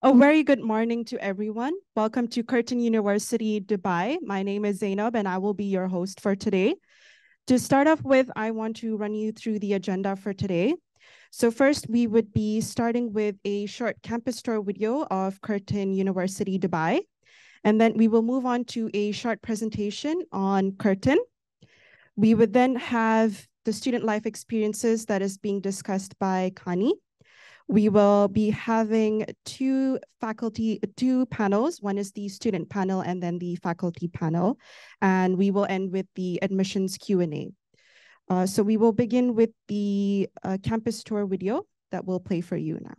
A very good morning to everyone. Welcome to Curtin University, Dubai. My name is Zainab and I will be your host for today. To start off with, I want to run you through the agenda for today. So first, we would be starting with a short campus tour video of Curtin University, Dubai. And then we will move on to a short presentation on Curtin. We would then have the student life experiences that is being discussed by Kani. We will be having two panels. One is the student panel and then the faculty panel. And we will end with the admissions Q&A. So we will begin with the campus tour video that we'll play for you now.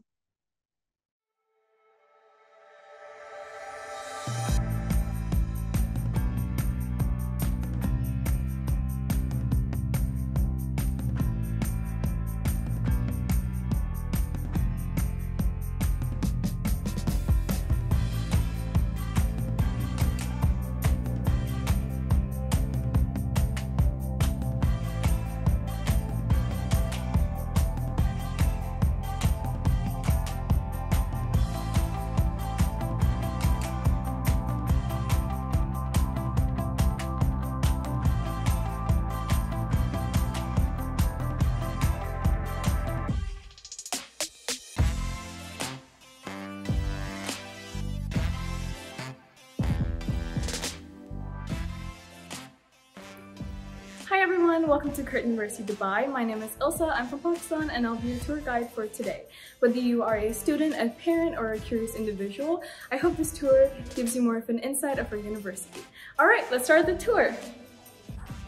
Hi everyone, welcome to Curtin University Dubai. My name is Ilsa, I'm from Pakistan and I'll be your tour guide for today. Whether you are a student, a parent, or a curious individual, I hope this tour gives you more of an insight of our university. Alright, let's start the tour.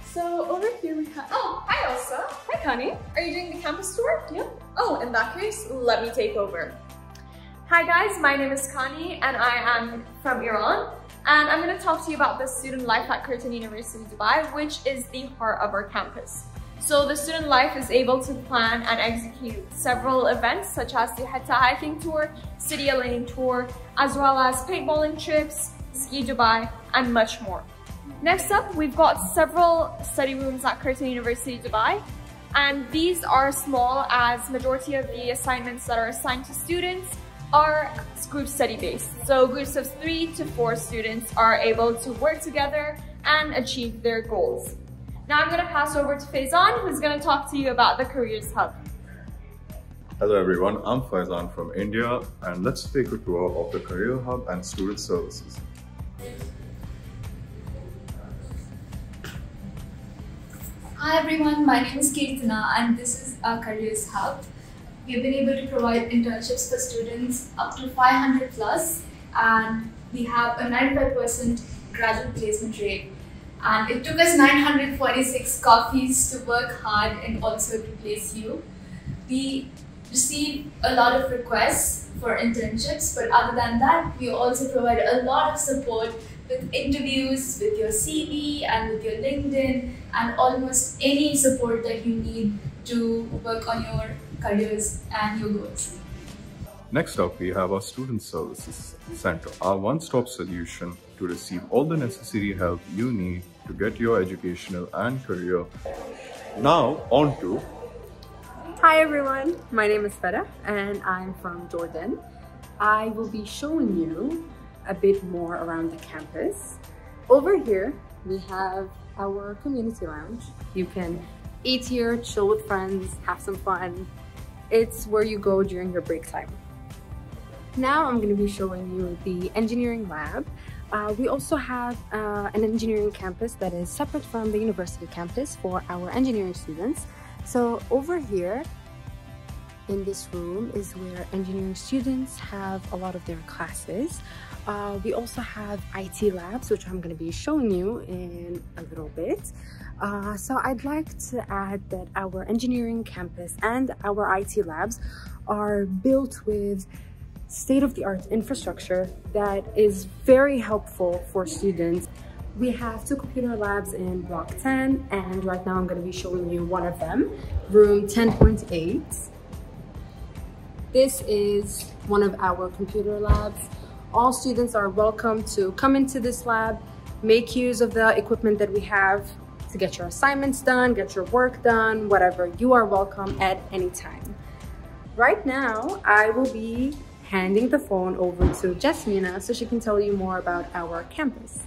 So over here we have... Oh, hi Elsa. Hi Connie. Are you doing the campus tour? Yep. Oh, in that case, let me take over. Hi guys, my name is Kani and I am from Iran. And I'm going to talk to you about the student life at Curtin University Dubai, which is the heart of our campus. So the student life is able to plan and execute several events such as the Hatta hiking tour, city lane tour, as well as paintballing trips, ski Dubai, and much more. Next up, we've got several study rooms at Curtin University Dubai. And these are small as majority of the assignments that are assigned to students are group study based. So groups of 3 to 4 students are able to work together and achieve their goals. Now I'm going to pass over to Faizan, who's going to talk to you about the Careers Hub. Hello everyone, I'm Faizan from India and let's take a tour of the Career Hub and Student Services. Hi everyone, my name is Kirtina and this is our Careers Hub. We've been able to provide internships for students up to 500 plus, and we have a 95% graduate placement rate. And it took us 946 coffees to work hard and also to place you. We receive a lot of requests for internships, but other than that, we also provide a lot of support with interviews, with your CV and with your LinkedIn, and almost any support that you need to work on your careers and your goals. Next up, we have our Student Services Center, our one-stop solution to receive all the necessary help you need to get your educational and career. Now, on to... Hi everyone, my name is Farah and I'm from Jordan. I will be showing you a bit more around the campus. Over here, we have our community lounge. You can eat here, chill with friends, have some fun. It's where you go during your break time. Now I'm going to be showing you the engineering lab. We also have an engineering campus that is separate from the university campus for our engineering students. So over here in this room is where engineering students have a lot of their classes. We also have IT labs, which I'm going to be showing you in a little bit. So I'd like to add that our engineering campus and our IT labs are built with state-of-the-art infrastructure that is very helpful for students. We have 2 computer labs in block 10, and right now I'm going to be showing you one of them, room 10.8. This is one of our computer labs. All students are welcome to come into this lab, make use of the equipment that we have to get your assignments done, get your work done, whatever. You are welcome at any time. Right now, I will be handing the phone over to Jasmina so she can tell you more about our campus.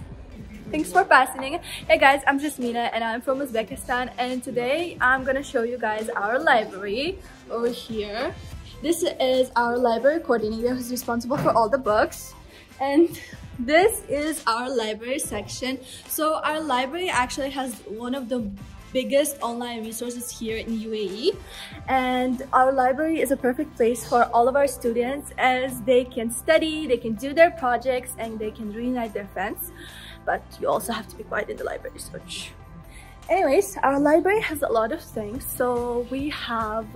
Thanks for passing. Hey guys, I'm Jasmina and I'm from Uzbekistan, and today I'm gonna show you guys our library over here. This is our library coordinator who's responsible for all the books, and this is our library section. So our library actually has one of the biggest online resources here in UAE, and our library is a perfect place for all of our students as they can study, they can do their projects, and they can reunite their friends. But you also have to be quiet in the library, so anyways, our library has a lot of things. So we have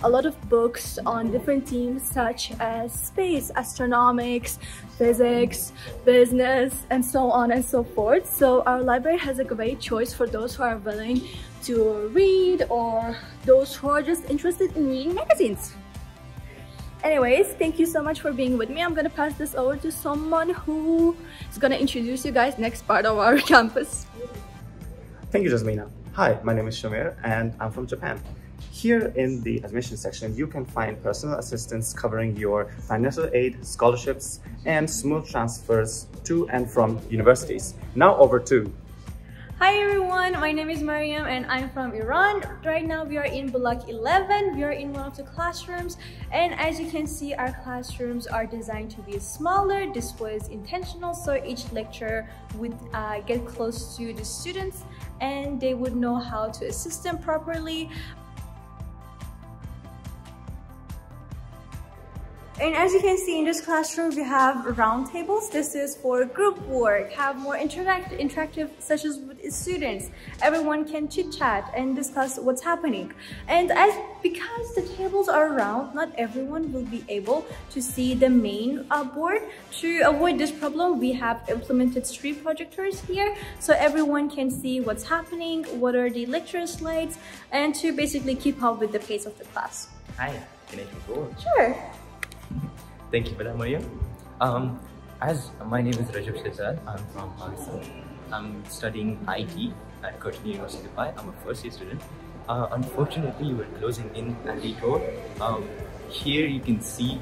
a lot of books on different themes such as space, astronomics, physics, business, and so on and so forth. So our library has a great choice for those who are willing to read or those who are just interested in reading magazines. Anyways, thank you so much for being with me. I'm gonna pass this over to someone who is gonna introduce you guys next part of our campus. Thank you, Jasmina. Hi, my name is Shamir and I'm from Japan. Here in the admission section, you can find personal assistance covering your financial aid, scholarships, and smooth transfers to and from universities. Now over to... Hi everyone, my name is Mariam and I'm from Iran. Right now we are in Block 11. We are in one of the classrooms, and as you can see, our classrooms are designed to be smaller. This was intentional so each lecturer would get close to the students and they would know how to assist them properly. And as you can see in this classroom, we have round tables. This is for group work, have more interactive sessions with students. Everyone can chit chat and discuss what's happening. And because the tables are round, not everyone will be able to see the main board. To avoid this problem, we have implemented 3 projectors here, so everyone can see what's happening, what are the lecture slides, and to basically keep up with the pace of the class. Hi, can I take over? Sure. Thank you for that, Maria. As my name is Rajab Shahzad, I'm from Pakistan. I'm studying IT at Curtin University Dubai. I'm a first year student. Unfortunately, we're closing in at the door. Here you can see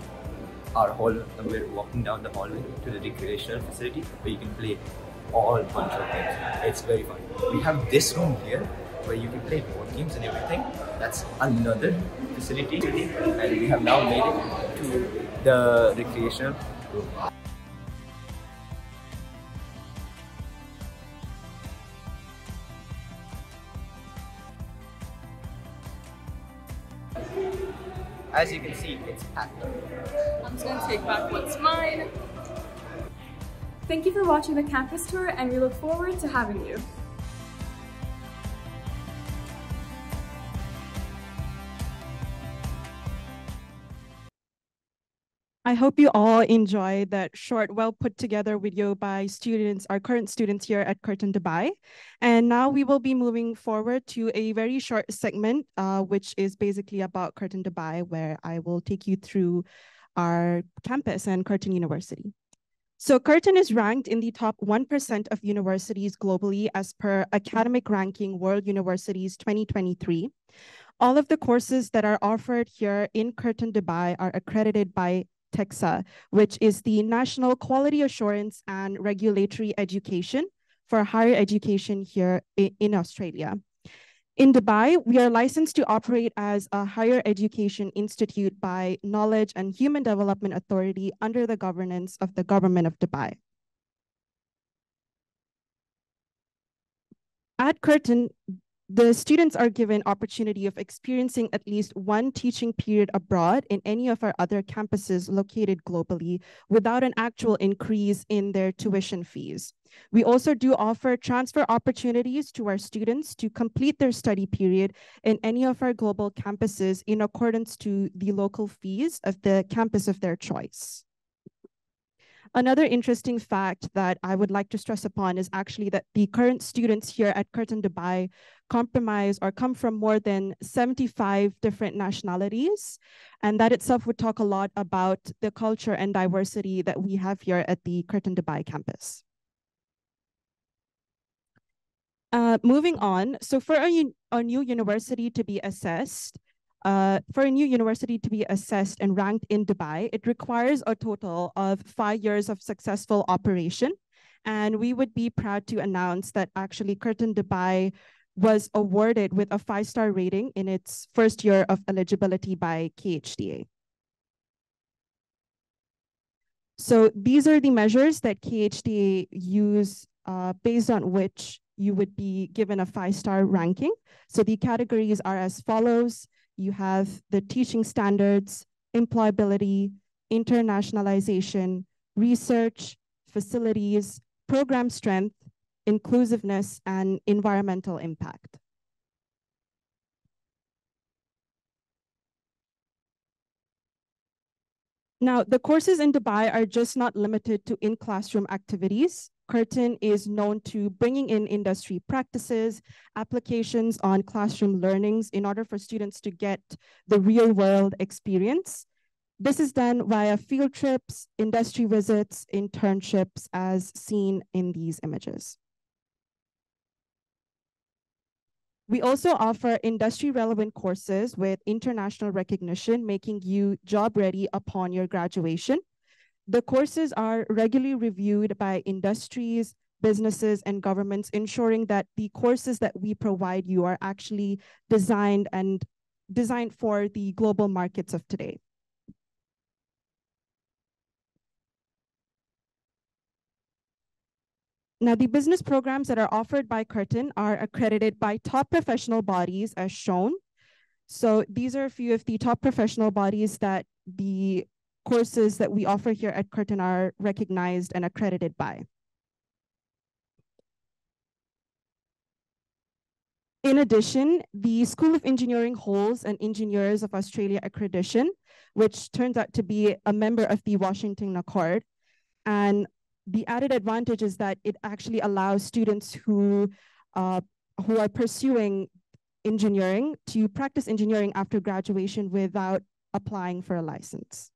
our hall. We're walking down the hallway to the recreational facility where you can play all bunch of games. It's very fun. We have this room here where you can play board games and everything. That's another facility, and we have now made it to the recreational room. As you can see, it's packed up. I'm just gonna take back what's mine. Thank you for watching the campus tour, and we look forward to having you. I hope you all enjoyed that short, well put together video by students, our current students here at Curtin Dubai. And now we will be moving forward to a very short segment, which is basically about Curtin Dubai, where I will take you through our campus and Curtin University. So Curtin is ranked in the top 1% of universities globally as per Academic Ranking World Universities 2023. All of the courses that are offered here in Curtin Dubai are accredited by TEXA, which is the National Quality Assurance and Regulatory Education for higher education here in Australia. In Dubai, we are licensed to operate as a higher education institute by Knowledge and Human Development Authority under the governance of the Government of Dubai. At Curtin, the students are given opportunity of experiencing at least one teaching period abroad in any of our other campuses located globally without an actual increase in their tuition fees. We also do offer transfer opportunities to our students to complete their study period in any of our global campuses in accordance to the local fees of the campus of their choice. Another interesting fact that I would like to stress upon is actually that the current students here at Curtin Dubai come from more than 75 different nationalities. And that itself would talk a lot about the culture and diversity that we have here at the Curtin Dubai campus. Moving on, so for a new university to be assessed, For a new university to be assessed and ranked in Dubai, it requires a total of 5 years of successful operation. And we would be proud to announce that actually Curtin Dubai was awarded with a 5-star rating in its first year of eligibility by KHDA. So these are the measures that KHDA use based on which you would be given a 5-star ranking. So the categories are as follows. You have the teaching standards, employability, internationalization, research, facilities, program strength, inclusiveness, and environmental impact. Now, the courses in Dubai are just not limited to in-classroom activities. Curtin is known to bringing in industry practices, applications on classroom learnings in order for students to get the real-world experience. This is done via field trips, industry visits, internships, as seen in these images. We also offer industry-relevant courses with international recognition, making you job-ready upon your graduation. The courses are regularly reviewed by industries, businesses, and governments, ensuring that the courses that we provide you are actually designed for the global markets of today. Now, the business programs that are offered by Curtin are accredited by top professional bodies as shown. So these are a few of the top professional bodies that the courses that we offer here at Curtin are recognized and accredited by. In addition, the School of Engineering holds an Engineers of Australia accreditation, which turns out to be a member of the Washington Accord. And the added advantage is that it actually allows students who are pursuing engineering to practice engineering after graduation without applying for a license.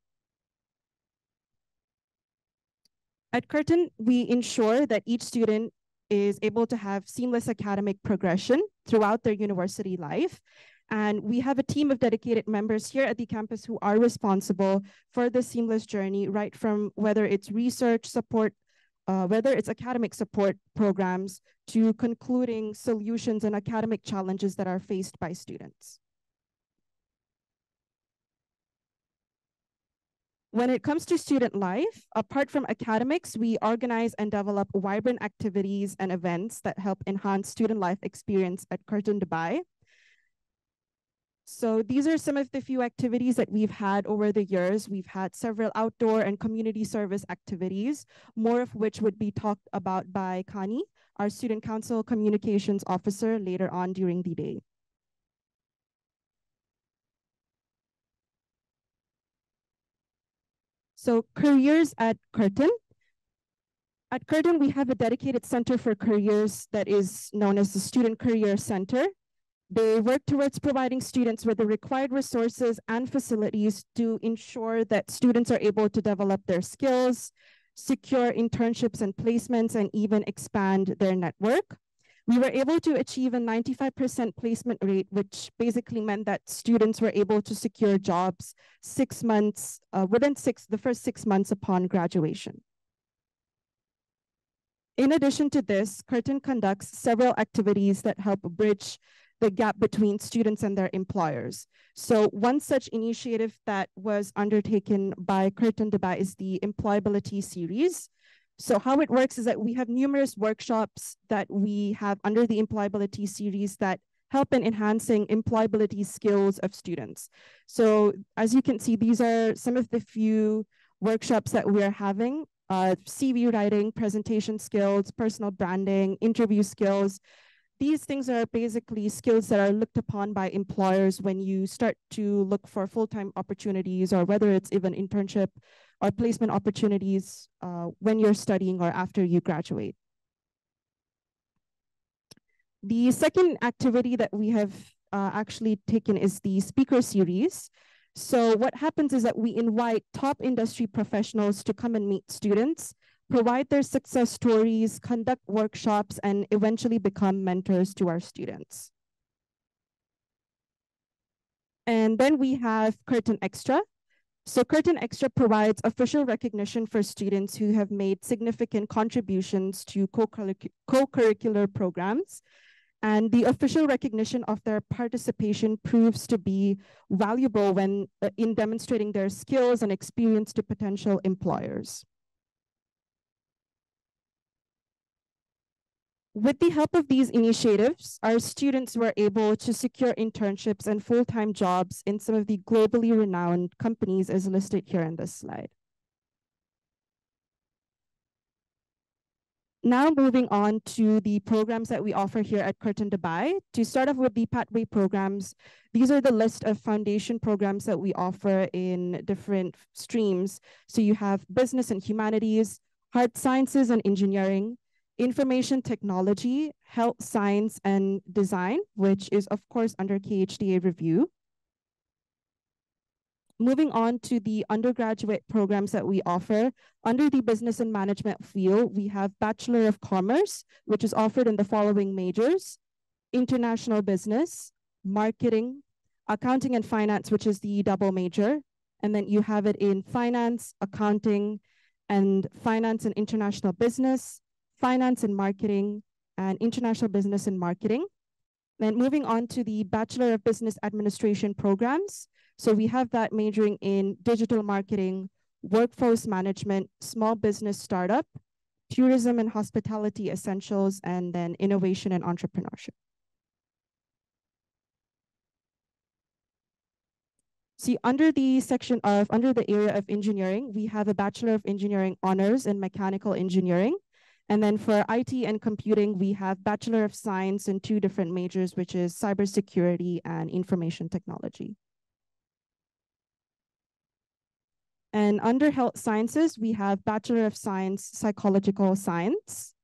At Curtin, we ensure that each student is able to have seamless academic progression throughout their university life. And we have a team of dedicated members here at the campus who are responsible for the seamless journey, right from whether it's research support, whether it's academic support programs, to concluding solutions and academic challenges that are faced by students. When it comes to student life, apart from academics, we organize and develop vibrant activities and events that help enhance student life experience at Curtin Dubai. So these are some of the few activities that we've had over the years. We've had several outdoor and community service activities, more of which would be talked about by Kani, our Student Council Communications Officer, later on during the day. So careers at Curtin. At Curtin, we have a dedicated center for careers that is known as the Student Career Center. They work towards providing students with the required resources and facilities to ensure that students are able to develop their skills, secure internships and placements, and even expand their network. We were able to achieve a 95% placement rate, which basically meant that students were able to secure jobs 6 months, within the first 6 months upon graduation. In addition to this, Curtin conducts several activities that help bridge the gap between students and their employers. So one such initiative that was undertaken by Curtin Dubai is the Employability Series. So how it works is that we have numerous workshops that we have under the Employability Series that help in enhancing employability skills of students. So as you can see, these are some of the few workshops that we're having. CV writing, presentation skills, personal branding, interview skills. These things are basically skills that are looked upon by employers when you start to look for full-time opportunities, or whether it's even internship or placement opportunities when you're studying or after you graduate. The second activity that we have actually taken is the speaker series. So what happens is that we invite top industry professionals to come and meet students, provide their success stories, conduct workshops, and eventually become mentors to our students. And then we have Curtin Extra. So Curtin Extra provides official recognition for students who have made significant contributions to co-curricular programs. And the official recognition of their participation proves to be valuable when in demonstrating their skills and experience to potential employers. With the help of these initiatives, our students were able to secure internships and full-time jobs in some of the globally renowned companies as listed here in this slide. Now moving on to the programs that we offer here at Curtin Dubai. To start off with the pathway programs, these are the list of foundation programs that we offer in different streams. So you have business and humanities, hard sciences and engineering, information technology, health science and design, which is of course under KHDA review. Moving on to the undergraduate programs that we offer, under the business and management field, we have Bachelor of Commerce, which is offered in the following majors: international business, marketing, accounting and finance, which is the double major. And then you have it in finance, accounting, and finance and international business, finance and marketing, and international business and marketing. Then moving on to the Bachelor of Business Administration programs. So we have that majoring in digital marketing, workforce management, small business startup, tourism and hospitality essentials, and then innovation and entrepreneurship. See, under the area of engineering, we have a Bachelor of Engineering honors in mechanical engineering. And then for IT and computing, we have Bachelor of Science in two different majors, which is cybersecurity and information technology. And under health sciences, we have Bachelor of Science, Psychological Science.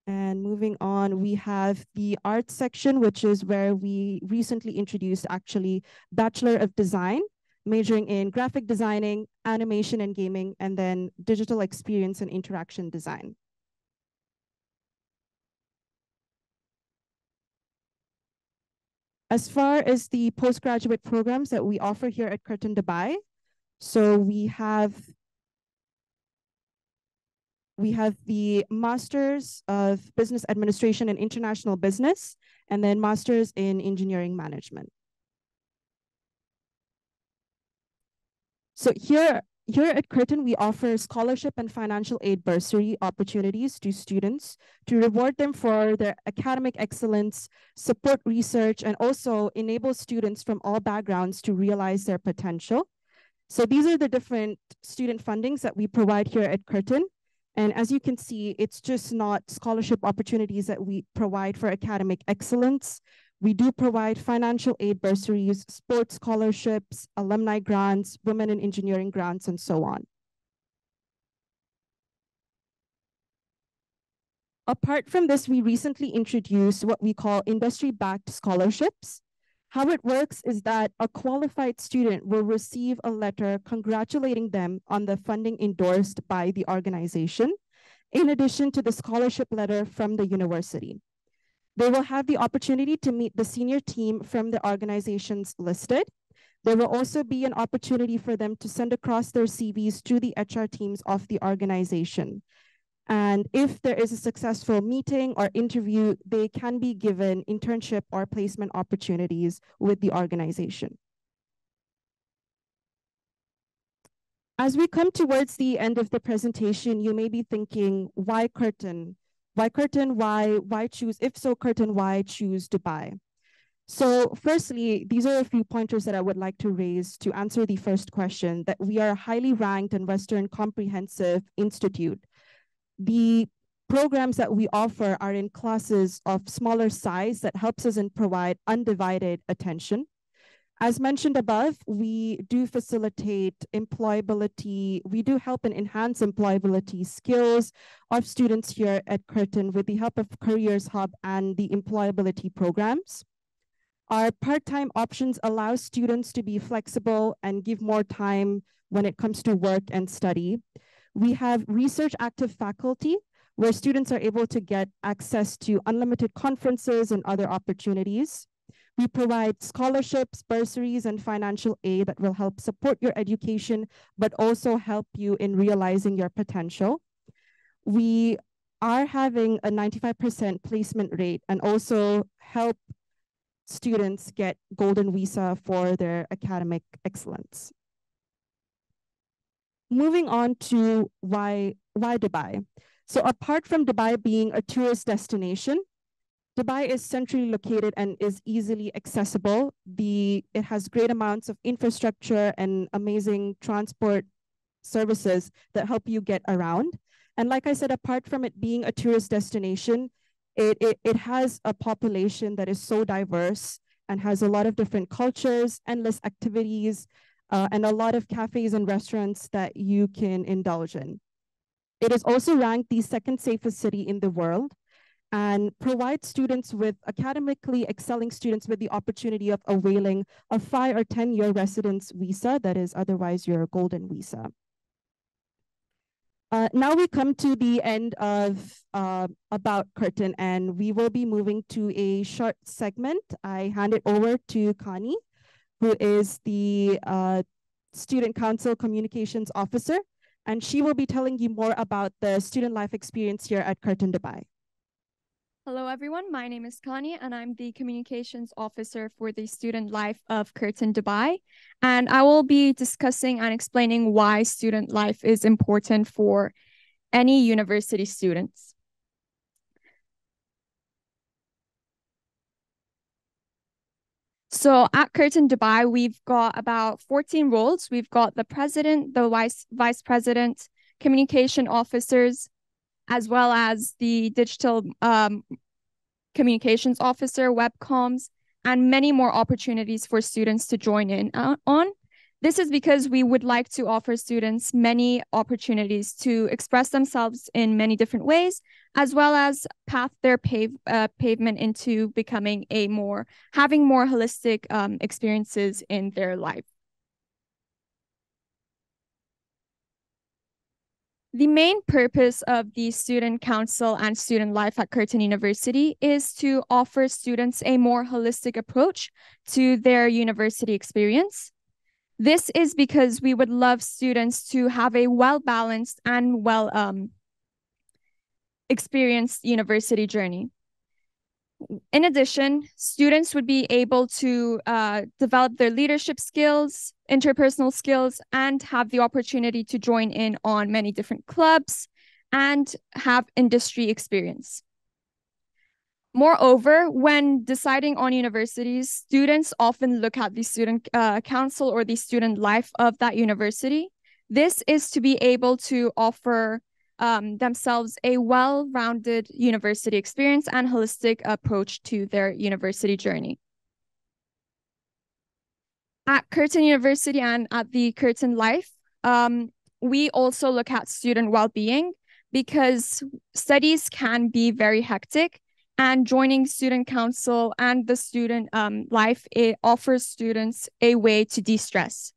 And moving on, we have the arts section, which is where we recently introduced actually Bachelor of Design, majoring in graphic designing, animation and gaming, and then digital experience and interaction design. As far as the postgraduate programs that we offer here at Curtin Dubai, so we have the Masters of Business Administration and International Business, and then Masters in Engineering Management. So here at Curtin, we offer scholarship and financial aid bursary opportunities to students to reward them for their academic excellence, support research, and also enable students from all backgrounds to realize their potential. So these are the different student fundings that we provide here at Curtin. And as you can see, it's just not scholarship opportunities that we provide for academic excellence. We do provide financial aid bursaries, sports scholarships, alumni grants, women in engineering grants, and so on. Apart from this, we recently introduced what we call industry-backed scholarships. How it works is that a qualified student will receive a letter congratulating them on the funding endorsed by the organization, in addition to the scholarship letter from the university. They will have the opportunity to meet the senior team from the organizations listed. There will also be an opportunity for them to send across their CVs to the HR teams of the organization. And if there is a successful meeting or interview, they can be given internship or placement opportunities with the organization. As we come towards the end of the presentation, you may be thinking, why Curtin? Why Curtin? Why choose? If so, Curtin, why choose Dubai? So firstly, these are a few pointers that I would like to raise to answer the first question, that we are a highly ranked and Western comprehensive institute. The programs that we offer are in classes of smaller size that helps us and provide undivided attention. As mentioned above, we do facilitate employability. We do help and enhance employability skills of students here at Curtin with the help of Careers Hub and the employability programs. Our part-time options allow students to be flexible and give more time when it comes to work and study. We have research active faculty where students are able to get access to unlimited conferences and other opportunities. We provide scholarships, bursaries, and financial aid that will help support your education, but also help you in realizing your potential. We are having a 95% placement rate and also help students get golden visa for their academic excellence. Moving on to why Dubai. So apart from Dubai being a tourist destination, Dubai is centrally located and is easily accessible. It has great amounts of infrastructure and amazing transport services that help you get around. And like I said, apart from it being a tourist destination, it has a population that is so diverse and has a lot of different cultures, endless activities, and a lot of cafes and restaurants that you can indulge in. It is also ranked the second safest city in the world and provides students with academically excelling students with the opportunity of availing a 5 or 10-year residence visa that is otherwise your golden visa. Now we come to the end of About Curtin, and we will be moving to a short segment. I hand it over to Connie, who is the Student Council Communications Officer, and she will be telling you more about the student life experience here at Curtin Dubai. Hello, everyone. My name is Connie, and I'm the Communications Officer for the Student Life of Curtin Dubai. And I will be discussing and explaining why student life is important for any university students. So at Curtin Dubai, we've got about 14 roles. We've got the president, the vice president, communication officers, as well as the digital communications officer, web comms, and many more opportunities for students to join in on. This is because we would like to offer students many opportunities to express themselves in many different ways, as well as path their pavement into becoming having more holistic experiences in their life. The main purpose of the Student Council and Student Life at Curtin University is to offer students a more holistic approach to their university experience. This is because we would love students to have a well-balanced and experienced university journey. In addition, students would be able to develop their leadership skills, interpersonal skills, and have the opportunity to join in on many different clubs and have industry experience. Moreover, when deciding on universities, students often look at the student council or the student life of that university. This is to be able to offer themselves a well-rounded university experience and holistic approach to their university journey. At Curtin University and at the Curtin Life, we also look at student well-being because studies can be very hectic, and joining student council and the student life, it offers students a way to de-stress.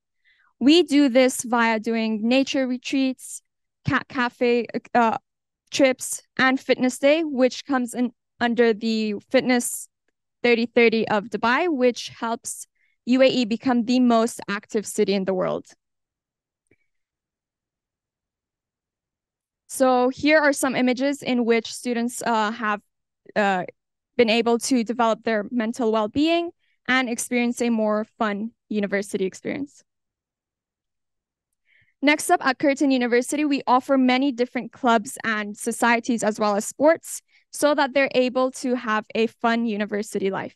We do this via doing nature retreats, cat cafe trips, and fitness day, which comes in under the Fitness 3030 of Dubai, which helps UAE become the most active city in the world. So here are some images in which students have been able to develop their mental well-being and experience a more fun university experience. Next up, at Curtin University, we offer many different clubs and societies as well as sports so that they're able to have a fun university life.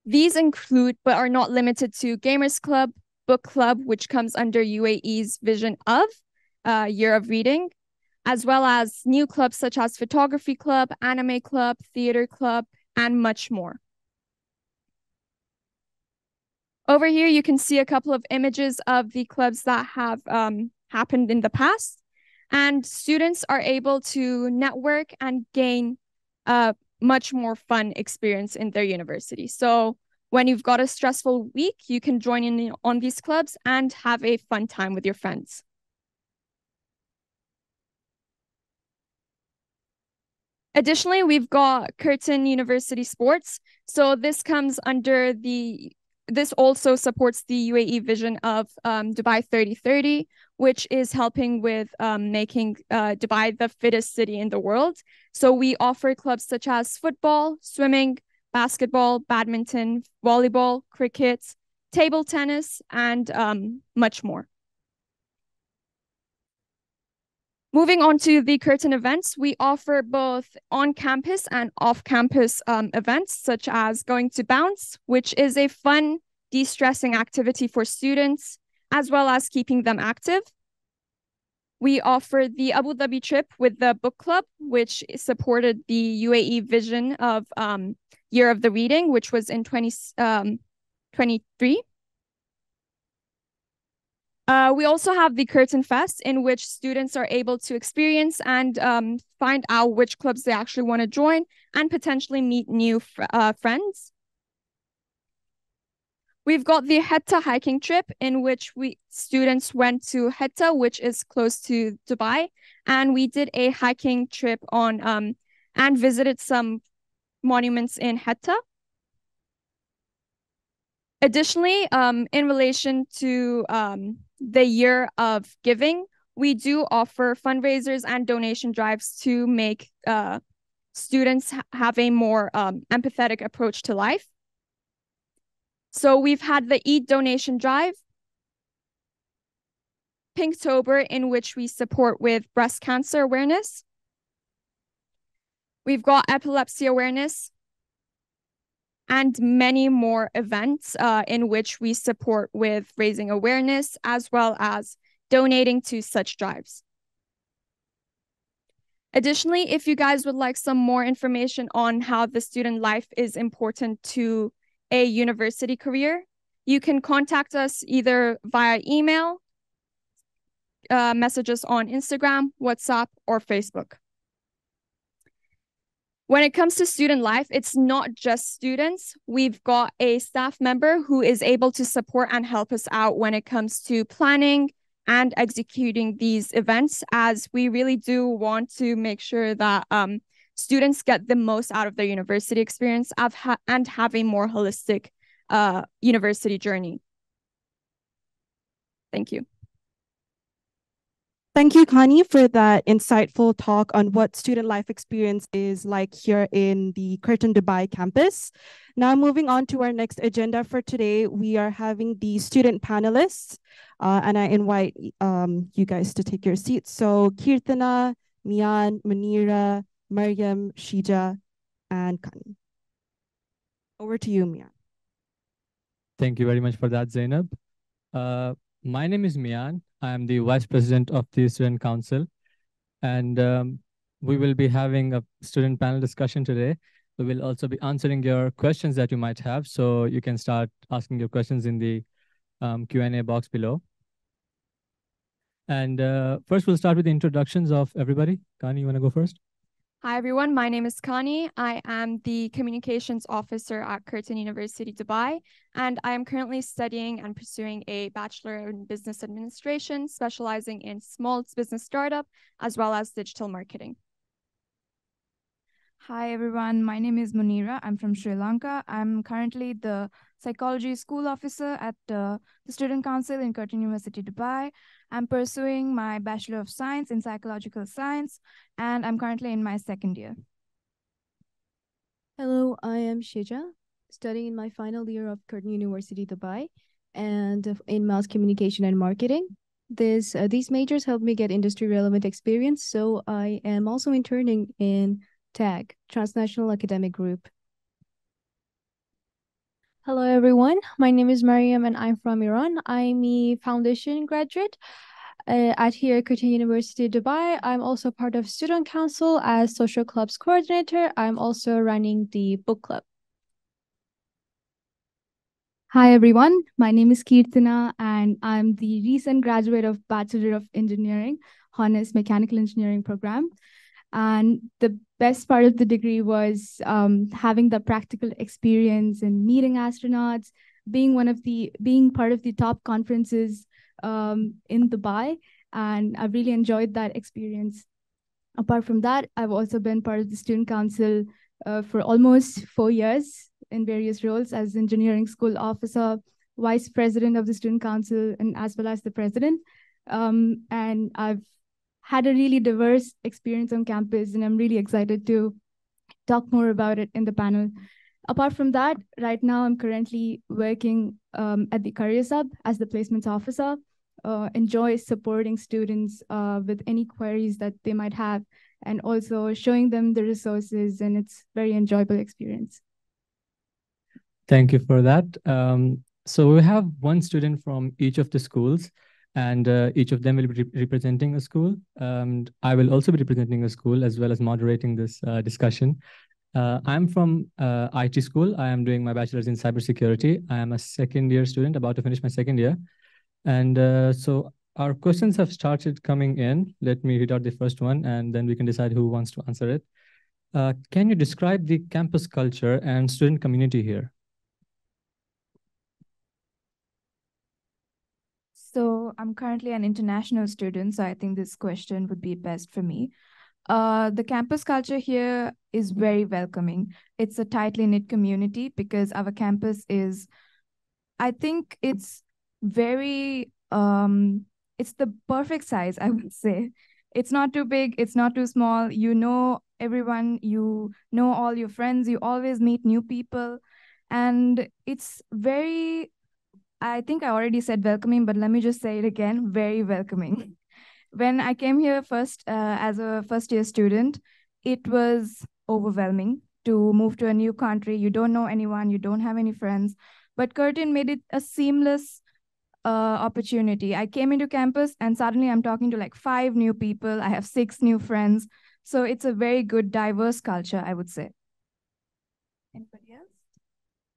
These include, but are not limited to, Gamers Club, Book Club, which comes under UAE's vision of Year of Reading, as well as new clubs such as Photography Club, Anime Club, Theater Club, and much more. Over here, you can see a couple of images of the clubs that have happened in the past. And students are able to network and gain a much more fun experience in their university. So when you've got a stressful week, you can join in on these clubs and have a fun time with your friends. Additionally, we've got Curtin University Sports. So this comes under this also supports the UAE vision of Dubai 3030, which is helping with making Dubai the fittest city in the world. So we offer clubs such as football, swimming, basketball, badminton, volleyball, cricket, table tennis, and much more. Moving on to the Curtin events, we offer both on-campus and off-campus events, such as going to Bounce, which is a fun, de-stressing activity for students, as well as keeping them active. We offer the Abu Dhabi trip with the book club, which supported the UAE vision of Year of the Reading, which was in 2023. We also have the Curtin Fest, in which students are able to experience and find out which clubs they actually want to join and potentially meet new friends. We've got the Hetta hiking trip, in which students went to Hetta, which is close to Dubai, and we did a hiking trip on and visited some monuments in Hetta. Additionally, in relation to the Year of Giving, we do offer fundraisers and donation drives to make students have a more empathetic approach to life. So we've had the Eid donation drive, Pinktober, in which we support with breast cancer awareness. We've got epilepsy awareness, and many more events in which we support with raising awareness as well as donating to such drives. Additionally, if you guys would like some more information on how the student life is important to a university career, you can contact us either via email, message us on Instagram, WhatsApp, or Facebook. When it comes to student life, it's not just students. We've got a staff member who is able to support and help us out when it comes to planning and executing these events, as we really do want to make sure that students get the most out of their university experience and have a more holistic university journey. Thank you. Thank you, Connie, for that insightful talk on what student life experience is like here in the Curtin Dubai campus. Now, moving on to our next agenda for today, we are having the student panelists, and I invite you guys to take your seats. So Kirtana, Mian, Munira, Maryam, Shija, and Connie. Over to you, Mian. Thank you very much for that, Zainab. My name is Mian. I am the Vice President of the Student Council, and we will be having a student panel discussion today. We will also be answering your questions that you might have, so you can start asking your questions in the Q&A box below. And first, we'll start with the introductions of everybody. Kani, you want to go first? Hi, everyone. My name is Kani. I am the Communications Officer at Curtin University, Dubai, and I am currently studying and pursuing a Bachelor in Business Administration, specializing in small business startup, as well as digital marketing. Hi, everyone. My name is Munira. I'm from Sri Lanka. I'm currently the Psychology School Officer at the Student Council in Curtin University, Dubai. I'm pursuing my Bachelor of Science in Psychological Science, and I'm currently in my second year. Hello, I am Shija, studying in my final year of Curtin University, Dubai, and in Mass Communication and Marketing. These majors helped me get industry-relevant experience, so I am also interning in TAG, Transnational Academic Group. Hello, everyone. My name is Mariam, and I'm from Iran. I'm a foundation graduate at here Curtin University, Dubai. I'm also part of Student Council as Social Clubs Coordinator. I'm also running the book club. Hi, everyone. My name is Kirtana, and I'm the recent graduate of Bachelor of Engineering, Honors Mechanical Engineering program. And the best part of the degree was having the practical experience in meeting astronauts, being part of the top conferences in Dubai, and I really enjoyed that experience. Apart from that, I've also been part of the student council for almost 4 years in various roles as engineering school officer, vice president of the student council, and as well as the president. And I've had a really diverse experience on campus, and I'm really excited to talk more about it in the panel. Apart from that, right now I'm currently working at the Career Hub as the placements officer. Enjoy supporting students with any queries that they might have, and also showing them the resources, and it's very enjoyable experience. Thank you for that. So we have one student from each of the schools, and each of them will be representing a school. And I will also be representing a school as well as moderating this discussion. I'm from IT school. I am doing my bachelor's in cybersecurity. I am a second year student, about to finish my second year. And so our questions have started coming in. Let me read out the first one, and then we can decide who wants to answer it. Can you describe the campus culture and student community here? So I'm currently an international student, so I think this question would be best for me. The campus culture here is very welcoming. It's a tightly knit community because our campus is, I think it's very, it's the perfect size, I would say. It's not too big, it's not too small. You know everyone, you know all your friends, you always meet new people. And it's very, I think I already said welcoming, but let me just say it again, very welcoming. When I came here first as a first year student, it was overwhelming to move to a new country. You don't know anyone, you don't have any friends, but Curtin made it a seamless opportunity. I came into campus and suddenly I'm talking to like 5 new people. I have 6 new friends. So it's a very good, diverse culture, I would say. Anybody else?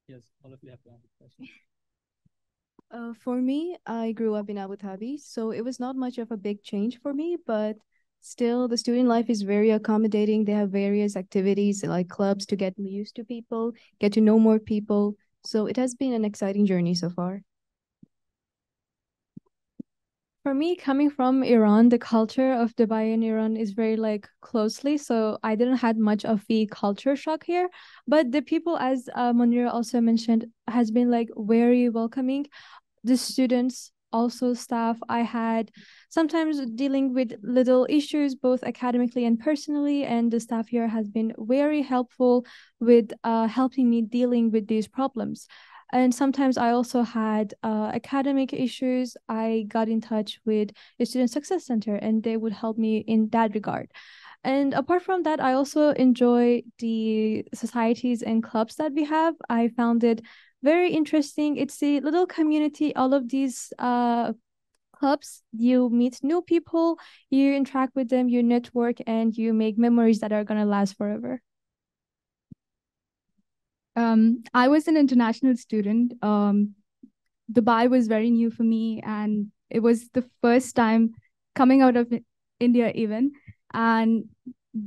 Yes, all of you have to answer the question. For me, I grew up in Abu Dhabi, so it was not much of a big change for me, but still the student life is very accommodating. They have various activities like clubs to get used to people, get to know more people. So it has been an exciting journey so far. For me, coming from Iran, the culture of Dubai and Iran is very like closely. So I didn't had much of the culture shock here. But the people, as Monira also mentioned, has been like very welcoming. The students, also staff, I had sometimes dealing with little issues both academically and personally, and the staff here has been very helpful with helping me dealing with these problems. And sometimes I also had academic issues. I got in touch with a student success center and they would help me in that regard. And apart from that, I also enjoy the societies and clubs that we have. I found it very interesting. It's a little community. All of these clubs, you meet new people, you interact with them, you network, and you make memories that are gonna last forever. I was an international student. Dubai was very new for me, and it was the first time coming out of India even, and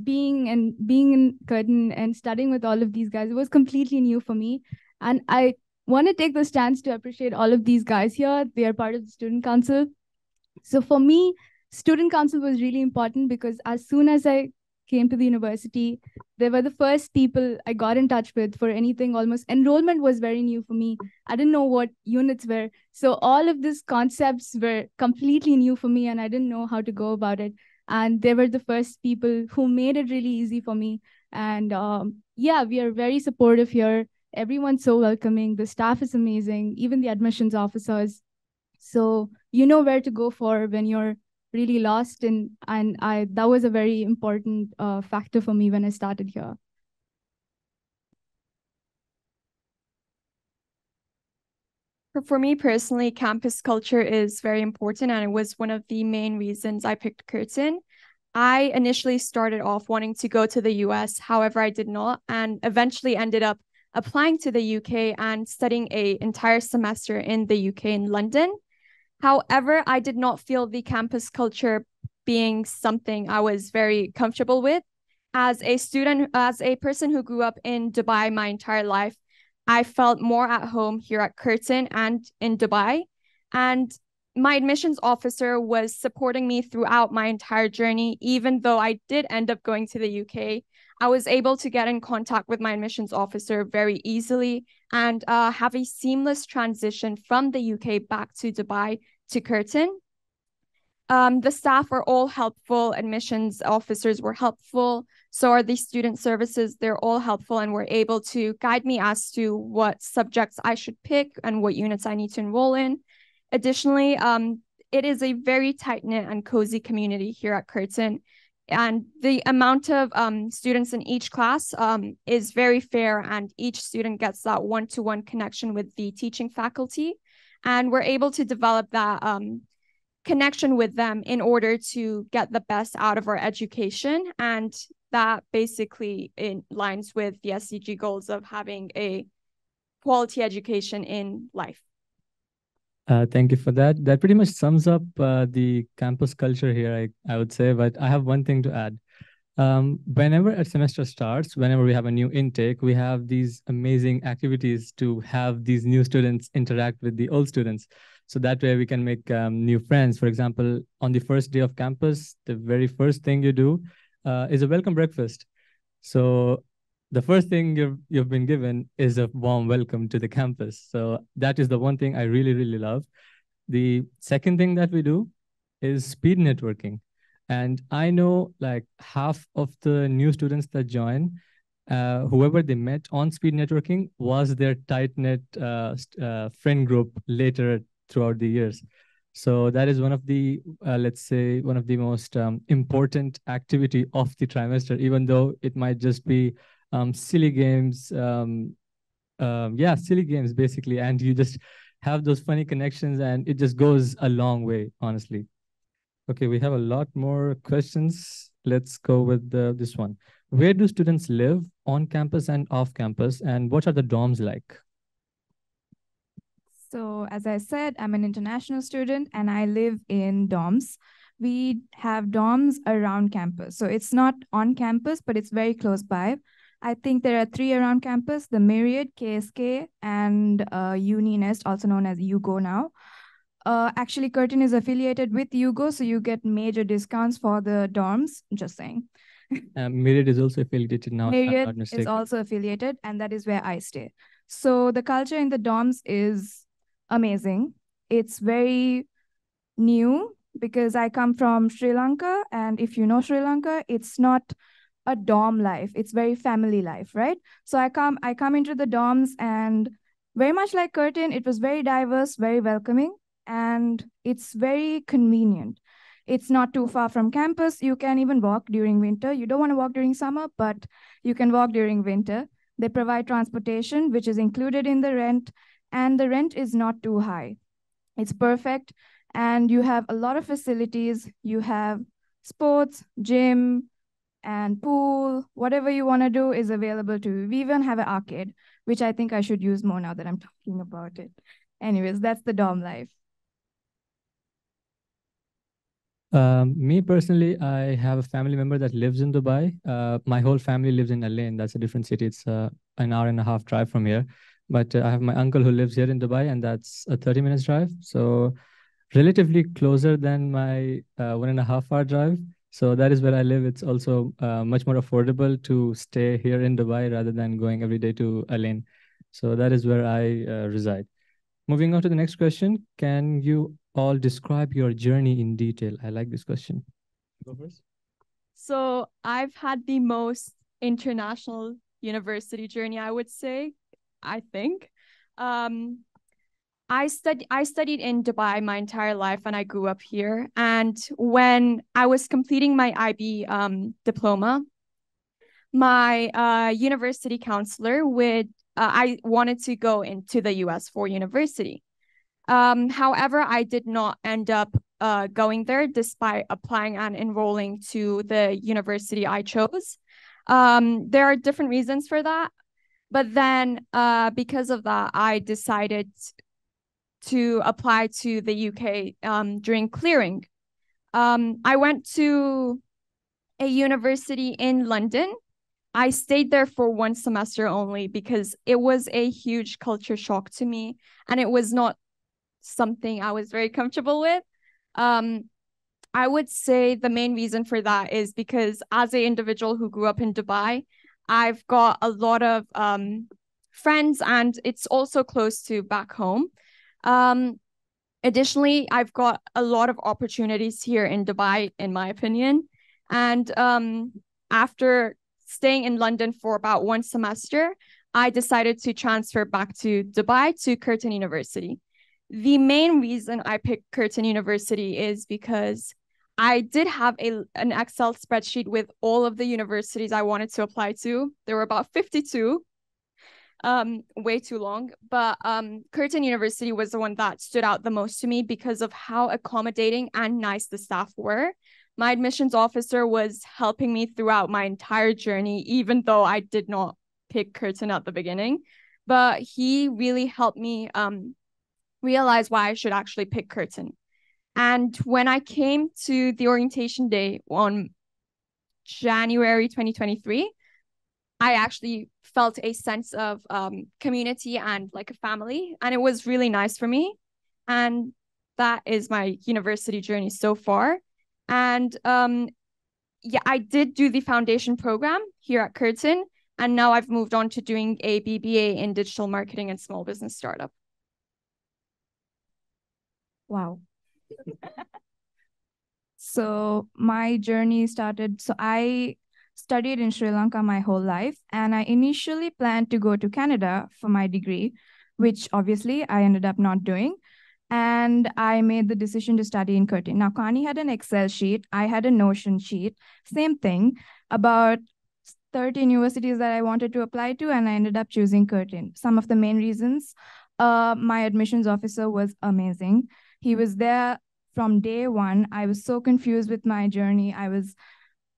being in Curtin and studying with all of these guys, it was completely new for me. And I want to take the chance to appreciate all of these guys here. They are part of the student council. So for me, student council was really important because as soon as I came to the university, they were the first people I got in touch with for anything. Almost enrollment was very new for me. I didn't know what units were. So all of these concepts were completely new for me and I didn't know how to go about it. And they were the first people who made it really easy for me. And yeah, we are very supportive here. Everyone's so welcoming. The staff is amazing, even the admissions officers. So you know where to go for when you're really lost, and I that was a very important factor for me when I started here. For me personally, campus culture is very important, and it was one of the main reasons I picked Curtin. I initially started off wanting to go to the US, however, I did not, and eventually ended up applying to the UK and studying an entire semester in the UK in London. However, I did not feel the campus culture being something I was very comfortable with. As a student, as a person who grew up in Dubai my entire life, I felt more at home here at Curtin and in Dubai. And my admissions officer was supporting me throughout my entire journey. Even though I did end up going to the UK, I was able to get in contact with my admissions officer very easily and have a seamless transition from the UK back to Dubai to Curtin. The staff were all helpful. Admissions officers were helpful. So are the student services. They're all helpful and were able to guide me as to what subjects I should pick and what units I need to enroll in. Additionally, it is a very tight-knit and cozy community here at Curtin. And the amount of students in each class is very fair, and each student gets that one-to-one connection with the teaching faculty. And we're able to develop that connection with them in order to get the best out of our education. And that basically aligns with the SDG goals of having a quality education in life. Thank you for that. That pretty much sums up the campus culture here, I would say, but I have one thing to add. Whenever a semester starts, whenever we have a new intake, we have these amazing activities to have these new students interact with the old students. So that way we can make new friends. For example, on the first day of campus, the very first thing you do is a welcome breakfast. So the first thing you've been given is a warm welcome to the campus. So that is the one thing I really, really love. The second thing that we do is speed networking. And I know like half of the new students that join, whoever they met on speed networking was their tight-knit friend group later throughout the years. So that is one of the, let's say, one of the most important activity of the trimester, even though it might just be silly games. Yeah, silly games basically. And you just have those funny connections and it just goes a long way, honestly. Okay, we have a lot more questions. Let's go with this one. Where do students live on campus and off campus, and what are the dorms like? So as I said, I'm an international student and I live in dorms. We have dorms around campus. So it's not on campus, but it's very close by. I think there are 3 around campus, the Myriad, KSK, and UniNest, also known as UGO now. Actually, Curtin is affiliated with UGO, so you get major discounts for the dorms, just saying. Myriad is also affiliated now, if I'm not Myriad mistaken. is also affiliated, and that is where I stay. So the culture in the dorms is amazing. It's very new because I come from Sri Lanka, and if you know Sri Lanka, it's not a dorm life. It's very family life, right? So I come into the dorms, and very much like Curtin, it was very diverse, very welcoming, and it's very convenient. It's not too far from campus. You can even walk during winter. You don't want to walk during summer, but you can walk during winter. They provide transportation, which is included in the rent, and the rent is not too high. It's perfect, and you have a lot of facilities. You have sports, gym, and pool. Whatever you want to do is available to you. We even have an arcade, which I think I should use more now that I'm talking about it. Anyways, that's the dorm life. Me personally, I have a family member that lives in Dubai. My whole family lives in Al-Ain. That's a different city. It's an hour and a half drive from here. But I have my uncle who lives here in Dubai, and that's a 30 minutes drive. So relatively closer than my 1.5 hour drive. So that is where I live. It's also much more affordable to stay here in Dubai rather than going every day to Al-Ain. So that is where I reside. Moving on to the next question. Can you all describe your journey in detail? I like this question. Go first. So I've had the most international university journey, I would say, I think. I studied in Dubai my entire life and I grew up here. And when I was completing my IB diploma, my university counselor would I wanted to go into the US for university. However, I did not end up going there despite applying and enrolling to the university I chose. There are different reasons for that. But then because of that, I decided to apply to the UK during clearing. I went to a university in London. I stayed there for 1 semester only because it was a huge culture shock to me, and it was not something I was very comfortable with. I would say the main reason for that is because as an individual who grew up in Dubai, I've got a lot of friends, and it's also close to back home. Additionally, I've got a lot of opportunities here in Dubai, in my opinion. And after staying in London for about 1 semester, I decided to transfer back to Dubai to Curtin University. The main reason I picked Curtin University is because I did have an Excel spreadsheet with all of the universities I wanted to apply to. There were about 52, way too long. But Curtin University was the one that stood out the most to me because of how accommodating and nice the staff were. My admissions officer was helping me throughout my entire journey, even though I did not pick Curtin at the beginning. But he really helped me realize why I should actually pick Curtin. And when I came to the orientation day on January 2023, I actually felt a sense of community and like a family, and it was really nice for me. And that is my university journey so far. And yeah, I did do the foundation program here at Curtin, and now I've moved on to doing a BBA in digital marketing and small business startup. Wow. So my journey started, so I studied in Sri Lanka my whole life, and I initially planned to go to Canada for my degree, which obviously I ended up not doing. And I made the decision to study in Curtin. Now, Connie had an Excel sheet, I had a Notion sheet, same thing, about 13 universities that I wanted to apply to, and I ended up choosing Curtin. Some of the main reasons, my admissions officer was amazing. He was there from day one. I was so confused with my journey. I was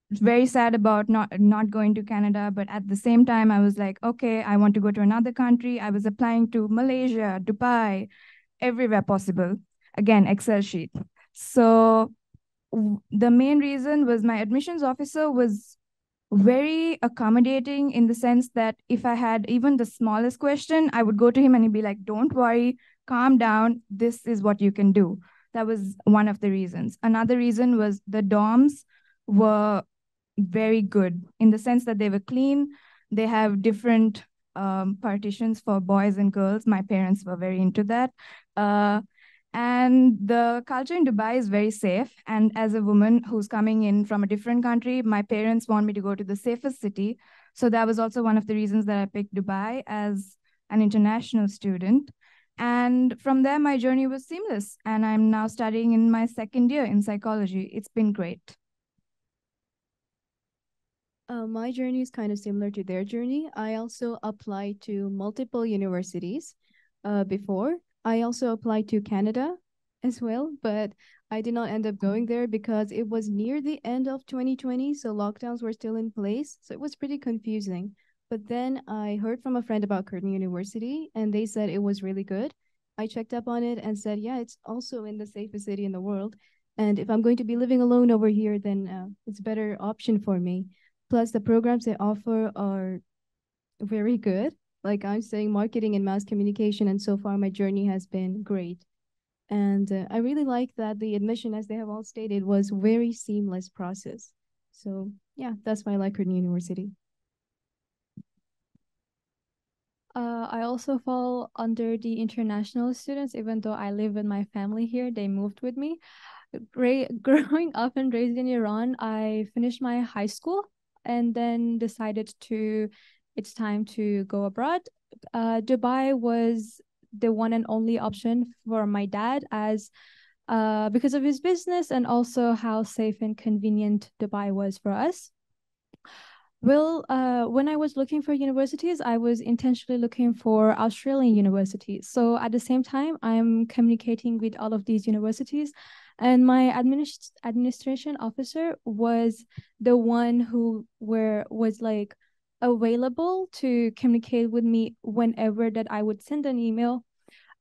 very sad about not going to Canada, but at the same time, I was like, okay, I want to go to another country. I was applying to Malaysia, Dubai, everywhere possible. Again, Excel sheet. So the main reason was my admissions officer was very accommodating in the sense that if I had even the smallest question, I would go to him and he'd be like, don't worry, calm down. This is what you can do. That was one of the reasons. Another reason was the dorms were very good in the sense that they were clean. They have different partitions for boys and girls. My parents were very into that. And the culture in Dubai is very safe. And as a woman who's coming in from a different country, my parents want me to go to the safest city. So that was also one of the reasons that I picked Dubai as an international student. And from there, my journey was seamless. And I'm now studying in my second year in psychology. It's been great. My journey is kind of similar to their journey. I also applied to multiple universities before. I also applied to Canada as well, but I did not end up going there because it was near the end of 2020, so lockdowns were still in place. So it was pretty confusing. But then I heard from a friend about Curtin University, and they said it was really good. I checked up on it and said, yeah, it's also in the safest city in the world. And if I'm going to be living alone over here, then it's a better option for me. Plus, the programs they offer are very good. Like I'm studying marketing and mass communication, and so far my journey has been great. And I really like that the admission, as they have all stated, was very seamless process. So yeah, that's why I like Curtin University. I also fall under the international students, even though I live with my family here, they moved with me. Growing up and raised in Iran, I finished my high school and then decided it's time to go abroad. Dubai was the one and only option for my dad as because of his business and also how safe and convenient Dubai was for us. Well, when I was looking for universities, I was intentionally looking for Australian universities. So at the same time, I'm communicating with all of these universities, and my administration officer was the one who was like available to communicate with me whenever that I would send an email.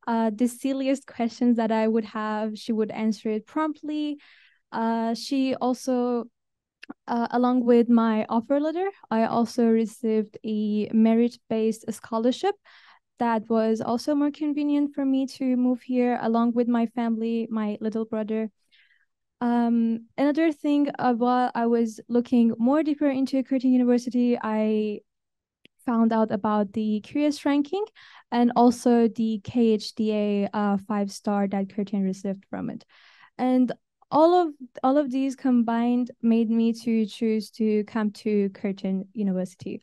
The silliest questions that I would have, she would answer it promptly. She also along with my offer letter, I also received a merit-based scholarship that was also more convenient for me to move here along with my family, my little brother. Another thing, while I was looking more deeper into Curtin University, I found out about the Curious ranking and also the KHDA 5-star that Curtin received from it. And all of these combined made me to choose to come to Curtin University.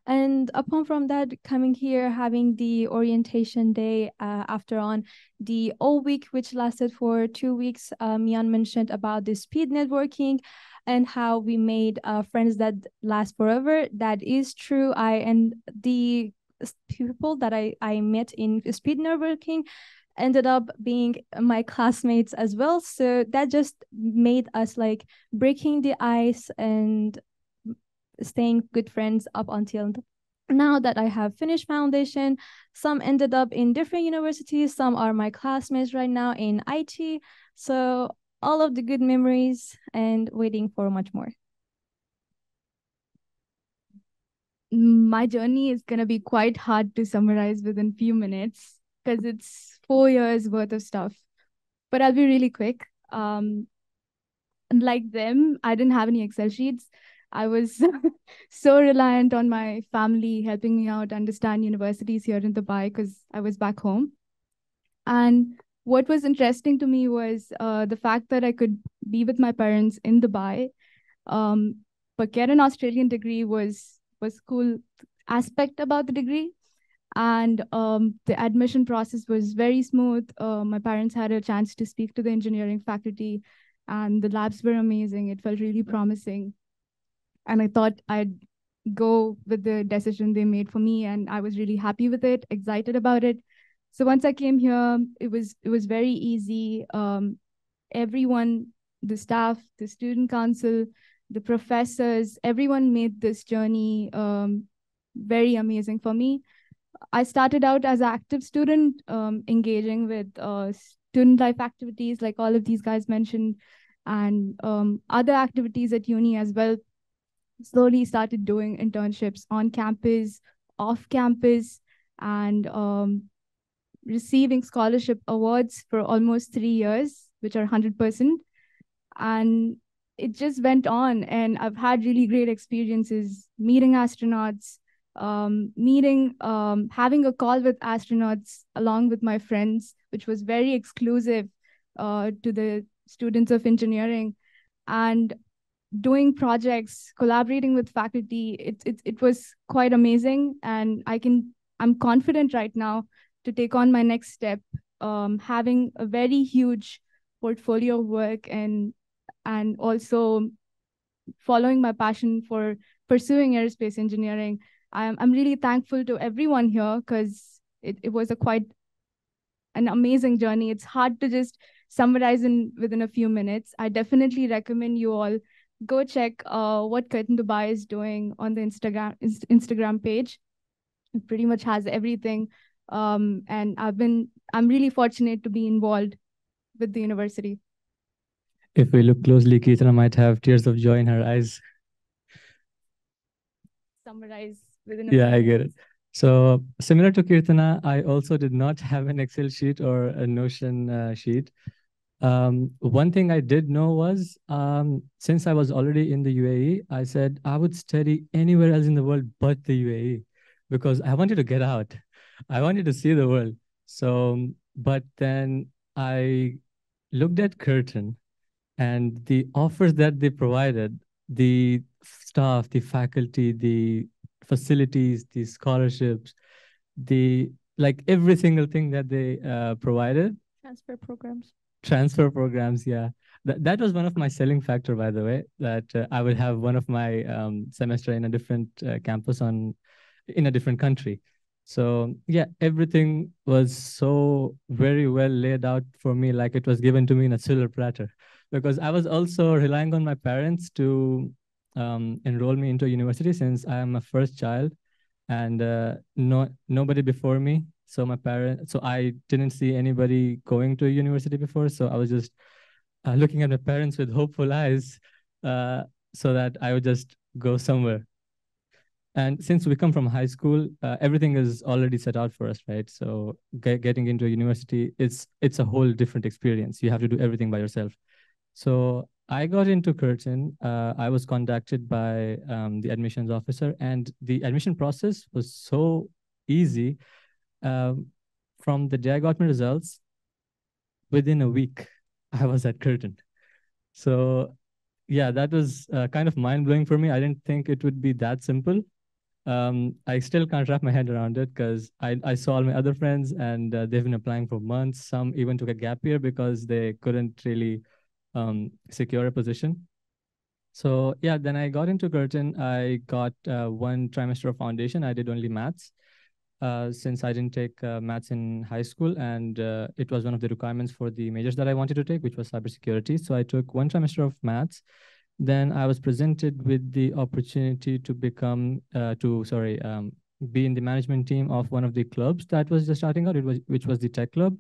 And upon from that, coming here, having the orientation day after on the all week, which lasted for 2 weeks, Mian mentioned about the speed networking and how we made friends that last forever. That is true. And the people that I met in speed networking ended up being my classmates as well. So that just made us like breaking the ice and staying good friends up until now that I have finished foundation. Some ended up in different universities. Some are my classmates right now in IT. So all of the good memories and waiting for much more. My journey is going to be quite hard to summarize within few minutes because it's 4 years worth of stuff. But I'll be really quick. Unlike them, I didn't have any Excel sheets. I was so reliant on my family helping me out understand universities here in Dubai because I was back home. And what was interesting to me was the fact that I could be with my parents in Dubai, but get an Australian degree was cool aspect about the degree. And the admission process was very smooth. My parents had a chance to speak to the engineering faculty, and the labs were amazing. It felt really promising. And I thought I'd go with the decision they made for me, and I was really happy with it, excited about it. So once I came here, it was very easy. Everyone, the staff, the student council, the professors, everyone made this journey very amazing for me. I started out as an active student, engaging with student life activities like all of these guys mentioned, and other activities at uni as well. Slowly started doing internships on campus, off campus, and receiving scholarship awards for almost 3 years, which are 100%. And it just went on, and I've had really great experiences meeting astronauts, having a call with astronauts along with my friends, which was very exclusive to the students of engineering, and doing projects, collaborating with faculty. It was quite amazing, and I'm confident right now to take on my next step, having a very huge portfolio of work and also following my passion for pursuing aerospace engineering. I'm really thankful to everyone here because it was a quite an amazing journey. It's hard to just summarize within a few minutes. I definitely recommend you all go check what Curtin Dubai is doing on the Instagram page. It pretty much has everything. And I'm really fortunate to be involved with the university. If we look closely, Kirtana might have tears of joy in her eyes. Summarize within a Yeah, few I get minutes. it. So similar to Kirtana, I also did not have an Excel sheet or a Notion sheet. One thing I did know was, since I was already in the UAE, I said I would study anywhere else in the world but the UAE because I wanted to get out. I wanted to see the world. So, but then I looked at Curtin and the offers that they provided, the staff, the faculty, the facilities, the scholarships, the like every single thing that they provided. Transfer programs, yeah. That was one of my selling factor, by the way, that I would have one of my semester in a different campus in a different country. So yeah, everything was so very well laid out for me, like it was given to me in a silver platter, because I was also relying on my parents to enroll me into a university since I am a first child and nobody before me. So I didn't see anybody going to a university before. So I was just looking at my parents with hopeful eyes, so that I would just go somewhere. And since we come from high school, everything is already set out for us, right? So getting into a university, it's a whole different experience. You have to do everything by yourself. So I got into Curtin. I was contacted by the admissions officer, and the admission process was so easy. From the day I got my results, within a week, I was at Curtin. So yeah, that was kind of mind blowing for me. I didn't think it would be that simple. I still can't wrap my head around it because I saw all my other friends and they've been applying for months. Some even took a gap year because they couldn't really secure a position. So yeah, then I got into Curtin. I got 1 trimester of foundation. I did only maths since I didn't take maths in high school, and it was one of the requirements for the majors that I wanted to take, which was cybersecurity. So I took 1 trimester of maths. Then I was presented with the opportunity to be in the management team of one of the clubs that was just starting out, which was the tech club.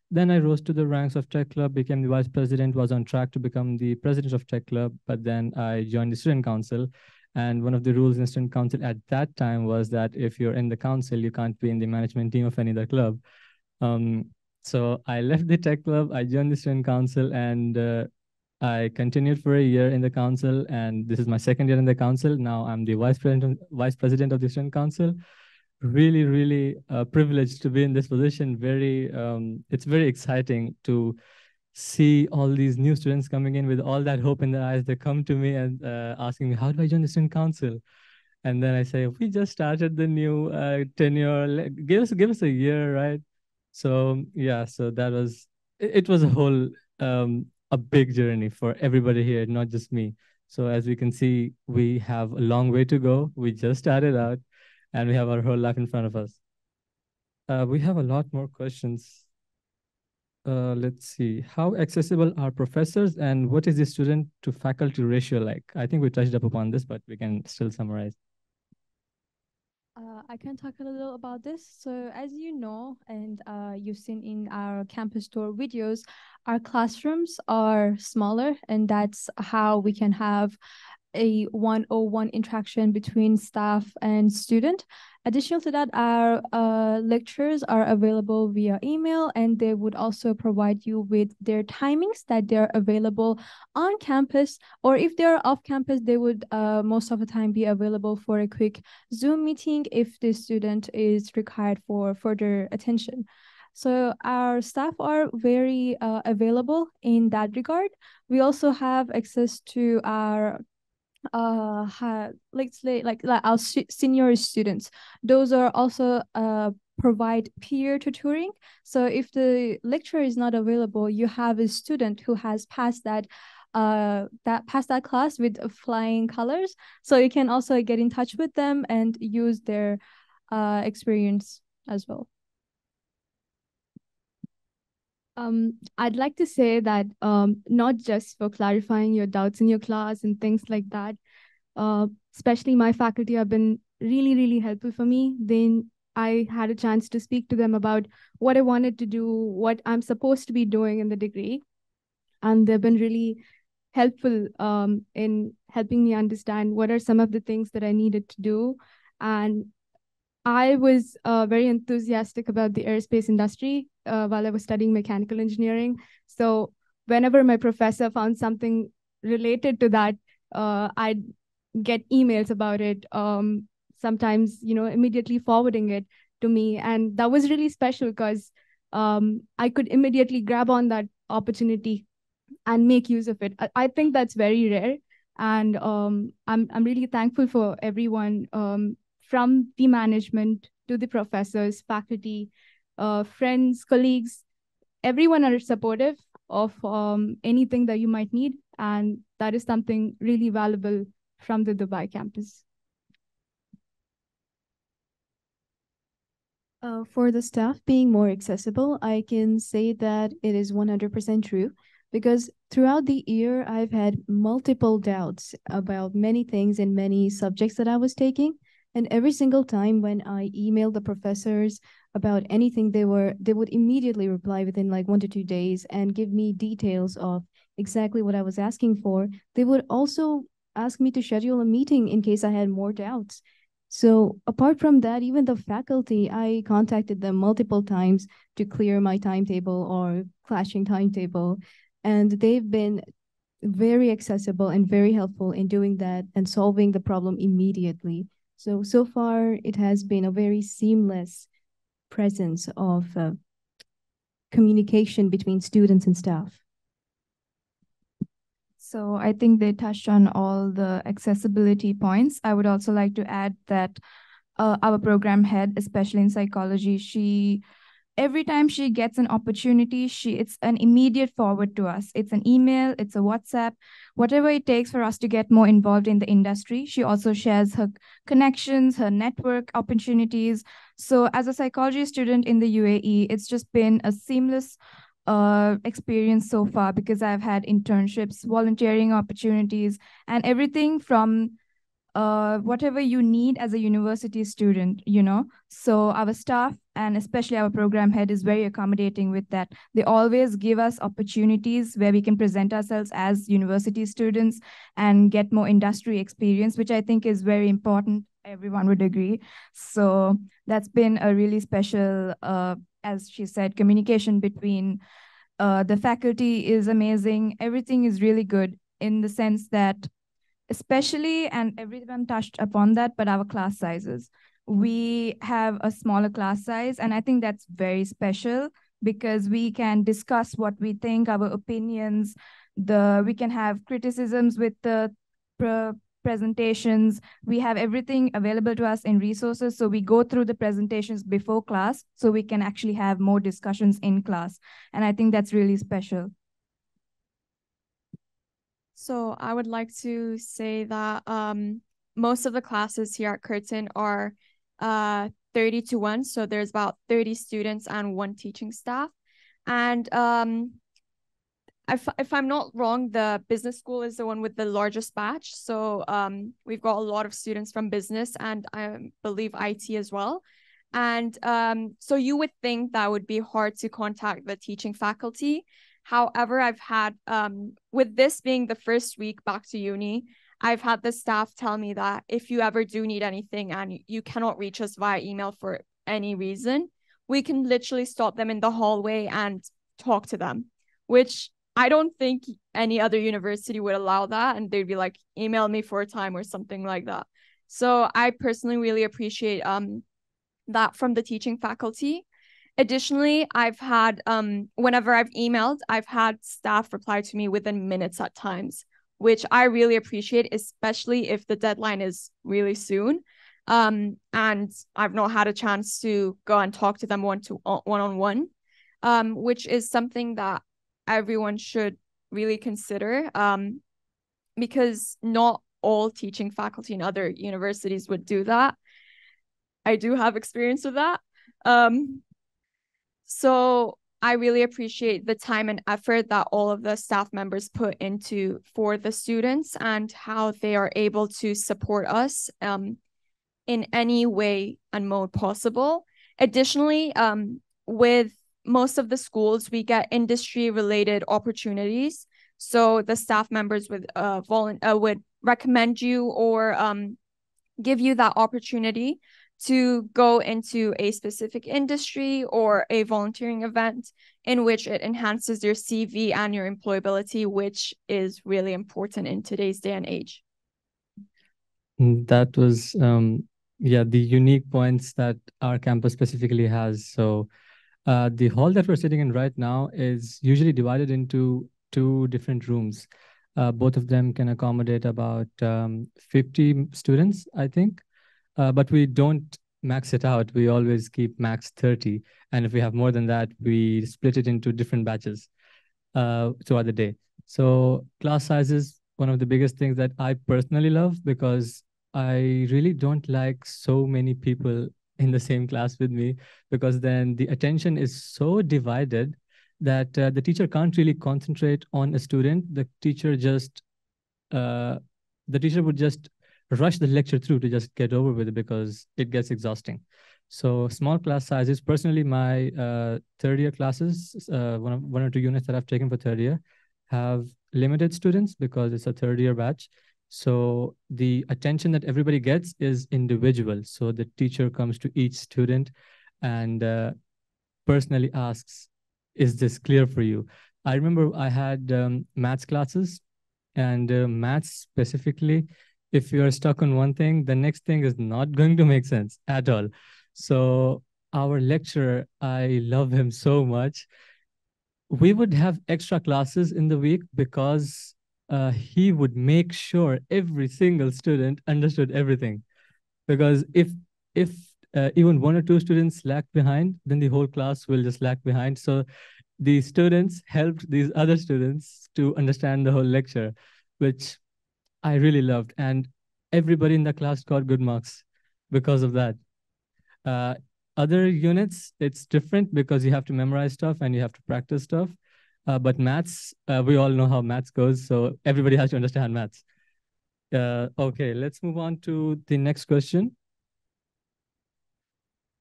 Then I rose to the ranks of tech club, became the vice president, was on track to become the president of tech club. But then I joined the student council. And one of the rules in student council at that time was that if you're in the council, you can't be in the management team of any other club. So I left the tech club, I joined the student council, and I continued for a year in the council, and this is my second year in the council. Now I'm the vice president of the student council. Really, really privileged to be in this position. It's very exciting to see all these new students coming in with all that hope in their eyes. They come to me and asking me, how do I join the student council? And then I say, we just started the new tenure. Give us a year, right? So yeah, so it was a whole a big journey for everybody here, not just me. So as we can see, we have a long way to go. We just started out, and we have our whole life in front of us. We have a lot more questions. Let's see. How accessible are professors, and what is the student to faculty ratio like? I think we touched up upon this, but we can still summarize. I can talk a little about this. So as you know, and you've seen in our campus tour videos, our classrooms are smaller, and that's how we can have a one-on-one interaction between staff and student. Additional to that, our lectures are available via email, and they would also provide you with their timings that they're available on campus, or if they're off campus, they would most of the time be available for a quick Zoom meeting if the student is required for further attention. So our staff are very available in that regard. We also have access to our let's say like our senior students. Those are also provide peer tutoring. So if the lecturer is not available, you have a student who has passed that class with flying colors, so you can also get in touch with them and use their experience as well. I'd like to say that not just for clarifying your doubts in your class and things like that, especially my faculty have been really, really helpful for me. Then I had a chance to speak to them about what I wanted to do, what I'm supposed to be doing in the degree. And they've been really helpful in helping me understand what are some of the things that I needed to do. And I was very enthusiastic about the aerospace industry while I was studying mechanical engineering. So whenever my professor found something related to that, I'd get emails about it, sometimes, immediately forwarding it to me. And that was really special because I could immediately grab on that opportunity and make use of it. I think that's very rare. And I'm really thankful for everyone, from the management to the professors, faculty, friends, colleagues. Everyone are supportive of anything that you might need. And that is something really valuable from the Dubai campus. For the staff being more accessible, I can say that it is 100% true, because throughout the year, I've had multiple doubts about many things in many subjects that I was taking. And every single time when I emailed the professors about anything, they would immediately reply within like 1 to 2 days and give me details of exactly what I was asking for. They would also ask me to schedule a meeting in case I had more doubts. So apart from that, even the faculty, I contacted them multiple times to clear my timetable or clashing timetable. And they've been very accessible and very helpful in doing that and solving the problem immediately. So far, it has been a very seamless presence of communication between students and staff. So I think they touched on all the accessibility points. I would also like to add that our program head, especially in psychology, every time she gets an opportunity, it's an immediate forward to us. It's an email, it's a WhatsApp, whatever it takes for us to get more involved in the industry. She also shares her connections, her network opportunities. So as a psychology student in the UAE, it's just been a seamless experience so far because I've had internships, volunteering opportunities, and everything from whatever you need as a university student, So our staff and especially our program head is very accommodating with that. They always give us opportunities where we can present ourselves as university students and get more industry experience, which I think is very important. Everyone would agree. So that's been a really special, as she said, communication between the faculty is amazing. Everything is really good in the sense that especially, and everyone touched upon that, but our class sizes. We have a smaller class size, and I think that's very special because we can discuss what we think, our opinions, we can have criticisms with the presentations. We have everything available to us in resources. So we go through the presentations before class so we can actually have more discussions in class. And I think that's really special. So I would like to say that most of the classes here at Curtin are 30 to 1. So there's about 30 students and 1 teaching staff. And if I'm not wrong, the business school is the one with the largest batch. So we've got a lot of students from business and I believe IT as well. And so you would think that would be hard to contact the teaching faculty. However, I've had, with this being the first week back to uni, I've had the staff tell me that if you ever do need anything and you cannot reach us via email for any reason, we can literally stop them in the hallway and talk to them, which I don't think any other university would allow that. And they'd be like, email me for a time or something like that. So I personally really appreciate that from the teaching faculty. Additionally, I've had, whenever I've emailed, I've had staff reply to me within minutes at times, which I really appreciate, especially if the deadline is really soon. And I've not had a chance to go and talk to them one-on-one, which is something that everyone should really consider, because not all teaching faculty in other universities would do that. I do have experience with that. So I really appreciate the time and effort that all of the staff members put into for the students and how they are able to support us in any way and mode possible. Additionally, with most of the schools, we get industry-related opportunities. So the staff members would recommend you or give you that opportunity to go into a specific industry or a volunteering event in which it enhances your CV and your employability, which is really important in today's day and age. That was, the unique points that our campus specifically has. So the hall that we're sitting in right now is usually divided into 2 different rooms. Both of them can accommodate about 50 students, I think. But we don't max it out. We always keep max 30. And if we have more than that, we split it into different batches throughout the day. So class size is one of the biggest things that I personally love because I really don't like so many people in the same class with me, because then the attention is so divided that the teacher can't really concentrate on a student. The teacher would just rush the lecture through to just get over with it because it gets exhausting. So small class sizes, personally, my third year classes, one or two units that I've taken for third year have limited students because it's a third year batch. So the attention that everybody gets is individual. So the teacher comes to each student and personally asks, is this clear for you? I remember I had maths classes, and maths specifically, if you are stuck on one thing, the next thing is not going to make sense at all. So our lecturer, I love him so much. We would have extra classes in the week because he would make sure every single student understood everything. Because if even one or two students lag behind, then the whole class will just lag behind. So the students helped these other students to understand the whole lecture, which I really loved. And everybody in the class got good marks because of that. Uh, Other units, it's different because you have to memorize stuff and you have to practice stuff. But maths, we all know how maths goes, so everybody has to understand maths. Okay, let's move on to the next question.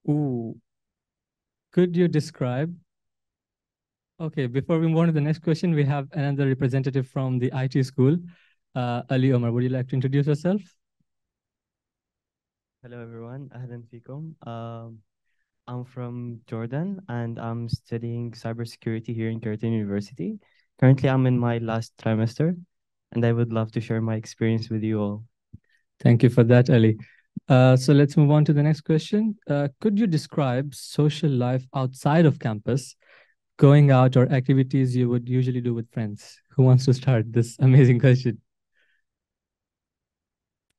Ooh, could you describe? Okay, before we move on to the next question, we have another representative from the IT school. Ali Omar, would you like to introduce yourself? Hello everyone, Ahlan fikum. I'm from Jordan and I'm studying cybersecurity here in Curtin University. Currently, I'm in my last trimester and I would love to share my experience with you all. Thank you for that, Ali. So let's move on to the next question. Could you describe social life outside of campus, going out or activities you would usually do with friends? Who wants to start this amazing question?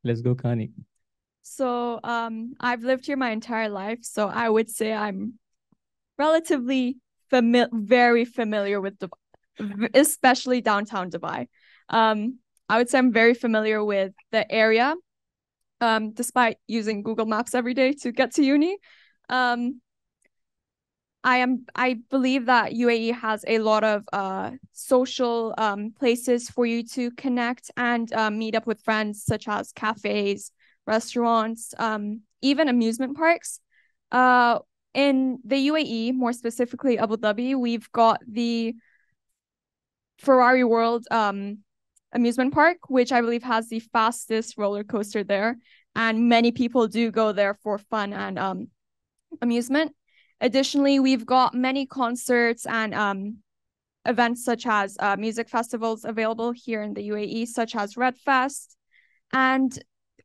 Let's go, Kani. So I've lived here my entire life, so I would say I'm relatively very familiar with Dubai, especially downtown Dubai. I would say I'm very familiar with the area, despite using Google Maps every day to get to uni. I believe that UAE has a lot of social places for you to connect and meet up with friends, such as cafes, restaurants, even amusement parks. In the UAE, more specifically Abu Dhabi, we've got the Ferrari World amusement park, which I believe has the fastest roller coaster there. And many people do go there for fun and amusement. Additionally, we've got many concerts and events such as music festivals available here in the UAE, such as Red Fest. And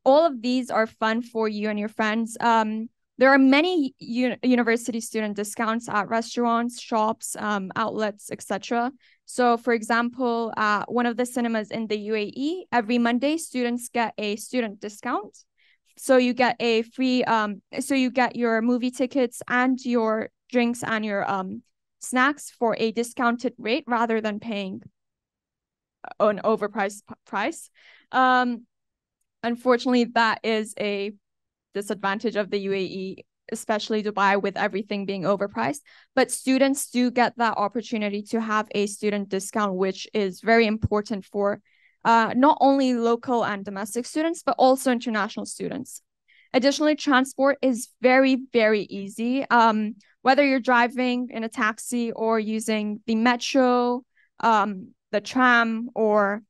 all of these are fun for you and your friends. There are many university student discounts at restaurants, shops, outlets, etc. So, for example, one of the cinemas in the UAE, every Monday, students get a student discount. So you get a free, so you get your movie tickets and your drinks and your snacks for a discounted rate rather than paying an overpriced price. Unfortunately, that is a disadvantage of the UAE, especially Dubai, with everything being overpriced. But students do get that opportunity to have a student discount, which is very important for not only local and domestic students, but also international students. Additionally, transport is very, very easy. Whether you're driving in a taxi or using the metro, the tram, or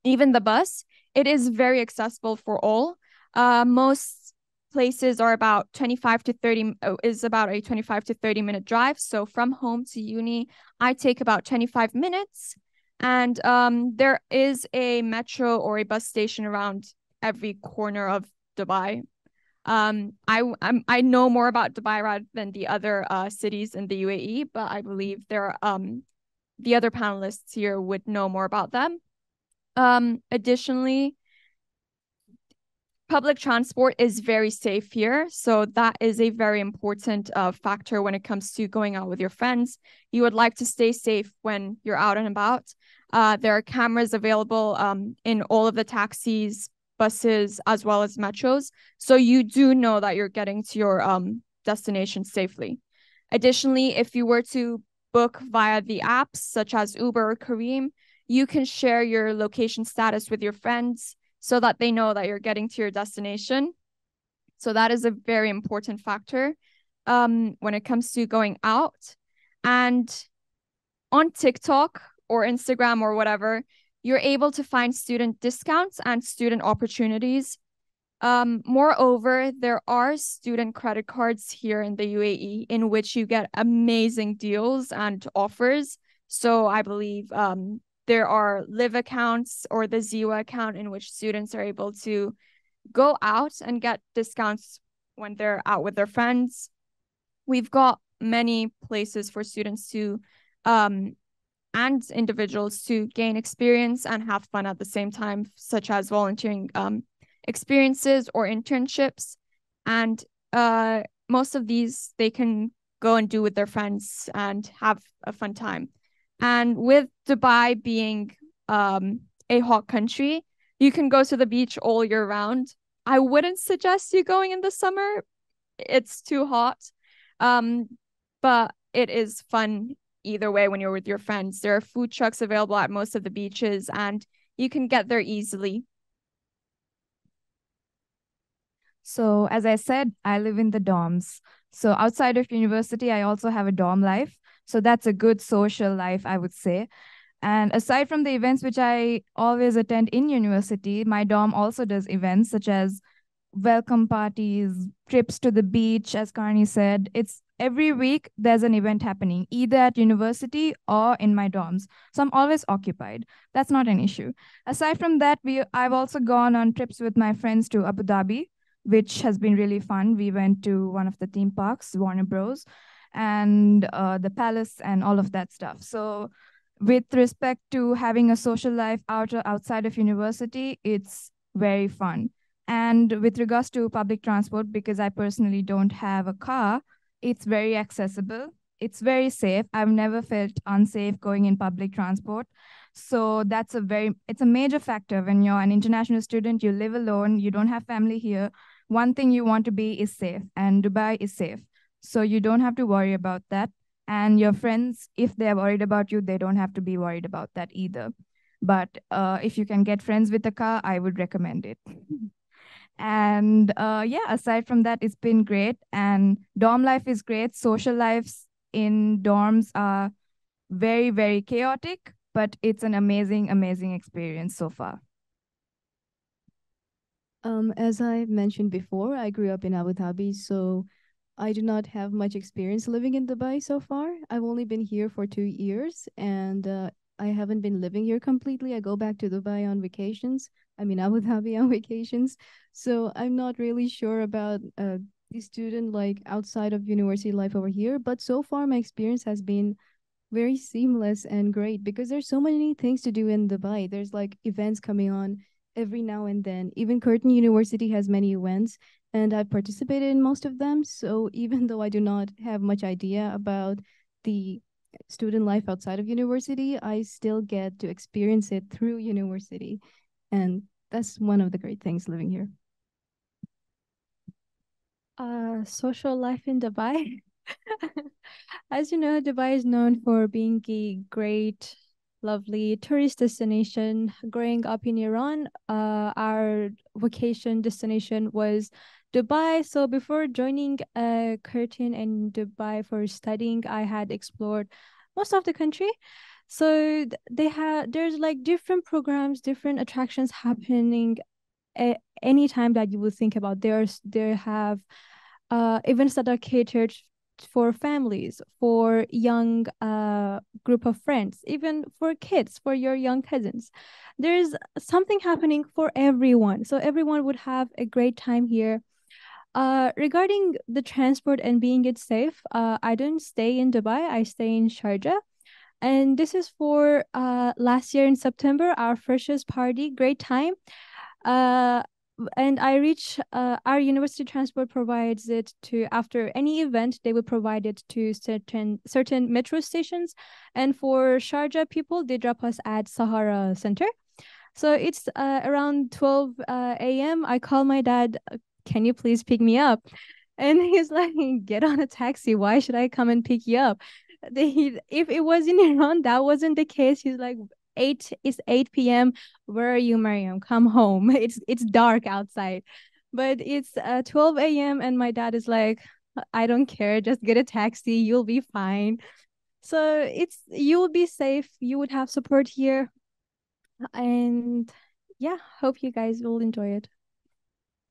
even the bus, it is very accessible for all. Most places are about 25 to 30 is about a 25 to 30 minute drive. So from home to uni, I take about 25 minutes. And there is a metro or a bus station around every corner of Dubai. I know more about Dubai rather than the other cities in the UAE, but I believe there the other panelists here would know more about them. Additionally, public transport is very safe here, so that is a very important factor when it comes to going out with your friends. You would like to stay safe when you're out and about. There are cameras available in all of the taxis, buses, as well as metros, so you do know that you're getting to your destination safely. Additionally, if you were to book via the apps such as Uber or Careem, you can share your location status with your friends so that they know that you're getting to your destination. So that is a very important factor when it comes to going out. And on TikTok or Instagram or whatever, You're able to find student discounts and student opportunities. Moreover, there are student credit cards here in the UAE in which you get amazing deals and offers. So I believe there are live accounts or the Ziwa account in which students are able to go out and get discounts when they're out with their friends. We've got many places for students to and individuals to gain experience and have fun at the same time, such as volunteering experiences or internships. And most of these they can go and do with their friends and have a fun time. And with Dubai being a hot country, you can go to the beach all year round. I wouldn't suggest you going in the summer. It's too hot. But it is fun either way when you're with your friends. There are food trucks available at most of the beaches and you can get there easily. So as I said, I live in the dorms. So outside of university, I also have a dorm life. So that's a good social life, I would say. And aside from the events which I always attend in university, my dorm also does events such as welcome parties, trips to the beach, as Karni said. It's every week there's an event happening, either at university or in my dorms. So I'm always occupied. That's not an issue. Aside from that, I've also gone on trips with my friends to Abu Dhabi, which has been really fun. We went to one of the theme parks, Warner Bros, and the palace and all of that stuff. So with respect to having a social life outside of university, it's very fun. And with regards to public transport, because I personally don't have a car, it's very accessible. It's very safe. I've never felt unsafe going in public transport. So it's a major factor when you're an international student, you live alone, you don't have family here. One thing you want to be is safe, and Dubai is safe. So you don't have to worry about that. And your friends, if they're worried about you, they don't have to be worried about that either. But if you can get friends with a car, I would recommend it. And yeah, aside from that, it's been great. And dorm life is great. Social lives in dorms are very, very chaotic, but it's an amazing, amazing experience so far. As I mentioned before, I grew up in Abu Dhabi, so I do not have much experience living in Dubai so far. I've only been here for 2 years, and I haven't been living here completely. I go back to Dubai on vacations. I mean, Abu Dhabi on vacations. So I'm not really sure about the student like outside of university life over here. But so far, my experience has been very seamless and great because there's so many things to do in Dubai. There's like events coming on every now and then. Even Curtin University has many events, and I've participated in most of them. So even though I do not have much idea about the student life outside of university, I still get to experience it through university. And that's one of the great things living here. Social life in Dubai. As you know, Dubai is known for being a great, lovely tourist destination. Growing up in Iran, our vacation destination was Dubai. So before joining Curtin in Dubai for studying, I had explored most of the country. So there's like different programs, different attractions happening any time that you would think about. There have events that are catered for families, for young group of friends, even for kids, for your young cousins. There's something happening for everyone. So everyone would have a great time here. Regarding the transport and being it safe, I don't stay in Dubai, I stay in Sharjah. And this is for last year in September, our freshers party, great time. And I reach our university transport provides it to after any event they will provide it to certain metro stations, and for Sharjah people they drop us at Sahara Center. So it's around 12 a.m. I call my dad, can you please pick me up? And he's like, get on a taxi, why should I come and pick you up? If it was in Iran that wasn't the case. He's like, 8 p.m. Where are you, Mariam? Come home. It's dark outside. But it's 12 a.m. and my dad is like, I don't care, just get a taxi, you'll be fine. So you'll be safe, you would have support here. And yeah, hope you guys will enjoy it.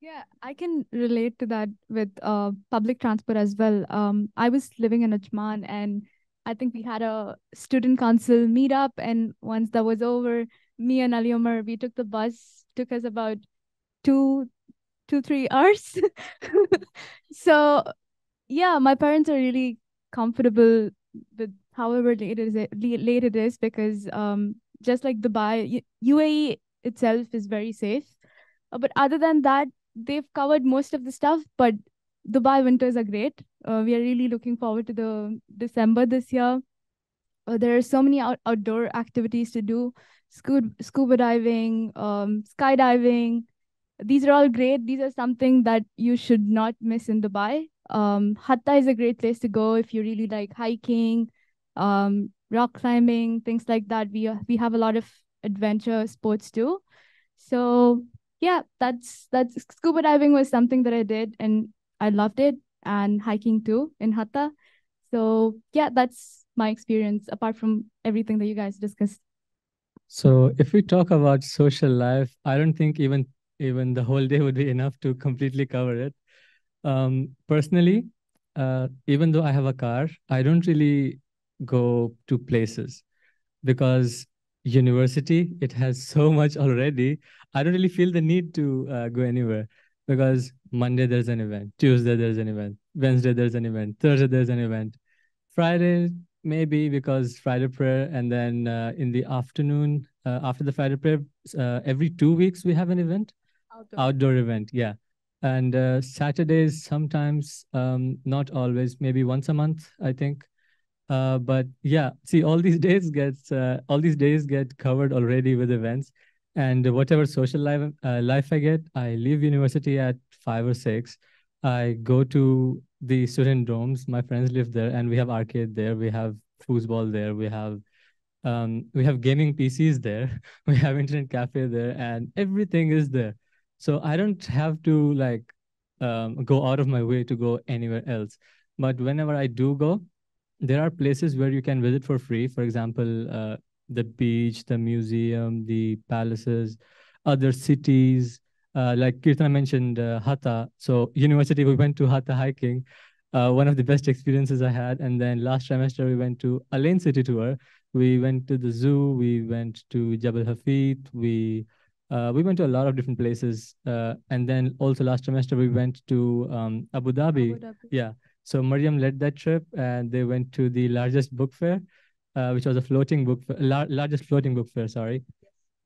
Yeah, I can relate to that with public transport as well. I was living in Ajman, and I think we had a student council meetup. And once that was over, me and Ali Omar, we took the bus. Took us about two, 3 hours. So yeah, my parents are really comfortable with however late it is because just like Dubai, UAE itself is very safe. But other than that, they've covered most of the stuff. But Dubai winters are great. We are really looking forward to the December this year. There are so many outdoor activities to do: scuba diving, skydiving. These are all great. These are something that you should not miss in Dubai. Hatta is a great place to go if you really like hiking, rock climbing, things like that. We have a lot of adventure sports too. So yeah, that's scuba diving was something that I did and I loved it, and hiking too in Hatta. So yeah, that's my experience apart from everything that you guys discussed. So if we talk about social life, I don't think even the whole day would be enough to completely cover it. Personally, even though I have a car, I don't really go to places because university, it has so much already. I don't really feel the need to go anywhere because Monday there's an event, Tuesday there's an event, Wednesday there's an event, Thursday there's an event, Friday maybe because Friday prayer, and then in the afternoon after the Friday prayer, every 2 weeks we have an event, outdoor event, yeah. And Saturdays sometimes, not always, maybe once a month, I think. But yeah, see, all these days get covered already with events, and whatever social life I get, I leave university at 5 or 6. I go to the student dorms. My friends live there, and we have arcade there. We have foosball there. We have gaming PCs there. We have internet cafe there, and everything is there. So I don't have to like go out of my way to go anywhere else. But whenever I do go, there are places where you can visit for free. For example, the beach, the museum, the palaces, other cities. Like Kirtana mentioned, Hatha. So university, we went to Hatha hiking. One of the best experiences I had. And then last trimester, we went to Alain City tour. We went to the zoo. We went to Jabal Hafid. We went to a lot of different places. And then also last trimester, we went to Abu Dhabi. Yeah. So Mariam led that trip, and they went to the largest book fair, which was a floating book fair, largest floating book fair. Sorry.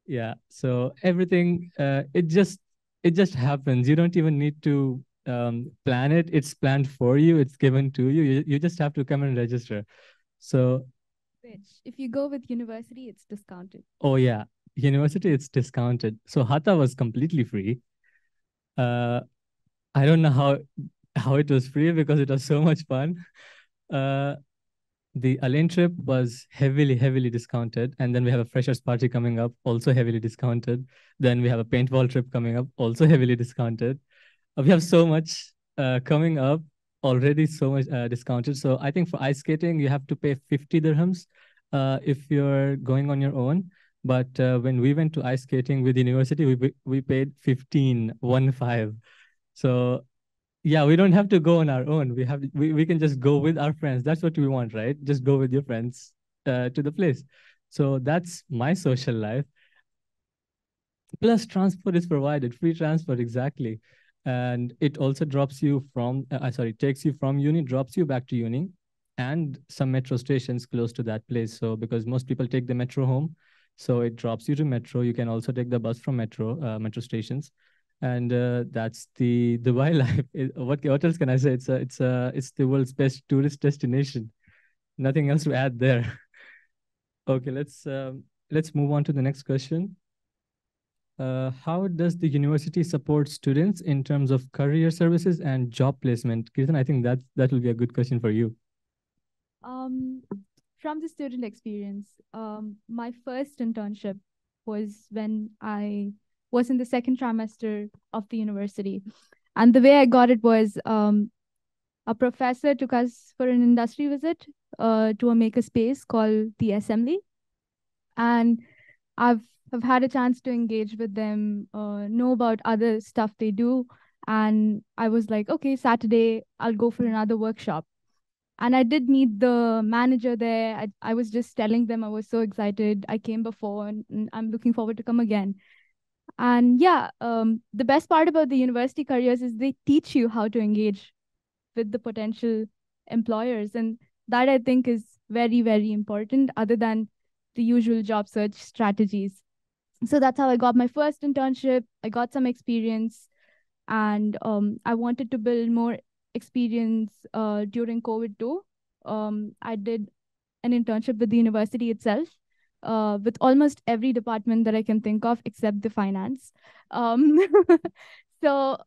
Yeah. So everything, it just happens. You don't even need to plan it. It's planned for you. It's given to you. You just have to come and register. So, Which, if you go with university, it's discounted. oh yeah, university it's discounted. So Hatha was completely free. Uh, I don't know how it was free because it was so much fun. Uh, The Alain trip was heavily discounted. And then we have a freshers party coming up, also heavily discounted. Then we have a paintball trip coming up, also heavily discounted. We have so much coming up, already so much discounted. So I think for ice skating, you have to pay 50 dirhams if you're going on your own. But when we went to ice skating with university, we paid 15. So yeah, we don't have to go on our own. We can just go with our friends. That's what we want, right? Just go with your friends to the place. So that's my social life. Plus transport is provided, free transport, exactly. And it also drops you from, sorry, takes you from uni, drops you back to uni, and some metro stations close to that place. So because most people take the metro home, so it drops you to metro. You can also take the bus from metro stations, and that's the Dubai life. What else can I say? It's the world's best tourist destination. Nothing else to add there. Okay, let's move on to the next question. How does the university support students in terms of career services and job placement? Kirtan, I think that will be a good question for you. Um, from the student experience, my first internship was when I was in the second trimester of the university. And the way I got it was a professor took us for an industry visit to a maker space called the Assembly. And I've have had a chance to engage with them, know about other stuff they do. And I was like, okay, Saturday, I'll go for another workshop. And I did meet the manager there. I was just telling them I was so excited. I came before and I'm looking forward to come again. And yeah, the best part about the university careers is they teach you how to engage with the potential employers. And that I think is very, very important, other than the usual job search strategies. So that's how I got my first internship. I got some experience, and I wanted to build more experience during COVID too. I did an internship with the university itself, with almost every department that I can think of except the finance. Um, so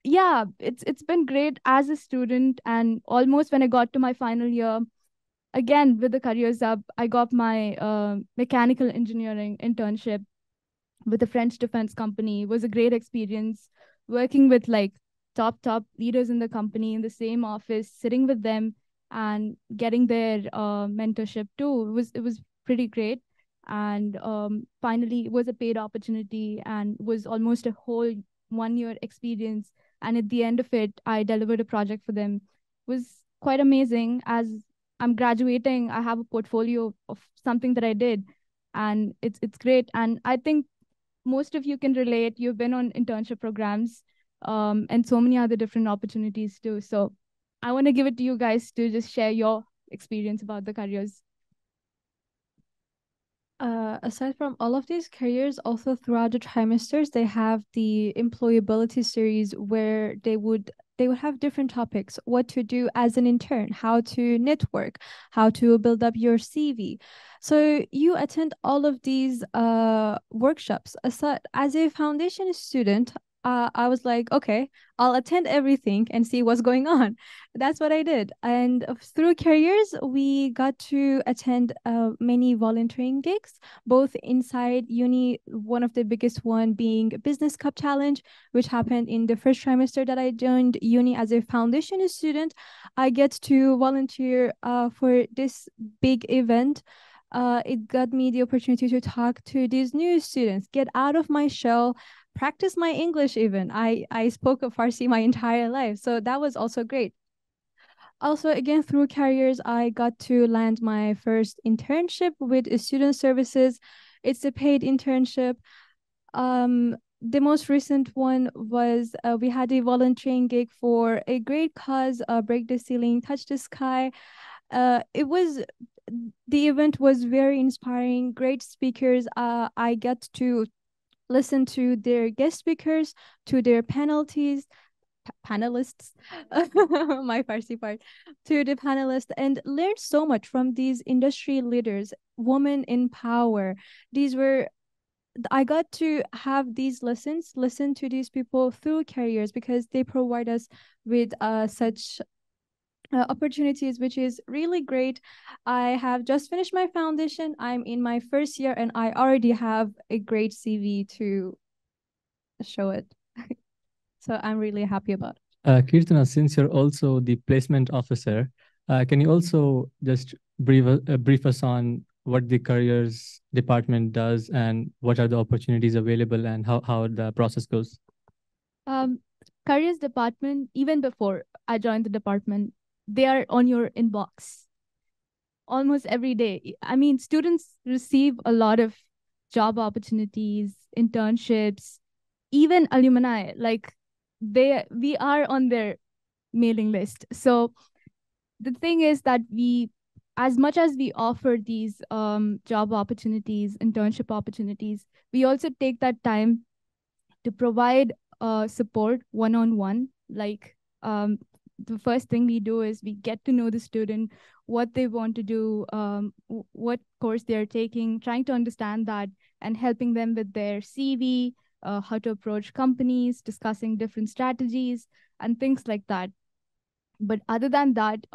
yeah, it's been great as a student. And almost when I got to my final year, again with the careers up, I got my mechanical engineering internship with a French defense company. It was a great experience working with like top leaders in the company in the same office, sitting with them and getting their mentorship too. It was pretty great. And finally, it was a paid opportunity and was almost a whole 1 year experience. And at the end of it, I delivered a project for them. It was quite amazing. As I'm graduating, I have a portfolio of something that I did, and it's great. And I think most of you can relate. You've been on internship programs, and so many other different opportunities too. So I want to give it to you guys to just share your experience about the careers. Aside from all of these careers, also throughout the trimesters, they have the employability series where they would have different topics: what to do as an intern, how to network, how to build up your CV. So you attend all of these workshops. As a foundation student, I was like, okay, I'll attend everything and see what's going on. That's what I did. And through careers, we got to attend many volunteering gigs, both inside uni, one of the biggest one being Business Cup Challenge, which happened in the first trimester that I joined uni as a foundation student. I get to volunteer for this big event. It got me the opportunity to talk to these new students, get out of my shell, practice my English even. I spoke of Farsi my entire life, so that was also great. Also, again, through careers, I got to land my first internship with Student Services. It's a paid internship. The most recent one was we had a volunteering gig for a great cause, Break the Ceiling, Touch the Sky. The event was very inspiring, great speakers. I get to listen to their guest speakers, to their panelists, my Farsi part, to the panelists, and learned so much from these industry leaders, women in power. I got to have these lessons, listen to these people through careers, because they provide us with such opportunities, which is really great. I have just finished my foundation. I'm in my first year and I already have a great CV to show it. So I'm really happy about it. Kirtana, since you're also the placement officer, can you also just brief us on what the careers department does and what are the opportunities available and how the process goes? Careers department, even before I joined the department, they are on your inbox almost every day. I mean, students receive a lot of job opportunities, internships, even alumni. Like we are on their mailing list. So the thing is that as much as we offer these job opportunities, internship opportunities, we also take that time to provide support one-on-one. Like the first thing we do is we get to know the student, what they want to do, what course they're taking, trying to understand that and helping them with their CV, how to approach companies, discussing different strategies and things like that. But other than that,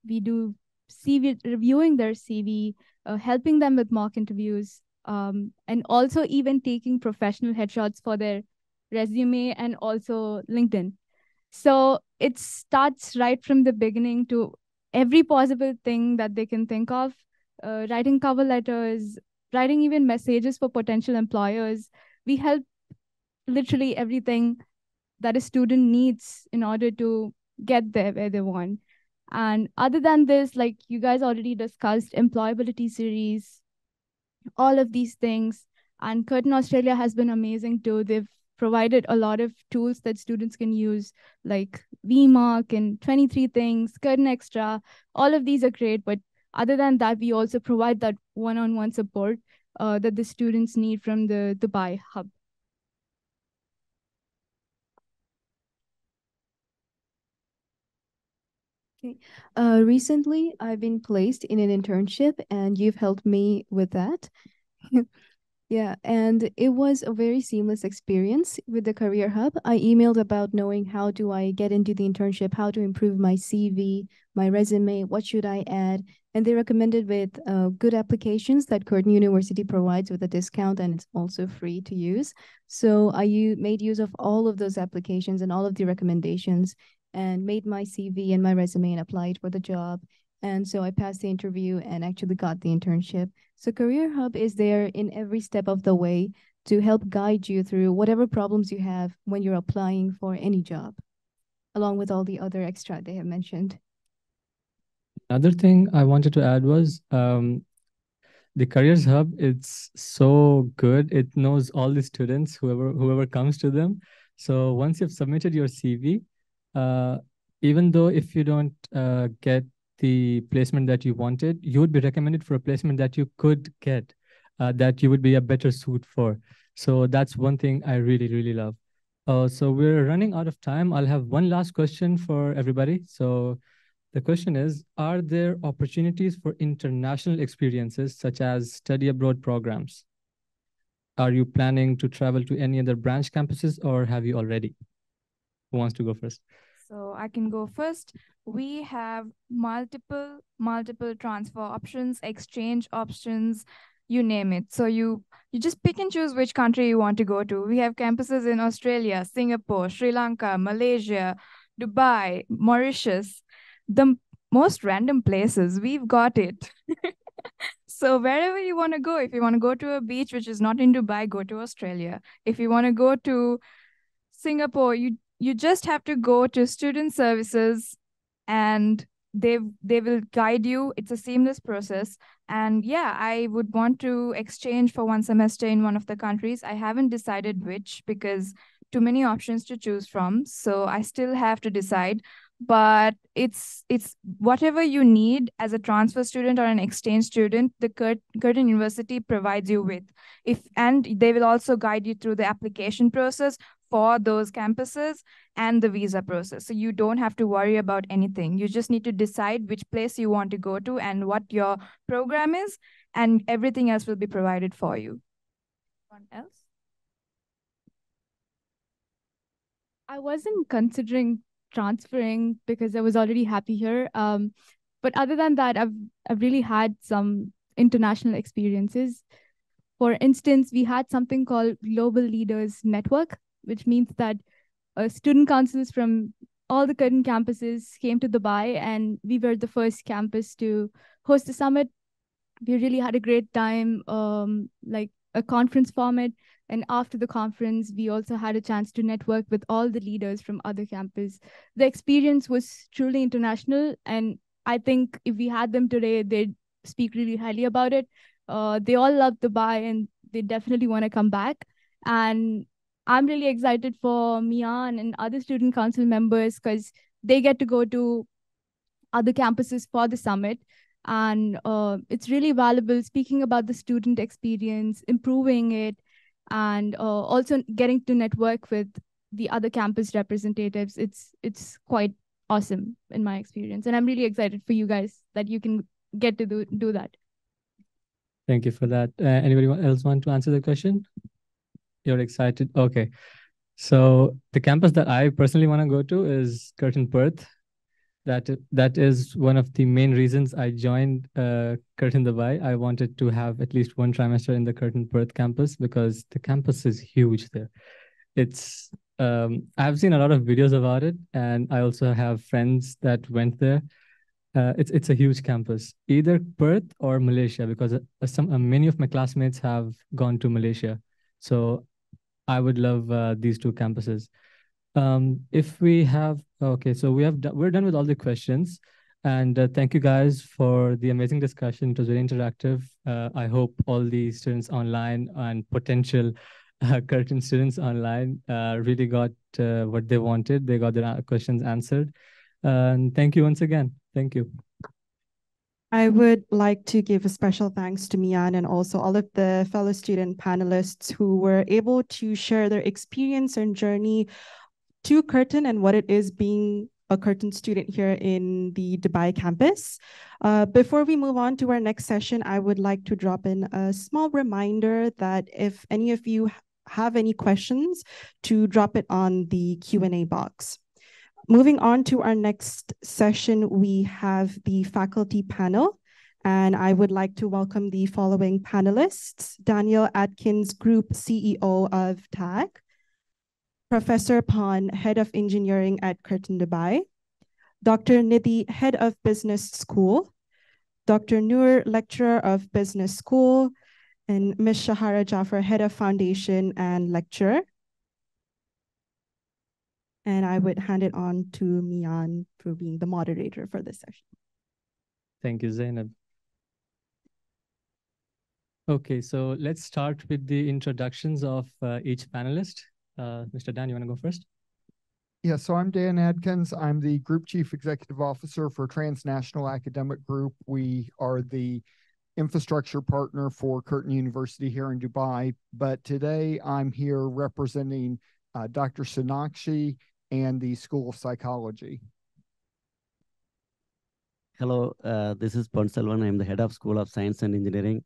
we do CV, reviewing their CV, helping them with mock interviews, and also even taking professional headshots for their resume and also LinkedIn. So it starts right from the beginning to every possible thing that they can think of, writing cover letters, writing even messages for potential employers. We help literally everything that a student needs in order to get there where they want. And other than this, like you guys already discussed, employability series, all of these things. And Curtin Australia has been amazing too. They've provided a lot of tools that students can use, like VMark and 23 Things, Curtin Extra. All of these are great, but other than that, we also provide that one-on-one support that the students need from the Dubai hub. Okay. Recently, I've been placed in an internship, and you've helped me with that. Yeah, and it was a very seamless experience with the Career Hub. I emailed about knowing how do I get into the internship, how to improve my CV, my resume, what should I add, and they recommended with good applications that Curtin University provides with a discount, and it's also free to use. So I made use of all of those applications and all of the recommendations and made my CV and my resume and applied for the job. And so I passed the interview and actually got the internship. So Career Hub is there in every step of the way to help guide you through whatever problems you have when you're applying for any job, along with all the other extra they have mentioned. Another thing I wanted to add was the Careers Hub. It's so good. It knows all the students, whoever comes to them. So once you've submitted your CV, even though if you don't get the placement that you wanted, you would be recommended for a placement that you could get, that you would be a better suit for. So that's one thing I really, really love. So we're running out of time. I'll have one last question for everybody. So the question is, are there opportunities for international experiences such as study abroad programs? Are you planning to travel to any other branch campuses or have you already? Who wants to go first? So I can go first. We have multiple transfer options, exchange options, you name it. So you just pick and choose which country you want to go to. We have campuses in Australia, Singapore, Sri Lanka, Malaysia, Dubai, Mauritius, the most random places. We've got it. So wherever you want to go, if you want to go to a beach which is not in Dubai, go to Australia. If you want to go to Singapore, you just have to go to student services and they will guide you. It's a seamless process. And yeah, I would want to exchange for one semester in one of the countries. I haven't decided which because too many options to choose from. So I still have to decide. But it's whatever you need as a transfer student or an exchange student, the Curtin University provides you with. And they will also guide you through the application process for those campuses and the visa process. So you don't have to worry about anything. You just need to decide which place you want to go to and what your program is, and everything else will be provided for you. Anyone else? I wasn't considering transferring because I was already happy here. But other than that, I've really had some international experiences. For instance, we had something called Global Leaders Network, which means that student councils from all the Curtin campuses came to Dubai, and we were the first campus to host the summit. We really had a great time, like a conference format. And after the conference, we also had a chance to network with all the leaders from other campuses. The experience was truly international. And I think if we had them today, they'd speak really highly about it. They all love Dubai and they definitely want to come back. And I'm really excited for Mian and other student council members because they get to go to other campuses for the summit. And it's really valuable speaking about the student experience, improving it, and also getting to network with the other campus representatives. It's quite awesome in my experience. And I'm really excited for you guys that you can get to do that. Thank you for that. Anybody else want to answer the question? You're excited? Okay. So the campus that I personally want to go to is Curtin Perth. That is one of the main reasons I joined Curtin Dubai. I wanted to have at least one trimester in the Curtin Perth campus because the campus is huge there. It's I've seen a lot of videos about it, and I also have friends that went there. it's a huge campus, either Perth or Malaysia, because many of my classmates have gone to Malaysia. So I would love these two campuses. If we have, okay, so we're done with all the questions. And thank you guys for the amazing discussion. It was very interactive. I hope all the students online and potential Curtin students online really got what they wanted. They got their questions answered. And thank you once again. Thank you. I would like to give a special thanks to Mian and also all of the fellow student panelists who were able to share their experience and journey to Curtin and what it is being a Curtin student here in the Dubai campus. Before we move on to our next session, I would like to drop in a small reminder that if any of you have any questions, to drop it on the Q&A box. Moving on to our next session, we have the faculty panel, and I would like to welcome the following panelists: Daniel Atkins, Group CEO of TAG, Professor Pan, Head of Engineering at Curtin Dubai, Dr. Nidhi, Head of Business School, Dr. Noor, Lecturer of Business School, and Ms. Shahara Jaffer, Head of Foundation and Lecturer. And I would hand it on to Mian for being the moderator for this session. Thank you, Zainab. Okay, so let's start with the introductions of each panelist. Mr. Dan, you want to go first? Yeah, so I'm Dan Adkins. I'm the Group Chief Executive Officer for Transnational Academic Group. We are the infrastructure partner for Curtin University here in Dubai. But today I'm here representing Dr. Sonakshi and the School of Psychology. Hello, this is Ponselvan. I'm the head of School of Science and Engineering.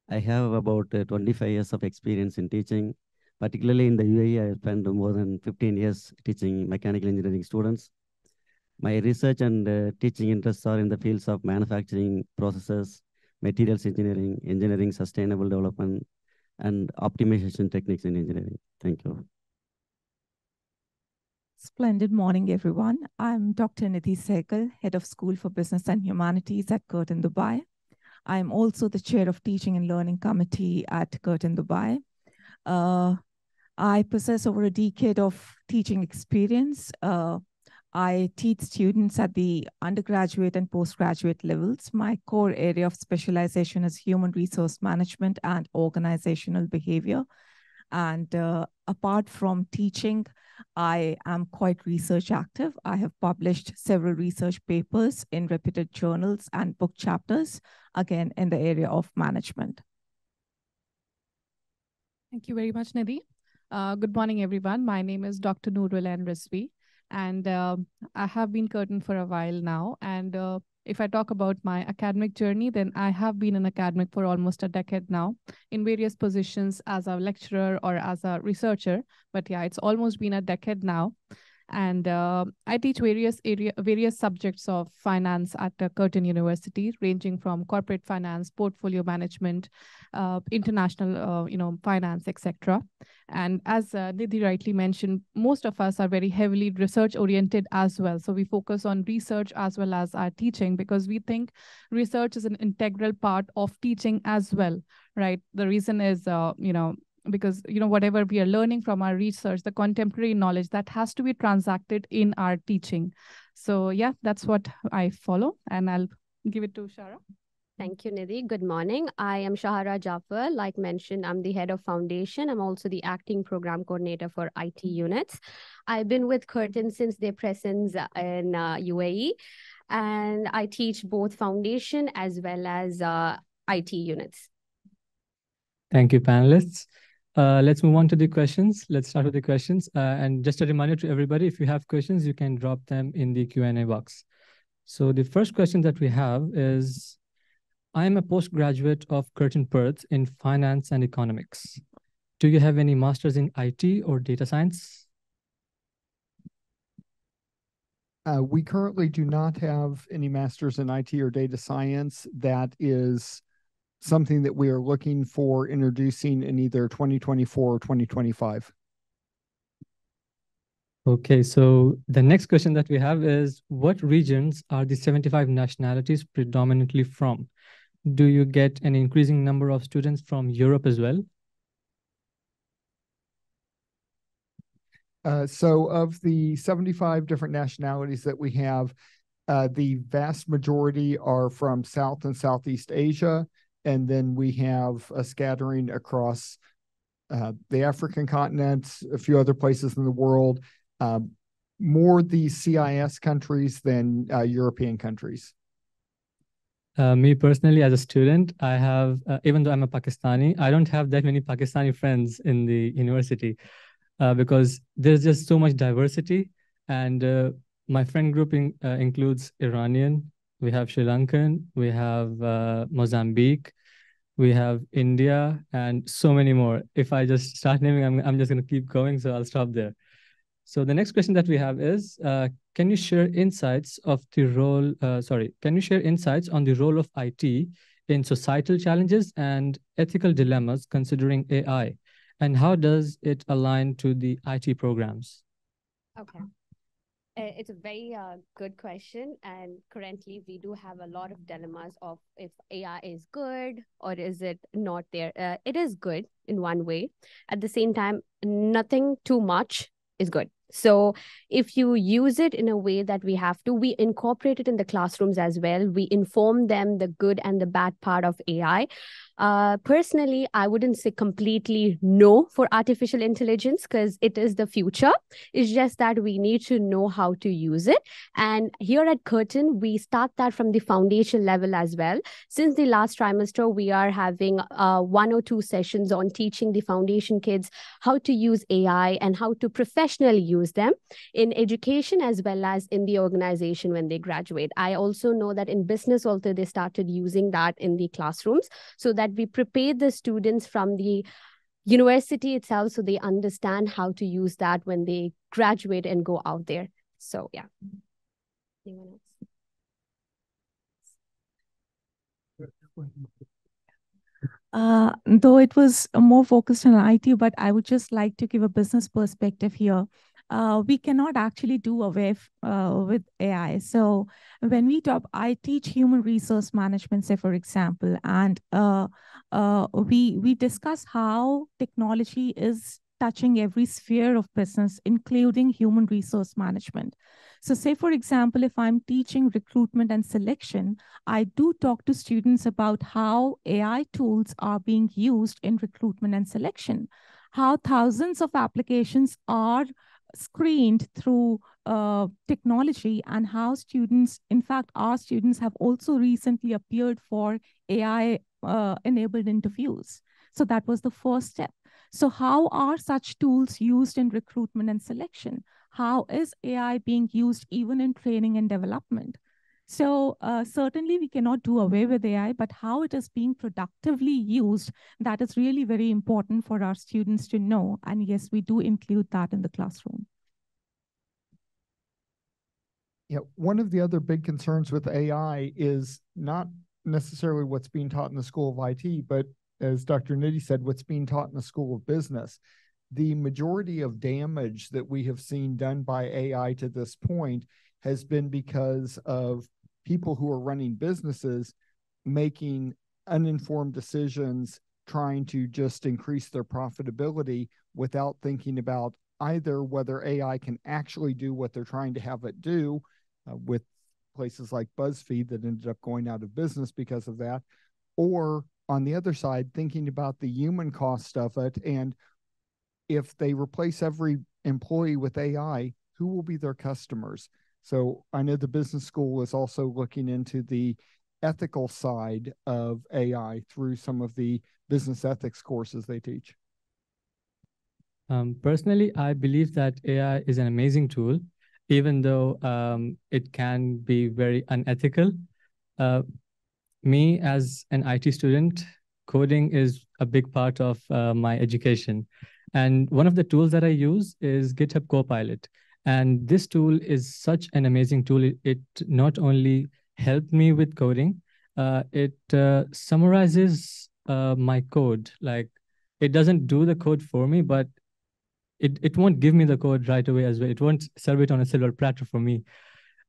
I have about 25 years of experience in teaching. Particularly in the UAE, I have spent more than 15 years teaching mechanical engineering students. My research and teaching interests are in the fields of manufacturing processes, materials engineering, engineering sustainable development, and optimization techniques in engineering. Thank you. Splendid morning, everyone. I'm Dr. Nidhi Sehgal, Head of School for Business and Humanities at Curtin Dubai. I'm also the Chair of Teaching and Learning Committee at Curtin Dubai. I possess over a decade of teaching experience. I teach students at the undergraduate and postgraduate levels. My core area of specialization is human resource management and organizational behavior. And apart from teaching, I am quite research active. I have published several research papers in reputed journals and book chapters, again, in the area of management. Thank you very much, Nidhi. Good morning, everyone. My name is Dr. Noorul Rizvi, and I have been Curtin for a while now. And if I talk about my academic journey, then I have been an academic for almost a decade now in various positions as a lecturer or as a researcher. But yeah, it's almost been a decade now. And I teach various subjects of finance at Curtin University, ranging from corporate finance, portfolio management, international, finance, etc. And as Nidhi rightly mentioned, most of us are very heavily research-oriented as well. So we focus on research as well as our teaching because we think research is an integral part of teaching as well, right? The reason is, because whatever we are learning from our research, the contemporary knowledge that has to be transacted in our teaching. So yeah, that's what I follow, and I'll give it to Shara. Thank you, Nidhi. Good morning. I am Shahara Jaffer. Like mentioned, I'm the head of foundation. I'm also the acting program coordinator for IT units. I've been with Curtin since their presence in UAE, and I teach both foundation as well as IT units. Thank you, panelists. Let's move on to the questions. Let's start with the questions. And just a reminder to everybody, if you have questions, you can drop them in the Q&A box. So the first question that we have is, I am a postgraduate of Curtin Perth in finance and economics. Do you have any masters in IT or data science? We currently do not have any masters in IT or data science. That is something that we are looking for introducing in either 2024 or 2025. Okay, so the next question that we have is, what regions are the 75 nationalities predominantly from? Do you get an increasing number of students from Europe as well? So of the 75 different nationalities that we have, the vast majority are from South and Southeast Asia. And then we have a scattering across the African continent, a few other places in the world, more the CIS countries than European countries. Me personally, as a student, I have, even though I'm a Pakistani, I don't have that many Pakistani friends in the university because there's just so much diversity. And my friend group includes Iranian, we have Sri Lankan, we have Mozambique, we have India, and so many more. If I just start naming, I'm just going to keep going, so I'll stop there. So the next question that we have is, can you share insights of the role, can you share insights on the role of IT in societal challenges and ethical dilemmas considering AI? And how does it align to the IT programs? Okay. It's a very good question. And currently, we do have a lot of dilemmas of if AI is good or is it not there. It is good in one way. At the same time, nothing too much is good. So if you use it in a way that we have to, we incorporate it in the classrooms as well. We inform them the good and the bad part of AI. Personally, I wouldn't say completely no for artificial intelligence because it is the future. It's just that we need to know how to use it. And here at Curtin, we start that from the foundation level as well. Since the last trimester, we are having 1 or 2 sessions on teaching the foundation kids how to use AI and how to professionally use them in education as well as in the organization when they graduate. I also know that in business also they started using that in the classrooms so that we prepare the students from the university itself so they understand how to use that when they graduate and go out there. So yeah. Anyone else? Though it was more focused on IT, but I would just like to give a business perspective here. We cannot actually do away with AI. So when I teach human resource management, say for example, and we discuss how technology is touching every sphere of business, including human resource management. So say, for example, if I'm teaching recruitment and selection, I do talk to students about how AI tools are being used in recruitment and selection, how thousands of applications are screened through technology, and how students, in fact, our students have also recently appeared for AI enabled interviews. So that was the first step. So how are such tools used in recruitment and selection? How is AI being used even in training and development? So certainly we cannot do away with AI, but how it is being productively used, that is really very important for our students to know. And yes, we do include that in the classroom. Yeah, one of the other big concerns with AI is not necessarily what's being taught in the School of IT, but as Dr. Nidhi said, what's being taught in the School of Business. The majority of damage that we have seen done by AI to this point has been because of people who are running businesses making uninformed decisions, trying to just increase their profitability without thinking about either whether AI can actually do what they're trying to have it do, with places like BuzzFeed that ended up going out of business because of that, or on the other side, thinking about the human cost of it. And if they replace every employee with AI, who will be their customers? So I know the business school is also looking into the ethical side of AI through some of the business ethics courses they teach. Personally, I believe that AI is an amazing tool, even though it can be very unethical. Me, as an IT student, coding is a big part of my education. And one of the tools that I use is GitHub Copilot. And this tool is such an amazing tool. It not only helped me with coding, it summarizes my code. Like, it doesn't do the code for me, but it won't give me the code right away as well. It won't serve it on a silver platter for me.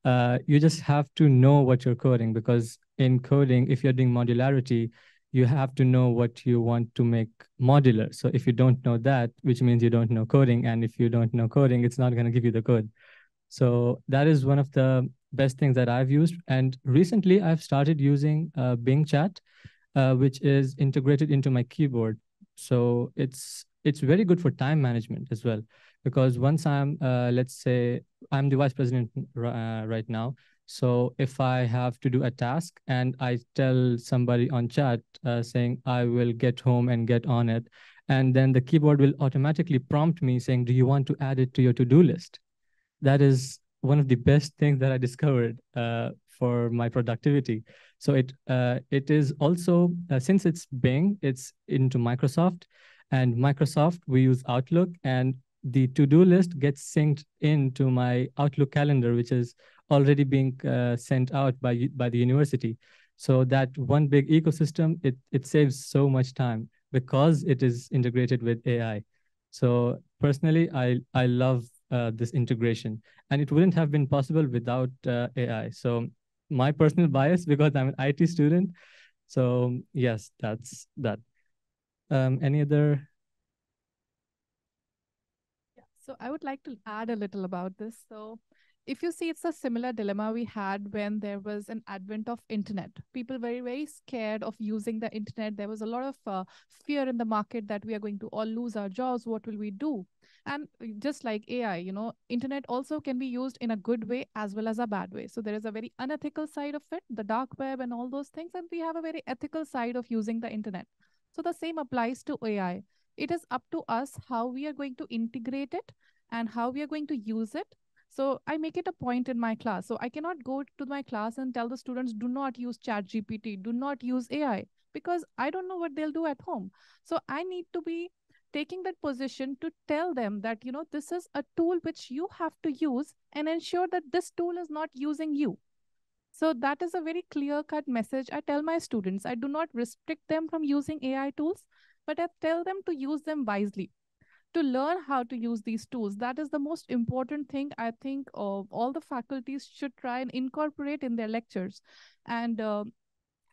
You just have to know what you're coding, because in coding, if you're doing modularity, you have to know what you want to make modular. So if you don't know that, which means you don't know coding, and if you don't know coding, it's not going to give you the code. So that is one of the best things that I've used. And recently, I've started using Bing Chat, which is integrated into my keyboard. So it's very good for time management as well, because once I'm, let's say, I'm the vice president right now. So if I have to do a task and I tell somebody on chat saying I will get home and get on it, and then the keyboard will automatically prompt me saying, do you want to add it to your to-do list? That is one of the best things that I discovered for my productivity. So it is also, since it's Bing, it's into Microsoft, and Microsoft, we use Outlook, and the to-do list gets synced into my Outlook calendar, which is already being sent out by the university. So that one big ecosystem, it saves so much time because it is integrated with AI. So personally, I love this integration, and it wouldn't have been possible without AI. So my personal bias, because I'm an IT student. So yes, that's that. Any other? So I would like to add a little about this. So if you see, it's a similar dilemma we had when there was an advent of internet. People very, very scared of using the internet. There was a lot of fear in the market that we are going to all lose our jobs. What will we do? And just like AI, internet also can be used in a good way as well as a bad way. So there is a very unethical side of it, the dark web and all those things. And we have a very ethical side of using the internet. So the same applies to AI. It is up to us how we are going to integrate it and how we are going to use it. So I make it a point in my class. So I cannot go to my class and tell the students, do not use ChatGPT, do not use AI, because I don't know what they'll do at home. So I need to be taking that position to tell them that, this is a tool which you have to use and ensure that this tool is not using you. So that is a very clear-cut message I tell my students. I do not restrict them from using AI tools, but I tell them to use them wisely, to learn how to use these tools. That is the most important thing I think all the faculties should try and incorporate in their lectures. And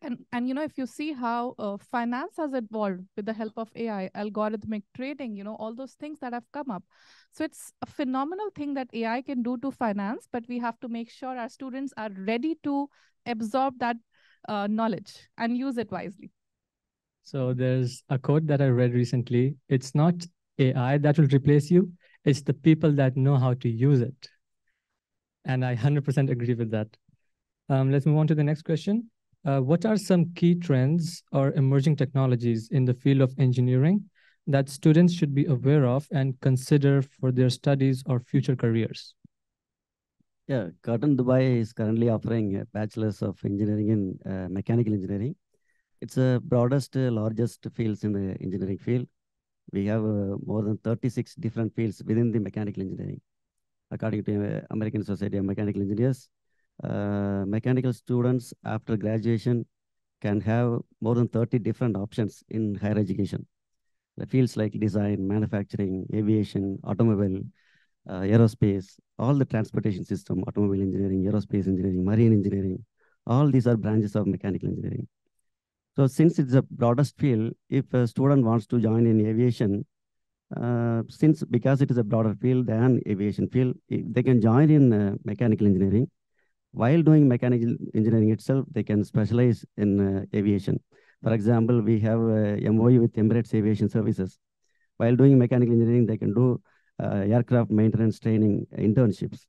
if you see how finance has evolved with the help of AI, algorithmic trading, all those things that have come up. So it's a phenomenal thing that AI can do to finance, but we have to make sure our students are ready to absorb that knowledge and use it wisely. So there's a quote that I read recently. It's not AI that will replace you. It's the people that know how to use it. And I 100% agree with that. Let's move on to the next question. What are some key trends or emerging technologies in the field of engineering that students should be aware of and consider for their studies or future careers? Yeah, Curtin Dubai is currently offering a bachelor's of engineering in mechanical engineering. It's the broadest, largest fields in the engineering field. We have more than 36 different fields within the mechanical engineering. According to American Society of Mechanical Engineers, mechanical students after graduation can have more than 30 different options in higher education. The fields like design, manufacturing, aviation, automobile, aerospace, all the transportation system, automobile engineering, aerospace engineering, marine engineering, all these are branches of mechanical engineering. So since it's the broadest field, if a student wants to join in aviation, because it is a broader field than aviation field, they can join in mechanical engineering. While doing mechanical engineering itself, they can specialize in aviation. For example, we have a MOU with Emirates Aviation Services. While doing mechanical engineering, they can do aircraft maintenance training internships.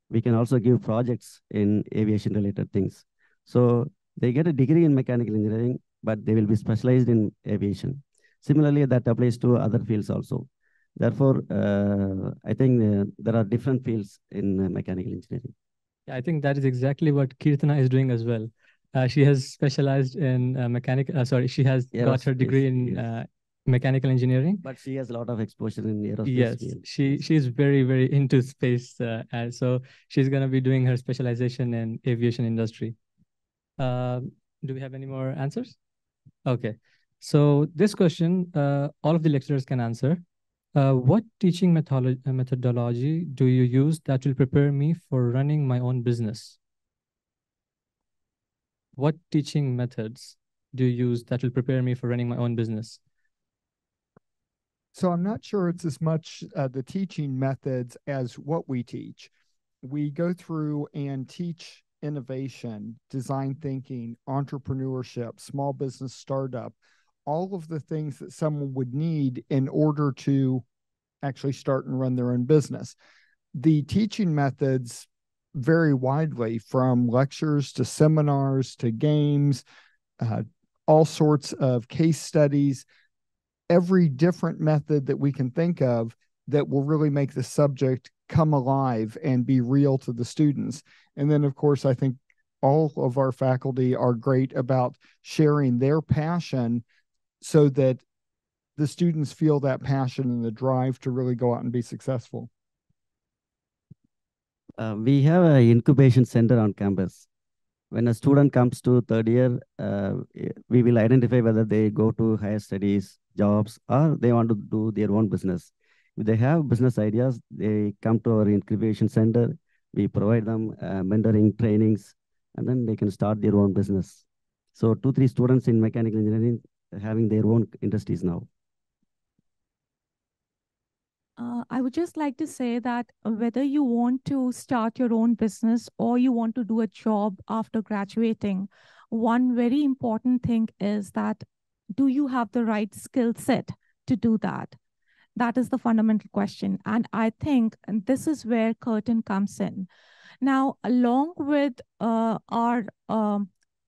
We can also give projects in aviation related things. So they get a degree in mechanical engineering, but they will be specialized in aviation. Similarly, that applies to other fields also. Therefore, I think there are different fields in mechanical engineering. Yeah, I think that is exactly what Kirtana is doing as well. She has specialized in she has got her degree in mechanical engineering. But she has a lot of exposure in aerospace Yes, field. she's very, very into space. And so she's going to be doing her specialization in aviation industry. Do we have any more answers? Okay. So this question, all of the lecturers can answer. What teaching methodology do you use that will prepare me for running my own business? What teaching methods do you use that will prepare me for running my own business? So I'm not sure it's as much the teaching methods as what we teach. We go through and teach innovation, design thinking, entrepreneurship, small business startup, all of the things that someone would need in order to actually start and run their own business. The teaching methods vary widely, from lectures to seminars to games, all sorts of case studies, every different method that we can think of that will really make the subject come alive and be real to the students. And then, of course, I think all of our faculty are great about sharing their passion so that the students feel that passion and the drive to really go out and be successful. We have an incubation center on campus. When a student comes to third year, we will identify whether they go to higher studies, jobs, or they want to do their own business. If they have business ideas, they come to our incubation center. We provide them mentoring trainings, and then they can start their own business. So 2-3 students in mechanical engineering having their own industries now. I would just like to say that whether you want to start your own business or you want to do a job after graduating, one very important thing is that do you have the right skill set to do that? That is the fundamental question. And I think and this is where Curtin comes in. Now, along with our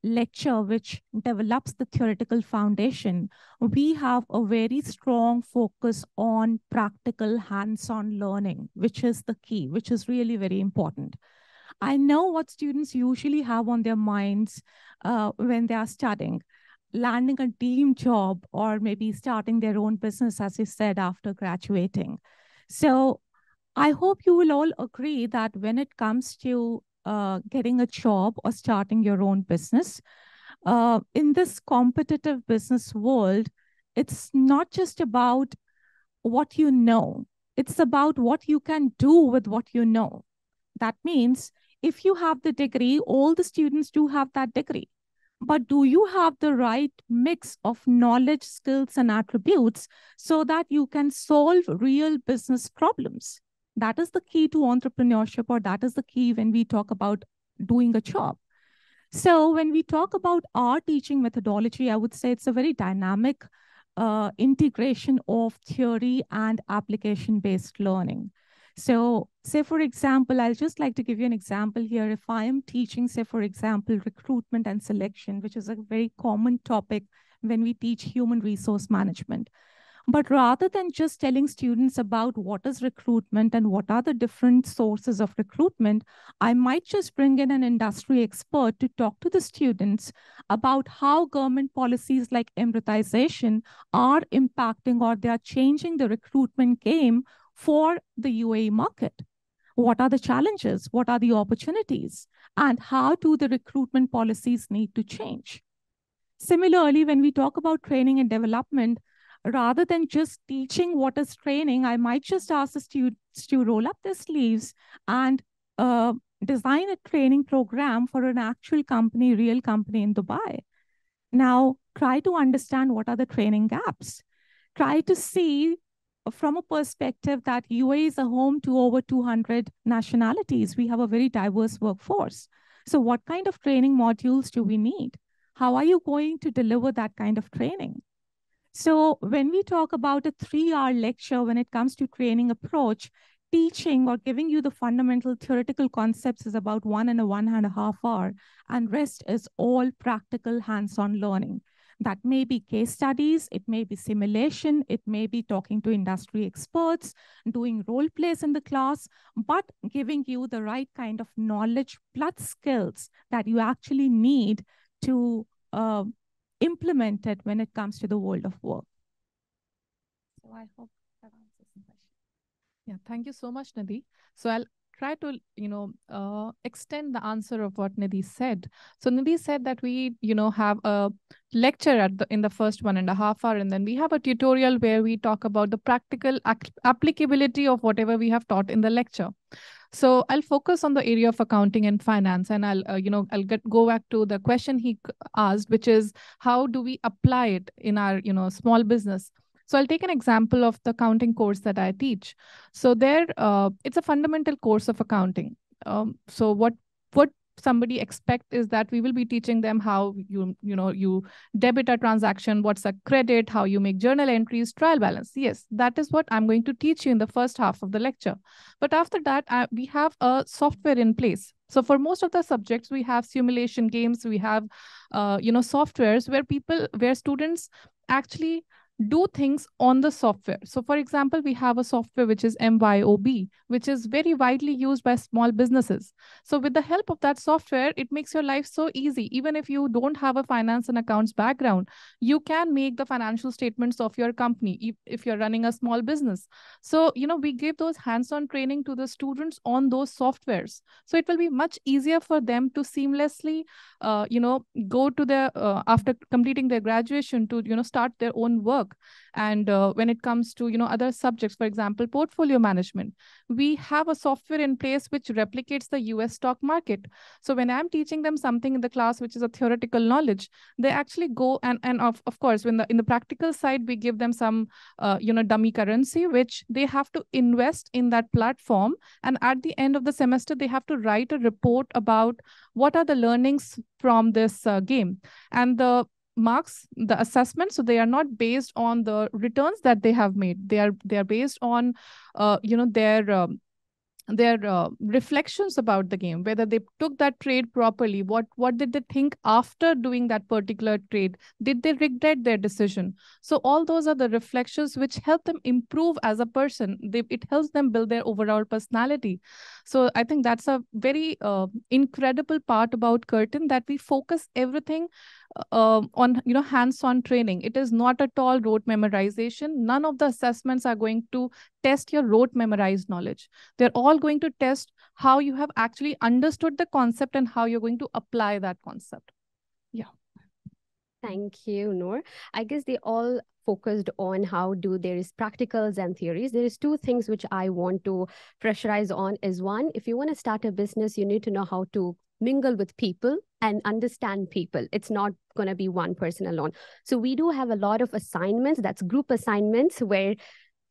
lecture, which develops the theoretical foundation, we have a very strong focus on practical hands-on learning, which is the key, which is really very important. I know what students usually have on their minds when they are studying, landing a dream job or maybe starting their own business, as you said, after graduating. So I hope you will all agree that when it comes to getting a job or starting your own business, in this competitive business world, it's not just about what you know, it's about what you can do with what you know. That means if you have the degree, all the students do have that degree. But do you have the right mix of knowledge, skills, and attributes so that you can solve real business problems? That is the key to entrepreneurship, or that is the key when we talk about doing a job. So when we talk about our teaching methodology, I would say it's a very dynamic integration of theory and application-based learning. So say, for example, I'll just like to give you an example here. If I am teaching, say, for example, recruitment and selection, which is a very common topic when we teach human resource management. But rather than just telling students about what is recruitment and what are the different sources of recruitment, I might just bring in an industry expert to talk to the students about how government policies like emiratisation are impacting or they are changing the recruitment game for the UAE market. What are the challenges? What are the opportunities? And how do the recruitment policies need to change? Similarly, when we talk about training and development, rather than just teaching what is training, I might just ask the students to roll up their sleeves and design a training program for an actual company, real company in Dubai. Now, try to understand what are the training gaps. Try to see from a perspective that UAE is a home to over 200 nationalities. We have a very diverse workforce. So what kind of training modules do we need? How are you going to deliver that kind of training? So when we talk about a 3-hour lecture, when it comes to training approach, teaching or giving you the fundamental theoretical concepts is about 1.5 hours, and rest is all practical hands-on learning. That may be case studies, it may be simulation, it may be talking to industry experts, doing role plays in the class, but giving you the right kind of knowledge plus skills that you actually need to implement it when it comes to the world of work. So I hope that answers the question. Yeah, thank you so much, Nadi. So I'll try to, extend the answer of what Nidhi said. So Nidhi said that we, have a lecture in the first 1.5 hours, and then we have a tutorial where we talk about the practical applicability of whatever we have taught in the lecture. So I'll focus on the area of accounting and finance, and I'll go back to the question he asked, which is how do we apply it in our, small business? So I'll take an example of the accounting course that I teach. So there, it's a fundamental course of accounting. So what somebody expect is that we will be teaching them how you debit a transaction, what's a credit, how you make journal entries, trial balance. Yes, that is what I'm going to teach you in the first half of the lecture. But after that, we have a software in place. So for most of the subjects, we have simulation games, we have softwares where students actually do things on the software. So for example, we have a software which is MYOB, which is very widely used by small businesses. So with the help of that software, it makes your life so easy. Even if you don't have a finance and accounts background, you can make the financial statements of your company if you're running a small business. So, we give those hands-on training to the students on those softwares. So it will be much easier for them to seamlessly, go to their, after completing their graduation to, start their own work. And when it comes to, other subjects, for example, portfolio management, we have a software in place which replicates the US stock market. So when I'm teaching them something in the class, which is a theoretical knowledge, they actually go and of course, when in the practical side, we give them some, dummy currency, which they have to invest in that platform. And at the end of the semester, they have to write a report about what are the learnings from this game. And the marks, the assessment, so they are not based on the returns that they have made. They are based on their reflections about the game, whether they took that trade properly, what did they think after doing that particular trade, did they regret their decision. So all those are the reflections which help them improve as a person. It helps them build their overall personality. So I think that's a very incredible part about Curtin, that we focus everything on hands-on training. It is not at all rote memorization. None of the assessments are going to test your rote memorized knowledge. They're all going to test how you have actually understood the concept and how you're going to apply that concept. Yeah. Thank you, Noor. I guess they all focused on how there is practicals and theories. There is two things which I want to pressurize on is one, if you want to start a business, you need to know how to mingle with people and understand people. It's not going to be one person alone. So we do have a lot of assignments, that's group assignments, where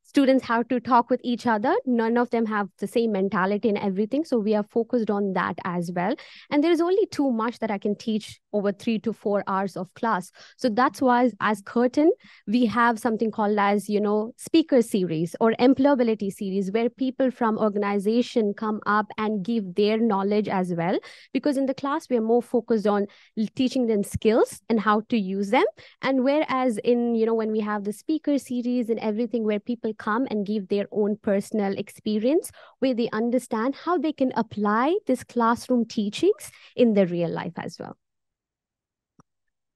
students have to talk with each other. None of them have the same mentality and everything. So we are focused on that as well. And there is only too much that I can teach over 3 to 4 hours of class. So that's why as Curtin, we have something called as, speaker series or employability series, where people from organization come up and give their knowledge as well. Because in the class, we are more focused on teaching them skills and how to use them. And whereas in, when we have the speaker series and everything, where people come and give their own personal experience, where they understand how they can apply this classroom teachings in their real life as well.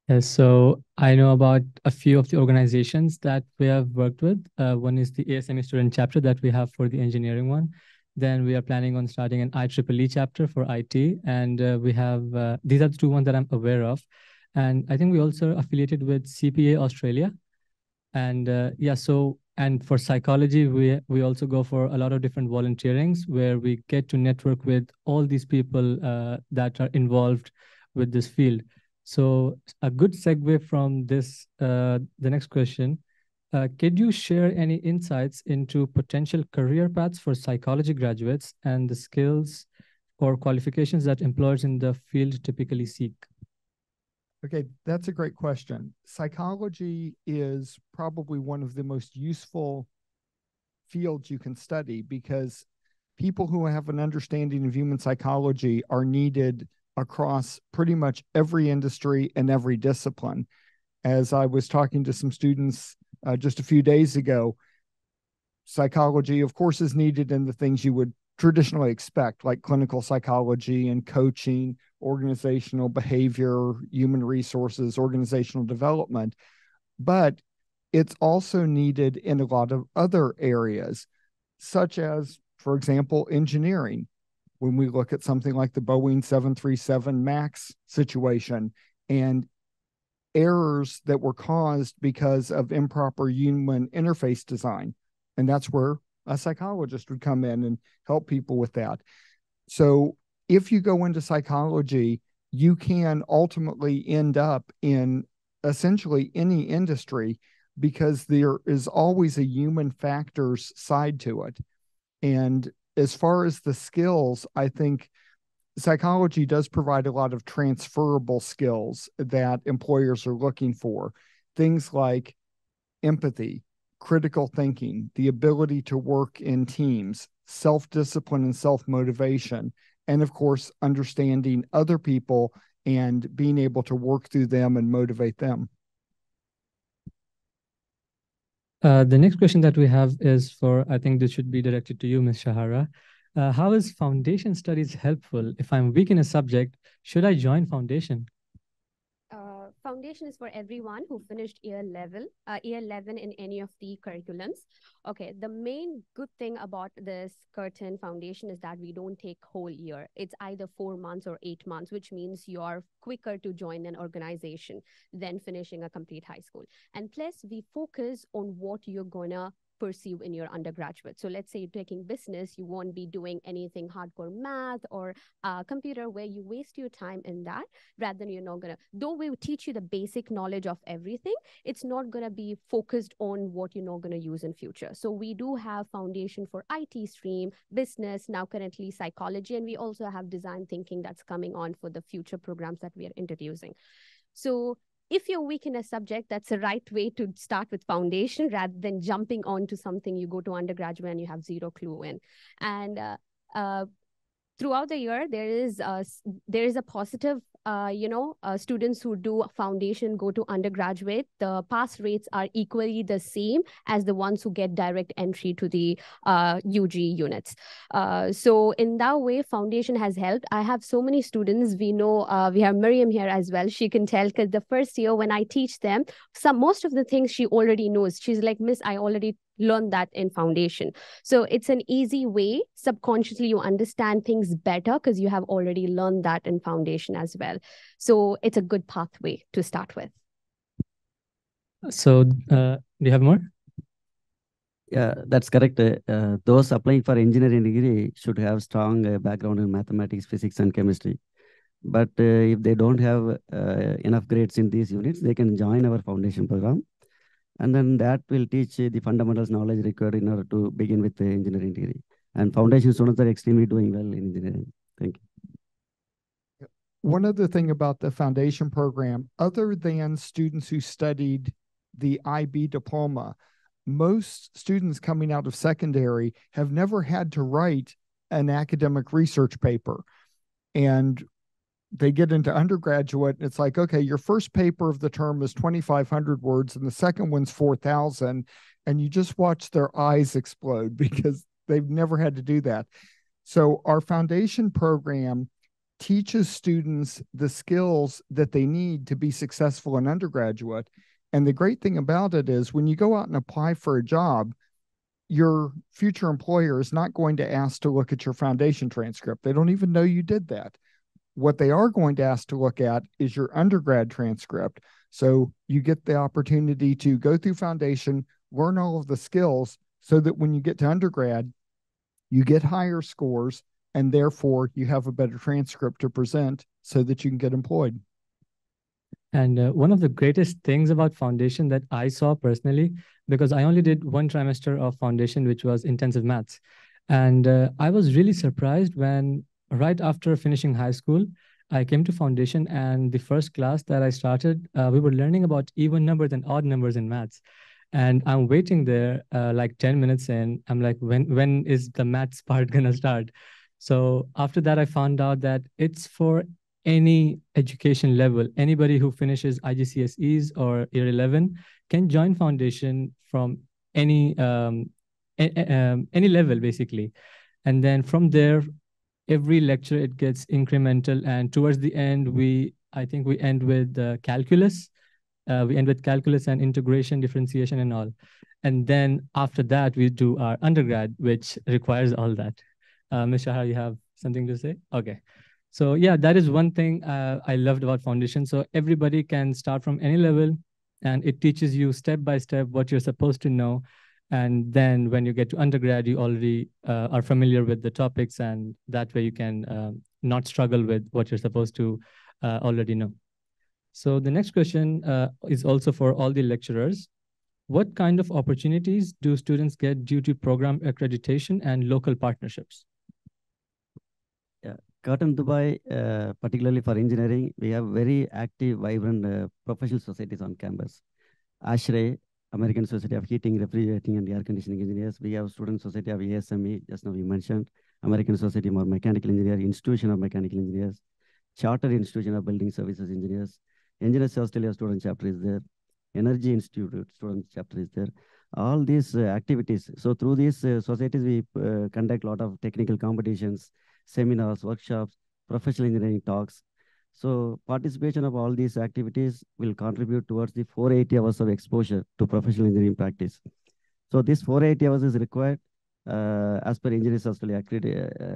Yes, so I know about a few of the organizations that we have worked with. One is the ASME student chapter that we have for the engineering one. Then we are planning on starting an IEEE chapter for IT. And we have, these are the two ones that I'm aware of. And I think we also are affiliated with CPA Australia. And and for psychology, we also go for a lot of different volunteerings where we get to network with all these people that are involved with this field. So a good segue from this, the next question, could you share any insights into potential career paths for psychology graduates and the skills or qualifications that employers in the field typically seek? Okay, that's a great question. Psychology is probably one of the most useful fields you can study, because people who have an understanding of human psychology are needed across pretty much every industry and every discipline. As I was talking to some students just a few days ago, psychology, of course, is needed in the things you would traditionally expect, like clinical psychology and coaching, organizational behavior, human resources, organizational development. But it's also needed in a lot of other areas, such as, for example, engineering. when we look at something like the Boeing 737 MAX situation and errors that were caused because of improper human interface design. And that's where a psychologist would come in and help people with that. So if you go into psychology, you can ultimately end up in essentially any industry because there is always a human factors side to it. And as far as the skills, I think psychology does provide a lot of transferable skills that employers are looking for. Things like empathy, critical thinking, the ability to work in teams, self-discipline and self-motivation, and of course, understanding other people and being able to work through them and motivate them. The next question that we have is for, I think this should be directed to you, Ms. Shahara. How is foundation studies helpful? If I'm weak in a subject, should I join foundation? Foundation is for everyone who finished year 11 in any of the curriculums. Okay, the main good thing about this Curtin Foundation is that we don't take whole year. It's either 4 months or 8 months, which means you're quicker to join an organization than finishing a complete high school. And plus, we focus on what you're gonna pursue in your undergraduate. So let's say you're taking business, you won't be doing anything hardcore math or computer where you waste your time in that, rather than you're not gonna, though we will teach you the basic knowledge of everything, it's not gonna be focused on what you're not gonna use in future. So we do have foundation for IT stream, business, now currently psychology, and we also have design thinking that's coming on for the future programs that we are introducing. So if you're weak in a subject, that's the right way to start with foundation rather than jumping onto something you go to undergraduate and you have zero clue in. And throughout the year, there is a positive, students who do foundation go to undergraduate. The pass rates are equally the same as the ones who get direct entry to the UG units. So in that way, foundation has helped. I have so many students. We know we have Miriam here as well. She can tell because the first year when I teach them, most of the things she already knows. She's like, Miss, I already learn that in foundation. So it's an easy way. Subconsciously, you understand things better because you have already learned that in foundation as well. So it's a good pathway to start with. So do you have more? Yeah, that's correct. Those applying for engineering degree should have strong background in mathematics, physics, and chemistry. But if they don't have enough grades in these units, they can join our foundation program. And then that will teach the fundamentals knowledge required in order to begin with the engineering degree. And foundation students are extremely doing well in engineering. Thank you. One other thing about the foundation program, other than students who studied the IB diploma, most students coming out of secondary have never had to write an academic research paper. And they get into undergraduate, and it's like, okay, your first paper of the term is 2,500 words, and the second one's 4,000, and you just watch their eyes explode because they've never had to do that. So our foundation program teaches students the skills that they need to be successful in undergraduate. And the great thing about it is when you go out and apply for a job, your future employer is not going to ask to look at your foundation transcript. They don't even know you did that. What they are going to ask to look at is your undergrad transcript. So you get the opportunity to go through foundation, learn all of the skills so that when you get to undergrad, you get higher scores and therefore you have a better transcript to present so that you can get employed. And one of the greatest things about foundation that I saw personally, because I only did 1 trimester of foundation, which was intensive maths. And I was really surprised when right after finishing high school, I came to foundation, and the first class that I started, we were learning about even numbers and odd numbers in maths. And I'm waiting there like 10 minutes in. I'm like, when is the maths part gonna start? So after that, I found out that it's for any education level. Anybody who finishes IGCSEs or year 11 can join foundation from any level, basically. And then from there, every lecture it gets incremental, and towards the end I think we end with calculus. We end with calculus and integration, differentiation, and all. And then after that we do our undergrad, which requires all that. Ms. Shahar, you have something to say? Okay. So yeah, that is one thing I loved about foundation. So everybody can start from any level, and it teaches you step by step what you're supposed to know. And then when you get to undergrad, you already are familiar with the topics, and that way you can not struggle with what you're supposed to already know. So the next question is also for all the lecturers. What kind of opportunities do students get due to program accreditation and local partnerships? Yeah, Curtin Dubai, particularly for engineering, we have very active, vibrant professional societies on campus. ASHRAE, American Society of Heating, Refrigerating and Air Conditioning Engineers. We have Student Society of ASME, just now we mentioned. American Society of Mechanical Engineers, Institution of Mechanical Engineers, Chartered Institution of Building Services Engineers, Engineers Australia Student Chapter is there, Energy Institute Student Chapter is there. All these activities. So through these societies, we conduct a lot of technical competitions, seminars, workshops, professional engineering talks. So participation of all these activities will contribute towards the 480 hours of exposure to professional engineering practice. So this 480 hours is required as per Engineers Australia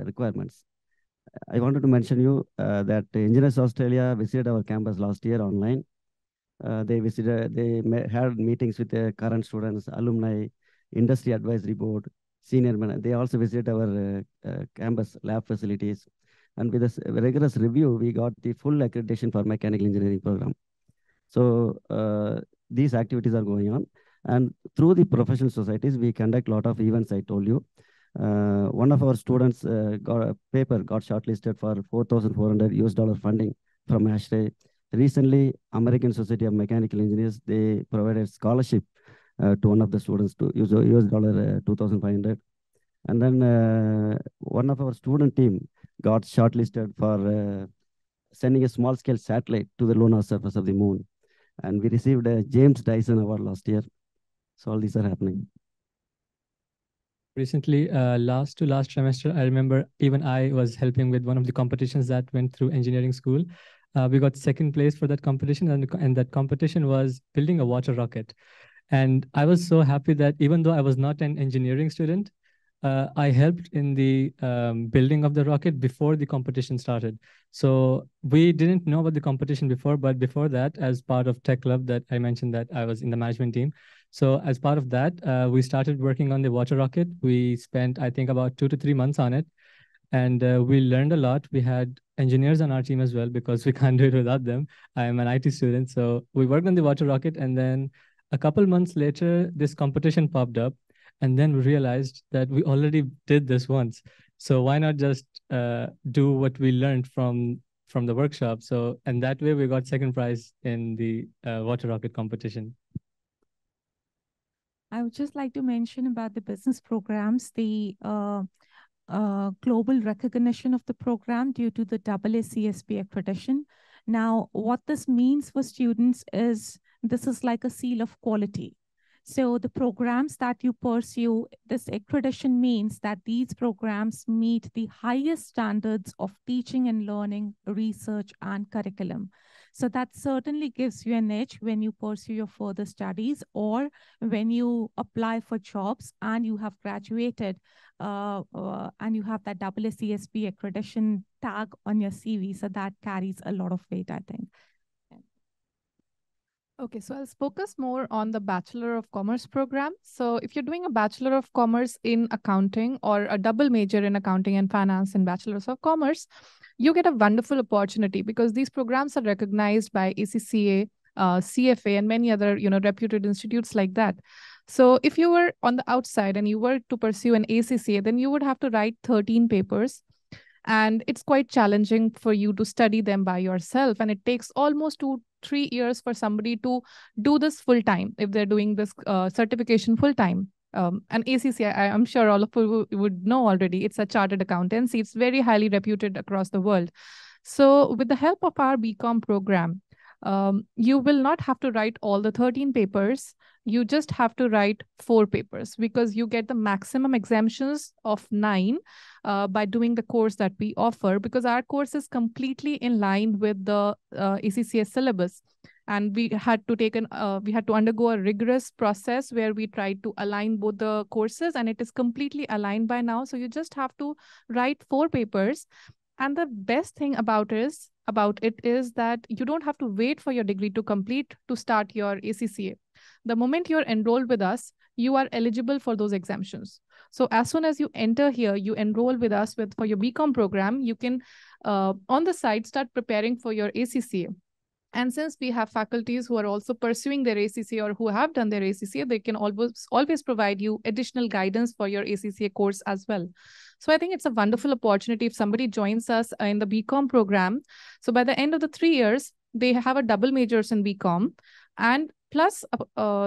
requirements. I wanted to mention you that Engineers Australia visited our campus last year online. They had meetings with the current students, alumni, industry advisory board, senior men. They also visited our campus lab facilities. And with a rigorous review, we got the full accreditation for mechanical engineering program. So these activities are going on. And through the professional societies, we conduct a lot of events, I told you. One of our students got shortlisted for $4,400 funding from ASHRAE. Recently, American Society of Mechanical Engineers, they provided scholarship to one of the students to use $2,500. And then one of our student team got shortlisted for sending a small-scale satellite to the lunar surface of the moon. And we received a James Dyson Award last year. So all these are happening. Recently, last trimester, I remember even I was helping with one of the competitions that went through engineering school. We got second place for that competition, and that competition was building a water rocket. And I was so happy that even though I was not an engineering student, I helped in the building of the rocket before the competition started. So we didn't know about the competition before, but before that, as part of Tech Club that I mentioned that I was in the management team. So as part of that, we started working on the water rocket. We spent, I think, about 2 to 3 months on it. And we learned a lot. We had engineers on our team as well, because we can't do it without them. I'm an IT student. So we worked on the water rocket. And then a couple months later, this competition popped up. And then we realized that we already did this once. So why not just do what we learned from the workshop? So, and that way we got second prize in the water rocket competition. I would just like to mention about the business programs, the global recognition of the program due to the AACSB accreditation. Now, what this means for students is this is like a seal of quality. So the programs that you pursue, this accreditation means that these programs meet the highest standards of teaching and learning, research, and curriculum. So that certainly gives you an edge when you pursue your further studies or when you apply for jobs and you have graduated and you have that AACSB accreditation tag on your CV. So that carries a lot of weight, I think. Okay, so I'll focus more on the Bachelor of Commerce program. So if you're doing a Bachelor of Commerce in accounting or a double major in accounting and finance and Bachelors of Commerce, you get a wonderful opportunity because these programs are recognized by ACCA, CFA, and many other reputed institutes like that. So if you were on the outside and you were to pursue an ACCA, then you would have to write 13 papers. And it's quite challenging for you to study them by yourself. And it takes almost 2-3 years for somebody to do this full time if they're doing this certification full time. And ACCA, I'm sure all of you would know already, it's a chartered accountancy. It's very highly reputed across the world. So with the help of our BCom program, you will not have to write all the 13 papers. You just have to write 4 papers because you get the maximum exemptions of 9 by doing the course that we offer, because our course is completely in line with the ACCS syllabus. And we had to undergo a rigorous process where we tried to align both the courses, and it is completely aligned by now. So you just have to write 4 papers. And the best thing about it is that you don't have to wait for your degree to complete to start your ACCA. The moment you're enrolled with us, you are eligible for those exemptions. So as soon as you enter here, you enroll with us for your BCom program, you can on the side start preparing for your ACCA. And since we have faculties who are also pursuing their ACCA or who have done their ACCA, they can always provide you additional guidance for your ACCA course as well. So I think it's a wonderful opportunity if somebody joins us in the BCom program. So by the end of the 3 years, they have a double majors in BCom, and plus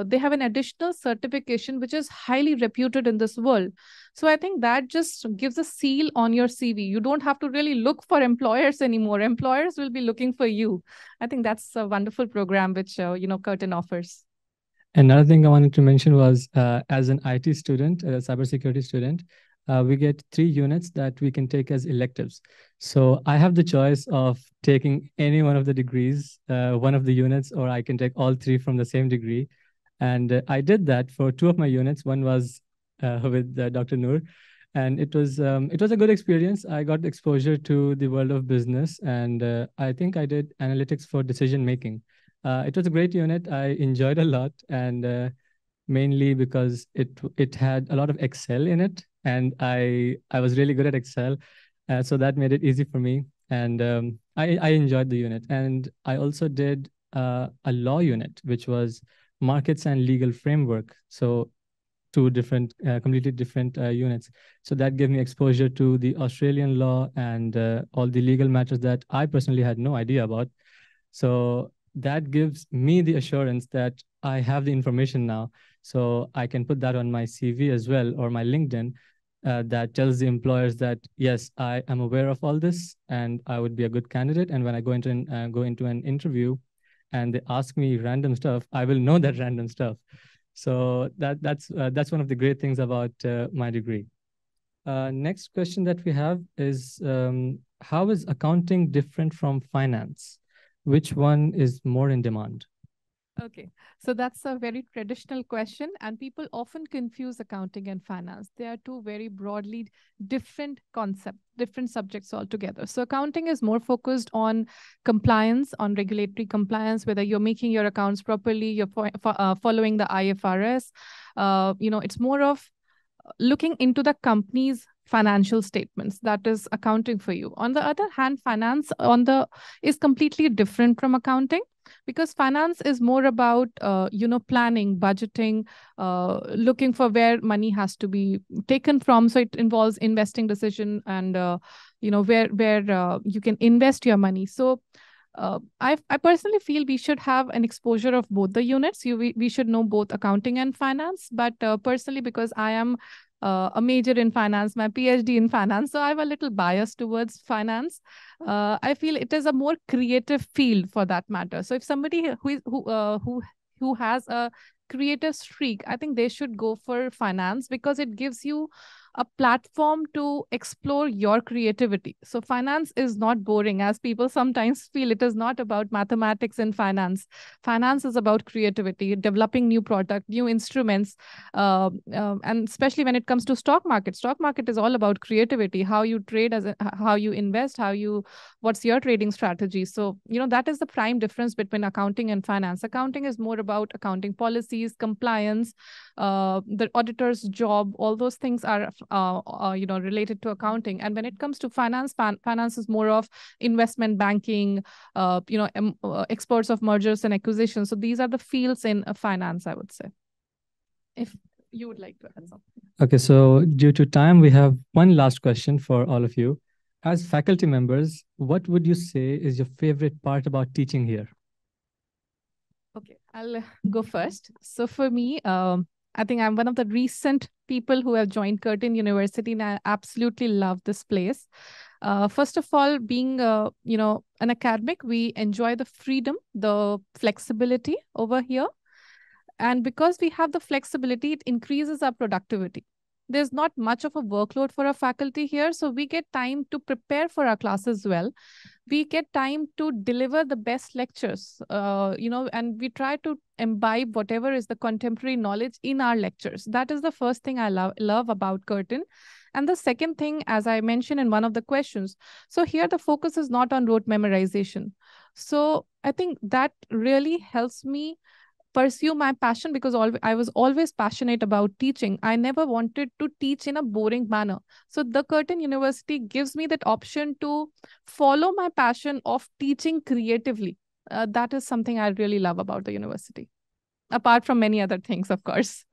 they have an additional certification which is highly reputed in this world. So I think that just gives a seal on your CV. You don't have to really look for employers anymore. Employers will be looking for you. I think that's a wonderful program which Curtin offers. Another thing I wanted to mention was as an IT student, a cybersecurity student, we get 3 units that we can take as electives. So I have the choice of taking any one of the degrees, one of the units, or I can take all 3 from the same degree. And I did that for 2 of my units. One was with Dr. Noor, and it was a good experience. I got exposure to the world of business, and I think I did analytics for decision making. It was a great unit. I enjoyed a lot, and mainly because it had a lot of Excel in it, and I was really good at Excel, so that made it easy for me. And I enjoyed the unit. And I also did a law unit, which was markets and legal framework. So 2 different, completely different units. So that gave me exposure to the Australian law and all the legal matters that I personally had no idea about. So that gives me the assurance that I have the information now. So I can put that on my CV as well, or my LinkedIn, that tells the employers that, yes, I am aware of all this and I would be a good candidate. And when I go into an interview and they ask me random stuff, I will know that random stuff. So that's one of the great things about my degree. Next question that we have is, how is accounting different from finance? Which one is more in demand? Okay, so that's a very traditional question, and people often confuse accounting and finance. They are 2 very broadly different concepts, different subjects altogether. So accounting is more focused on compliance, on regulatory compliance, whether you're making your accounts properly, you're following the IFRS. It's more of looking into the company's financial statements. That is accounting for you. On the other hand, finance is completely different from accounting, because finance is more about planning, budgeting, looking for where money has to be taken from. So it involves investing decision and where you can invest your money. So I personally feel we should have an exposure of both the units. We should know both accounting and finance. But personally, because I am a major in finance, my PhD in finance, so I have a little bias towards finance. I feel it is a more creative field for that matter. So if somebody who has a creative streak, I think they should go for finance, because it gives you a platform to explore your creativity. So finance is not boring, as people sometimes feel. It is not about mathematics and finance. Finance is about creativity, developing new product, new instruments, and especially when it comes to stock market. Stock market is all about creativity, how you trade, how you invest, what's your trading strategy. So, that is the prime difference between accounting and finance. Accounting is more about accounting policies, compliance, the auditor's job. All those things are related to accounting. And when it comes to finance, finance is more of investment banking, experts of mergers and acquisitions. So these are the fields in finance, I would say. If you would like to add something. Okay, so due to time, we have one last question for all of you. As faculty members, what would you say is your favorite part about teaching here? Okay, I'll go first. So for me, I think I'm one of the recent people who have joined Curtin University, and I absolutely love this place. First of all, being an academic, we enjoy the freedom, the flexibility over here. And because we have the flexibility, it increases our productivity. there's not much of a workload for our faculty here. So we get time to prepare for our classes well. We get time to deliver the best lectures, and we try to imbibe whatever is the contemporary knowledge in our lectures. That is the first thing I love about Curtin. And the second thing, as I mentioned in one of the questions, so here the focus is not on rote memorization. So I think that really helps me pursue my passion, because I was always passionate about teaching. I never wanted to teach in a boring manner. So the Curtin University gives me that option to follow my passion of teaching creatively. That is something I really love about the university, apart from many other things, of course.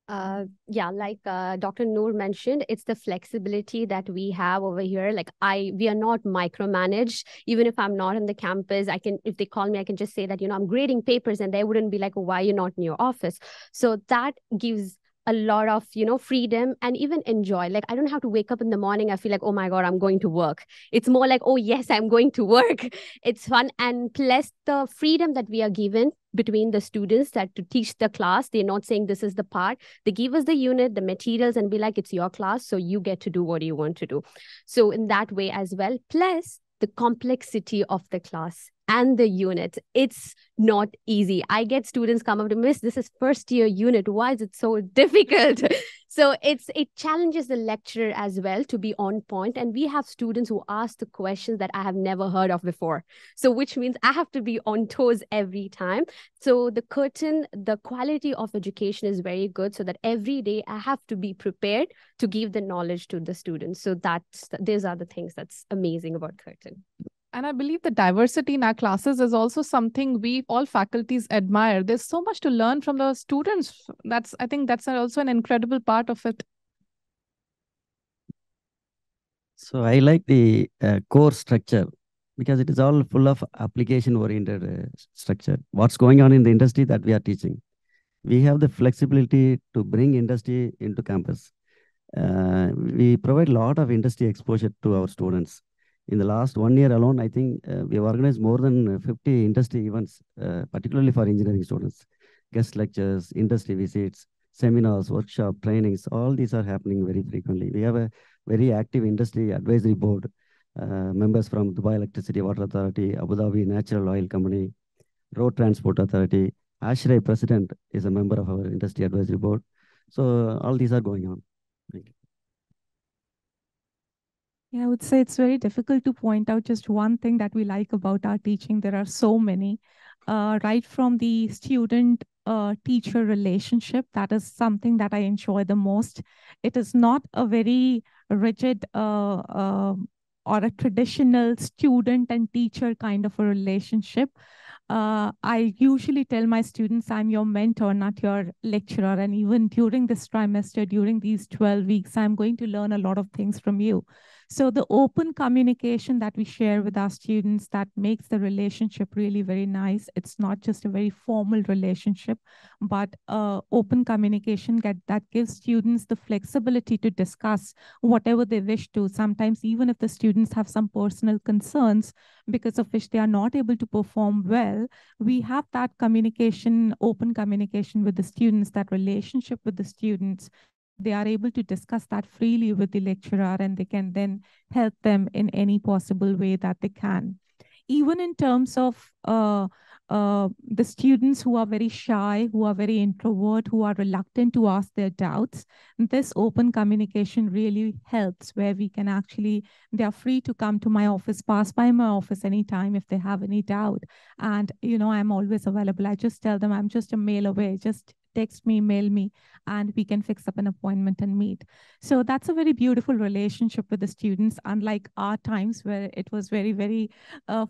Yeah, like Dr. Noor mentioned, it's the flexibility that we have over here. Like we are not micromanaged. Even if I'm not on the campus, if they call me, I can just say that, I'm grading papers, and they wouldn't be like, why you're not in your office? So that gives a lot of, freedom and even enjoy. Like, I don't have to wake up in the morning. I feel like, oh my God, I'm going to work. It's more like, oh yes, I'm going to work. It's fun. And plus the freedom that we are given between the students that to teach the class, they're not saying this is the part. They give us the unit, the materials, and be like, it's your class, so you get to do what you want to do. So in that way as well, plus the complexity of the class and the unit, it's not easy. I get students come up to, Miss, this is first year unit, why is it so difficult? So it challenges the lecturer as well to be on point. And we have students who ask the questions that I have never heard of before, so which means I have to be on toes every time. So the Curtin, the quality of education is very good, so that every day I have to be prepared to give the knowledge to the students. So these are the things that's amazing about Curtin. And I believe the diversity in our classes is also something we all faculties admire. There's so much to learn from the students. I think that's also an incredible part of it. So I like the course structure because it is all full of application-oriented structure. What's going on in the industry that we are teaching. We have the flexibility to bring industry into campus. We provide a lot of industry exposure to our students. In the last 1 year alone, I think we have organized more than 50 industry events, particularly for engineering students. Guest lectures, industry visits, seminars, workshop, trainings, all these are happening very frequently. We have a very active industry advisory board, members from Dubai Electricity Water Authority, Abu Dhabi Natural Oil Company, Road Transport Authority. Ashray President is a member of our industry advisory board. So all these are going on. Thank you. Yeah, I would say it's very difficult to point out just one thing that we like about our teaching. There are so many, right from the student teacher relationship. That is something that I enjoy the most. It is not a very rigid or a traditional student and teacher kind of a relationship. I usually tell my students I'm your mentor, not your lecturer. And even during this trimester, during these 12 weeks, I'm going to learn a lot of things from you. So the open communication that we share with our students, that makes the relationship really very nice. It's not just a very formal relationship, but open communication that gives students the flexibility to discuss whatever they wish to. Sometimes even if the students have some personal concerns because of which they are not able to perform well, we have that communication, open communication with the students, that relationship with the students. They are able to discuss that freely with the lecturer, and they can then help them in any possible way that they can. Even in terms of the students who are very shy, who are very introvert, who are reluctant to ask their doubts, this open communication really helps, where we can actually, they are free to come to my office, pass by my office anytime if they have any doubt. And, I'm always available. I just tell them I'm just a mail away. Just text me, mail me, and we can fix up an appointment and meet. So that's a very beautiful relationship with the students, unlike our times where it was very, very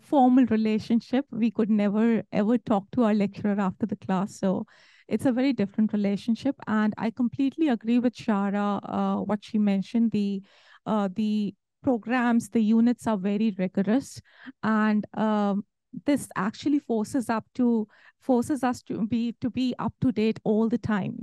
formal relationship. We could never, ever talk to our lecturer after the class. So it's a very different relationship. And I completely agree with Shara, what she mentioned. The programs, the units are very rigorous. And this actually forces us to be up to date all the time,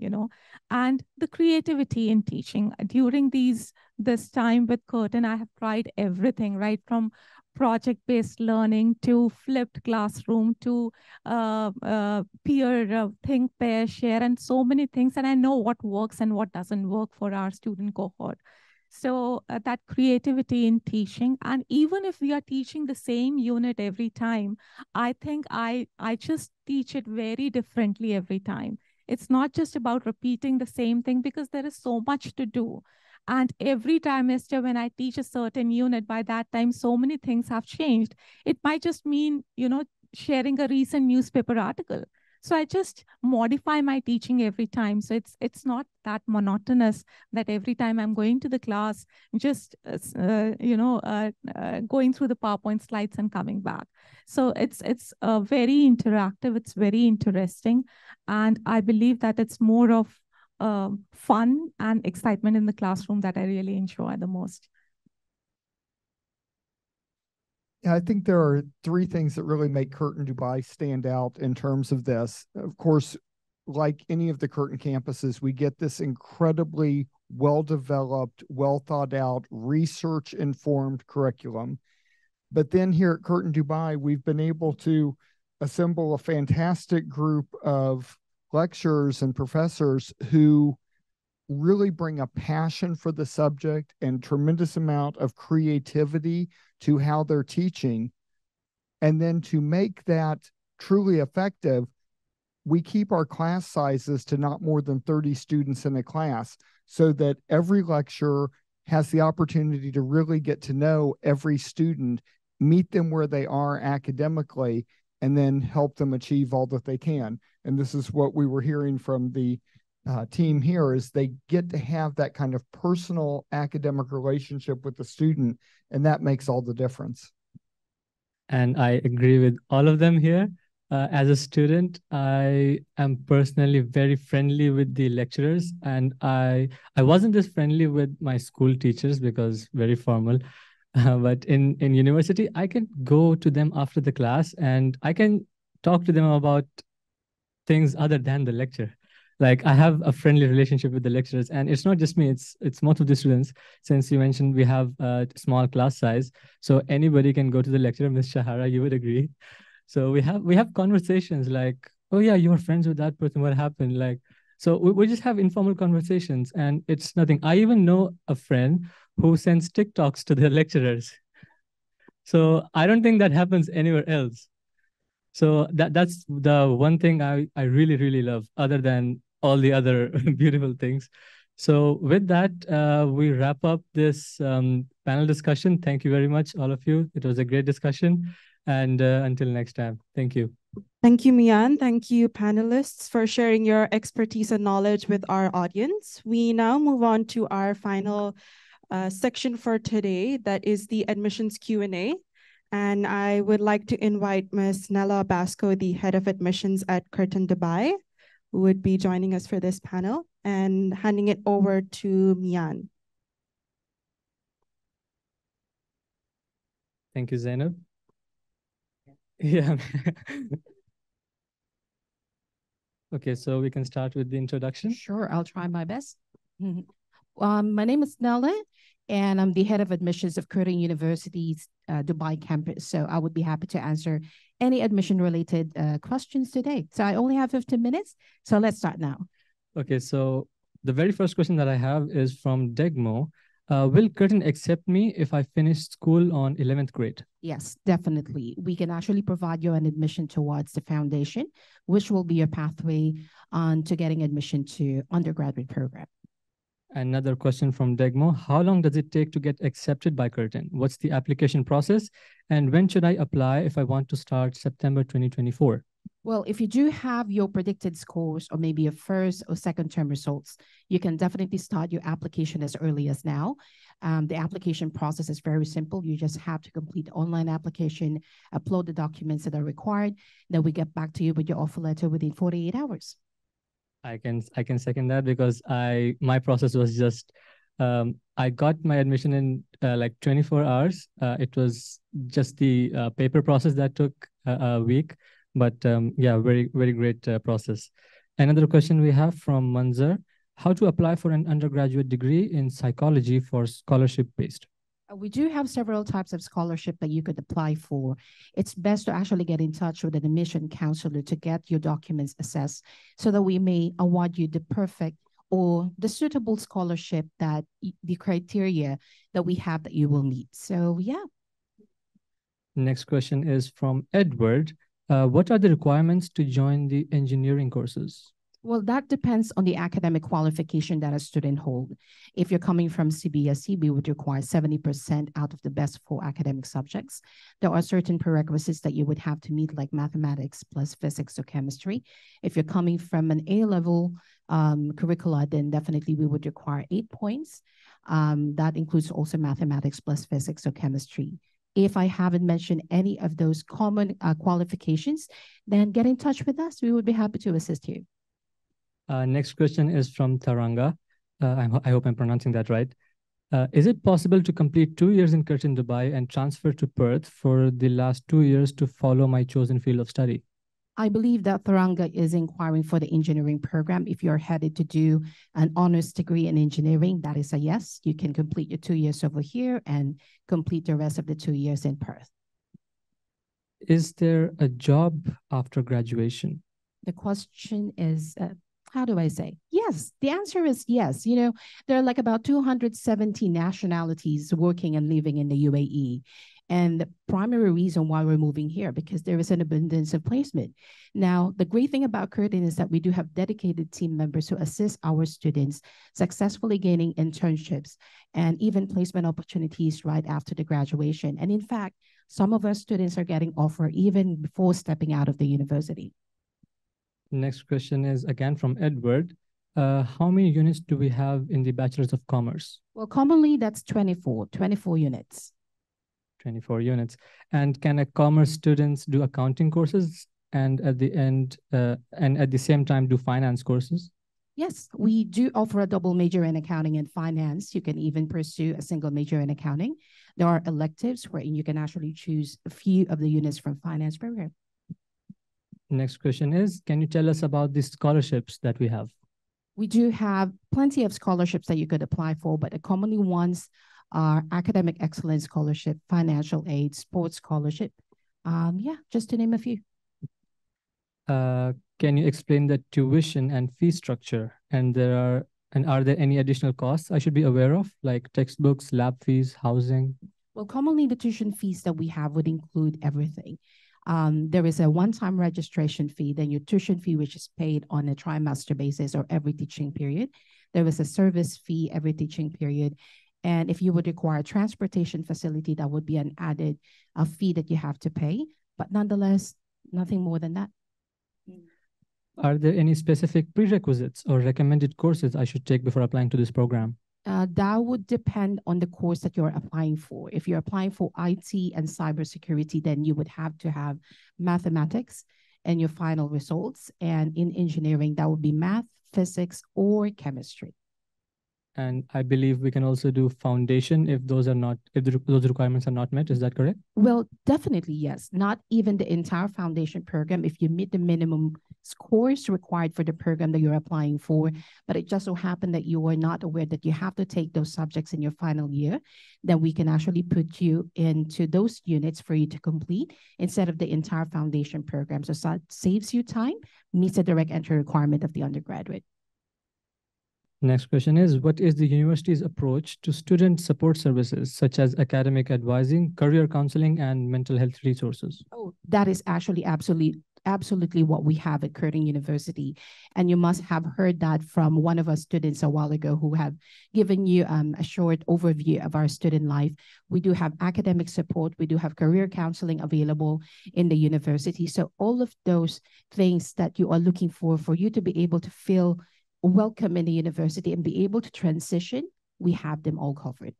and the creativity in teaching. During this time with Curtin, I have tried everything, right from project-based learning to flipped classroom to peer think, pair, share, and so many things. And I know what works and what doesn't work for our student cohort. So that creativity in teaching, and even if we are teaching the same unit every time, I think I just teach it very differently every time. It's not just about repeating the same thing, because there is so much to do. And every trimester, when I teach a certain unit, by that time, so many things have changed. It might just mean, sharing a recent newspaper article. So I just modify my teaching every time. So it's not that monotonous that every time I'm going to the class, just going through the PowerPoint slides and coming back. So it's very interactive. It's very interesting, and I believe that it's more of fun and excitement in the classroom that I really enjoy the most. Yeah, I think there are three things that really make Curtin Dubai stand out in terms of this. Of course, like any of the Curtin campuses, we get this incredibly well-developed, well-thought-out, research-informed curriculum. But then here at Curtin Dubai, we've been able to assemble a fantastic group of lecturers and professors who really bring a passion for the subject and tremendous amount of creativity to how they're teaching. And then to make that truly effective, we keep our class sizes to not more than 30 students in a class, so that every lecturer has the opportunity to really get to know every student, meet them where they are academically, and then help them achieve all that they can. And this is what we were hearing from the team here, is they get to have that kind of personal academic relationship with the student, and that makes all the difference. And I agree with all of them here. As a student, I am personally very friendly with the lecturers, and I wasn't this friendly with my school teachers because very formal. But in university, I can go to them after the class and I can talk to them about things other than the lecture. Like I have a friendly relationship with the lecturers, and it's not just me, it's most of the students. Since you mentioned we have a small class size, so anybody can go to the lecturer. Miss Shahara, you would agree. So we have conversations like, oh yeah, you were friends with that person, what happened? Like, so we just have informal conversations, and it's nothing. I even know a friend who sends TikToks to their lecturers. So I don't think that happens anywhere else. So that's the one thing I really, really love, other than all the other beautiful things. So with that, we wrap up this panel discussion. Thank you very much, all of you. It was a great discussion. And until next time, thank you. Thank you, Mian. Thank you, panelists, for sharing your expertise and knowledge with our audience. We now move on to our final section for today, that is the admissions Q&A. And I would like to invite Ms. Nella Basco, the head of admissions at Curtin Dubai, who would be joining us for this panel, and handing it over to Mian. Thank you, Zainab. Yeah. Okay, so we can start with the introduction. Sure, I'll try my best. My name is Nella, and I'm the head of admissions of Curtin University's Dubai campus. So I would be happy to answer any admission-related questions today. So I only have 15 minutes, so let's start now. Okay, so the very first question that I have is from Degmo. Will Curtin accept me if I finish school on 11th grade? Yes, definitely. We can actually provide you an admission towards the foundation, which will be your pathway on to getting admission to undergraduate program. Another question from Degmo. How long does it take to get accepted by Curtin? What's the application process? And when should I apply if I want to start September 2024? Well, if you do have your predicted scores or maybe your first or second term results, you can definitely start your application as early as now. The application process is very simple. You just have to complete the online application, upload the documents that are required. Then we get back to you with your offer letter within 48 hours. I can second that, because my process was just I got my admission in like 24 hours. It was just the paper process that took a week. But yeah, very, very great process. Another question we have from Manzar: how to apply for an undergraduate degree in psychology for scholarship based? We do have several types of scholarship that you could apply for. It's best to actually get in touch with an admission counselor to get your documents assessed so that we may award you the perfect or the suitable scholarship that the criteria that we have that you will meet. So yeah. Next question is from Edward. What are the requirements to join the engineering courses? Well, that depends on the academic qualification that a student holds. If you're coming from CBSE, we would require 70% out of the best 4 academic subjects. There are certain prerequisites that you would have to meet, like mathematics plus physics or chemistry. If you're coming from an A-level curricula, then definitely we would require 8 points. That includes also mathematics plus physics or chemistry. If I haven't mentioned any of those common qualifications, then get in touch with us. We would be happy to assist you. Next question is from Taranga. I hope I'm pronouncing that right. Is it possible to complete 2 years in Curtin, Dubai and transfer to Perth for the last 2 years to follow my chosen field of study? I believe that Taranga is inquiring for the engineering program. If you're headed to do an honors degree in engineering, that is a yes. You can complete your 2 years over here and complete the rest of the 2 years in Perth. Is there a job after graduation? The question is, how do I say? Yes, the answer is yes. You know, there are like about 270 nationalities working and living in the UAE. And the primary reason why we're moving here, because there is an abundance of placement. Now, the great thing about Curtin is that we do have dedicated team members who assist our students successfully gaining internships and even placement opportunities right after the graduation. And in fact, some of our students are getting offered even before stepping out of the university. Next question is again from Edward. How many units do we have in the Bachelor's of Commerce? Well, commonly that's 24 units. 24 units. And can a commerce students do accounting courses and at the end and at the same time do finance courses? Yes, we do offer a double major in accounting and finance. You can even pursue a single major in accounting. There are electives wherein you can actually choose a few of the units from finance program. Next question is, can you tell us about the scholarships that we have? We do have plenty of scholarships that you could apply for, but the commonly ones are academic excellence scholarship, financial aid, sports scholarship. Yeah, just to name a few. Can you explain the tuition and fee structure? And are there any additional costs I should be aware of, like textbooks, lab fees, housing? Well, commonly the tuition fees that we have would include everything. There is a one-time registration fee, then your tuition fee, which is paid on a trimester basis or every teaching period. There is a service fee every teaching period. And if you would require a transportation facility, that would be an added fee that you have to pay. But nonetheless, nothing more than that. Are there any specific prerequisites or recommended courses I should take before applying to this program? That would depend on the course that you're applying for. If you're applying for IT and cybersecurity, then you would have to have mathematics in your final results. And in engineering, that would be math, physics, or chemistry. And I believe we can also do foundation if those requirements are not met. Is that correct? Well, definitely, yes. Not even the entire foundation program if you meet the minimum scores required for the program that you're applying for. But it just so happened that you are not aware that you have to take those subjects in your final year, then we can actually put you into those units for you to complete instead of the entire foundation program. So that saves you time, meets the direct entry requirement of the undergraduate. Next question is, what is the university's approach to student support services such as academic advising, career counseling, and mental health resources? Oh, that is actually absolutely what we have at Curtin University. And you must have heard that from one of our students a while ago who have given you a short overview of our student life. We do have academic support. We do have career counseling available in the university. So all of those things that you are looking for you to be able to feel welcome in the university and be able to transition, we have them all covered.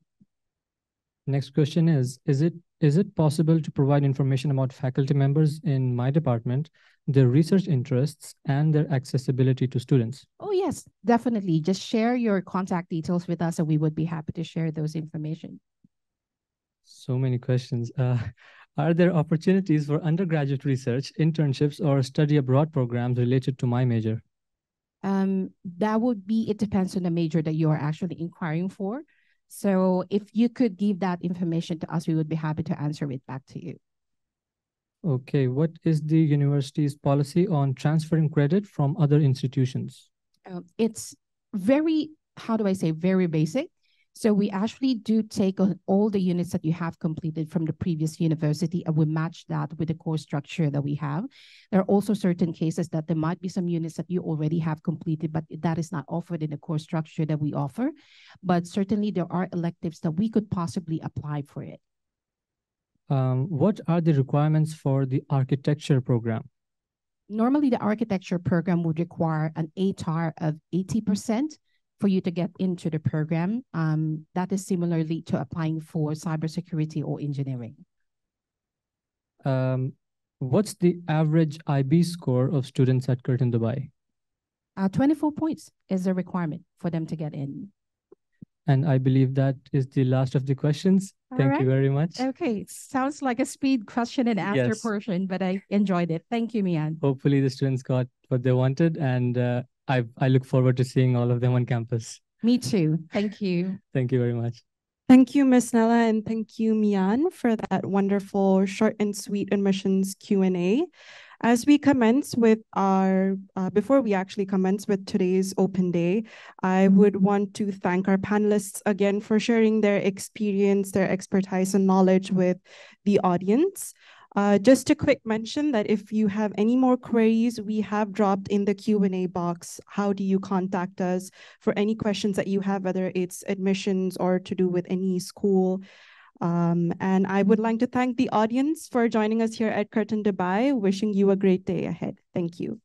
Next question is it possible to provide information about faculty members in my department, their research interests, and their accessibility to students? Oh, yes, definitely. Just share your contact details with us and we would be happy to share those information. So many questions. Are there opportunities for undergraduate research, internships, or study abroad programs related to my major? That would be, it depends on the major that you are actually inquiring for. So if you could give that information to us, we would be happy to answer it back to you. Okay, what is the university's policy on transferring credit from other institutions? It's very, how do I say, very basic. So we actually do take on all the units that you have completed from the previous university, and we match that with the course structure that we have. There are also certain cases that there might be some units that you already have completed, but that is not offered in the course structure that we offer. But certainly there are electives that we could possibly apply for it. What are the requirements for the architecture program? Normally, the architecture program would require an ATAR of 80% for you to get into the program. That is similarly to applying for cybersecurity or engineering. What's the average IB score of students at Curtin Dubai? 24 points is the requirement for them to get in. And I believe that is the last of the questions. Thank you very much. Okay, sounds like a speed question and answer portion, but I enjoyed it. Thank you, Mian. Hopefully the students got what they wanted, and I look forward to seeing all of them on campus. Me too. Thank you. Thank you very much. Thank you, Ms. Nella, and thank you, Mian, for that wonderful short and sweet admissions Q&A. As we commence with our, before we actually commence with today's open day, I would want to thank our panelists again for sharing their experience, their expertise and knowledge with the audience. Just a quick mention that if you have any more queries, we have dropped in the Q&A box. How do you contact us for any questions that you have, whether it's admissions or to do with any school? And I would like to thank the audience for joining us here at Curtin Dubai, wishing you a great day ahead. Thank you.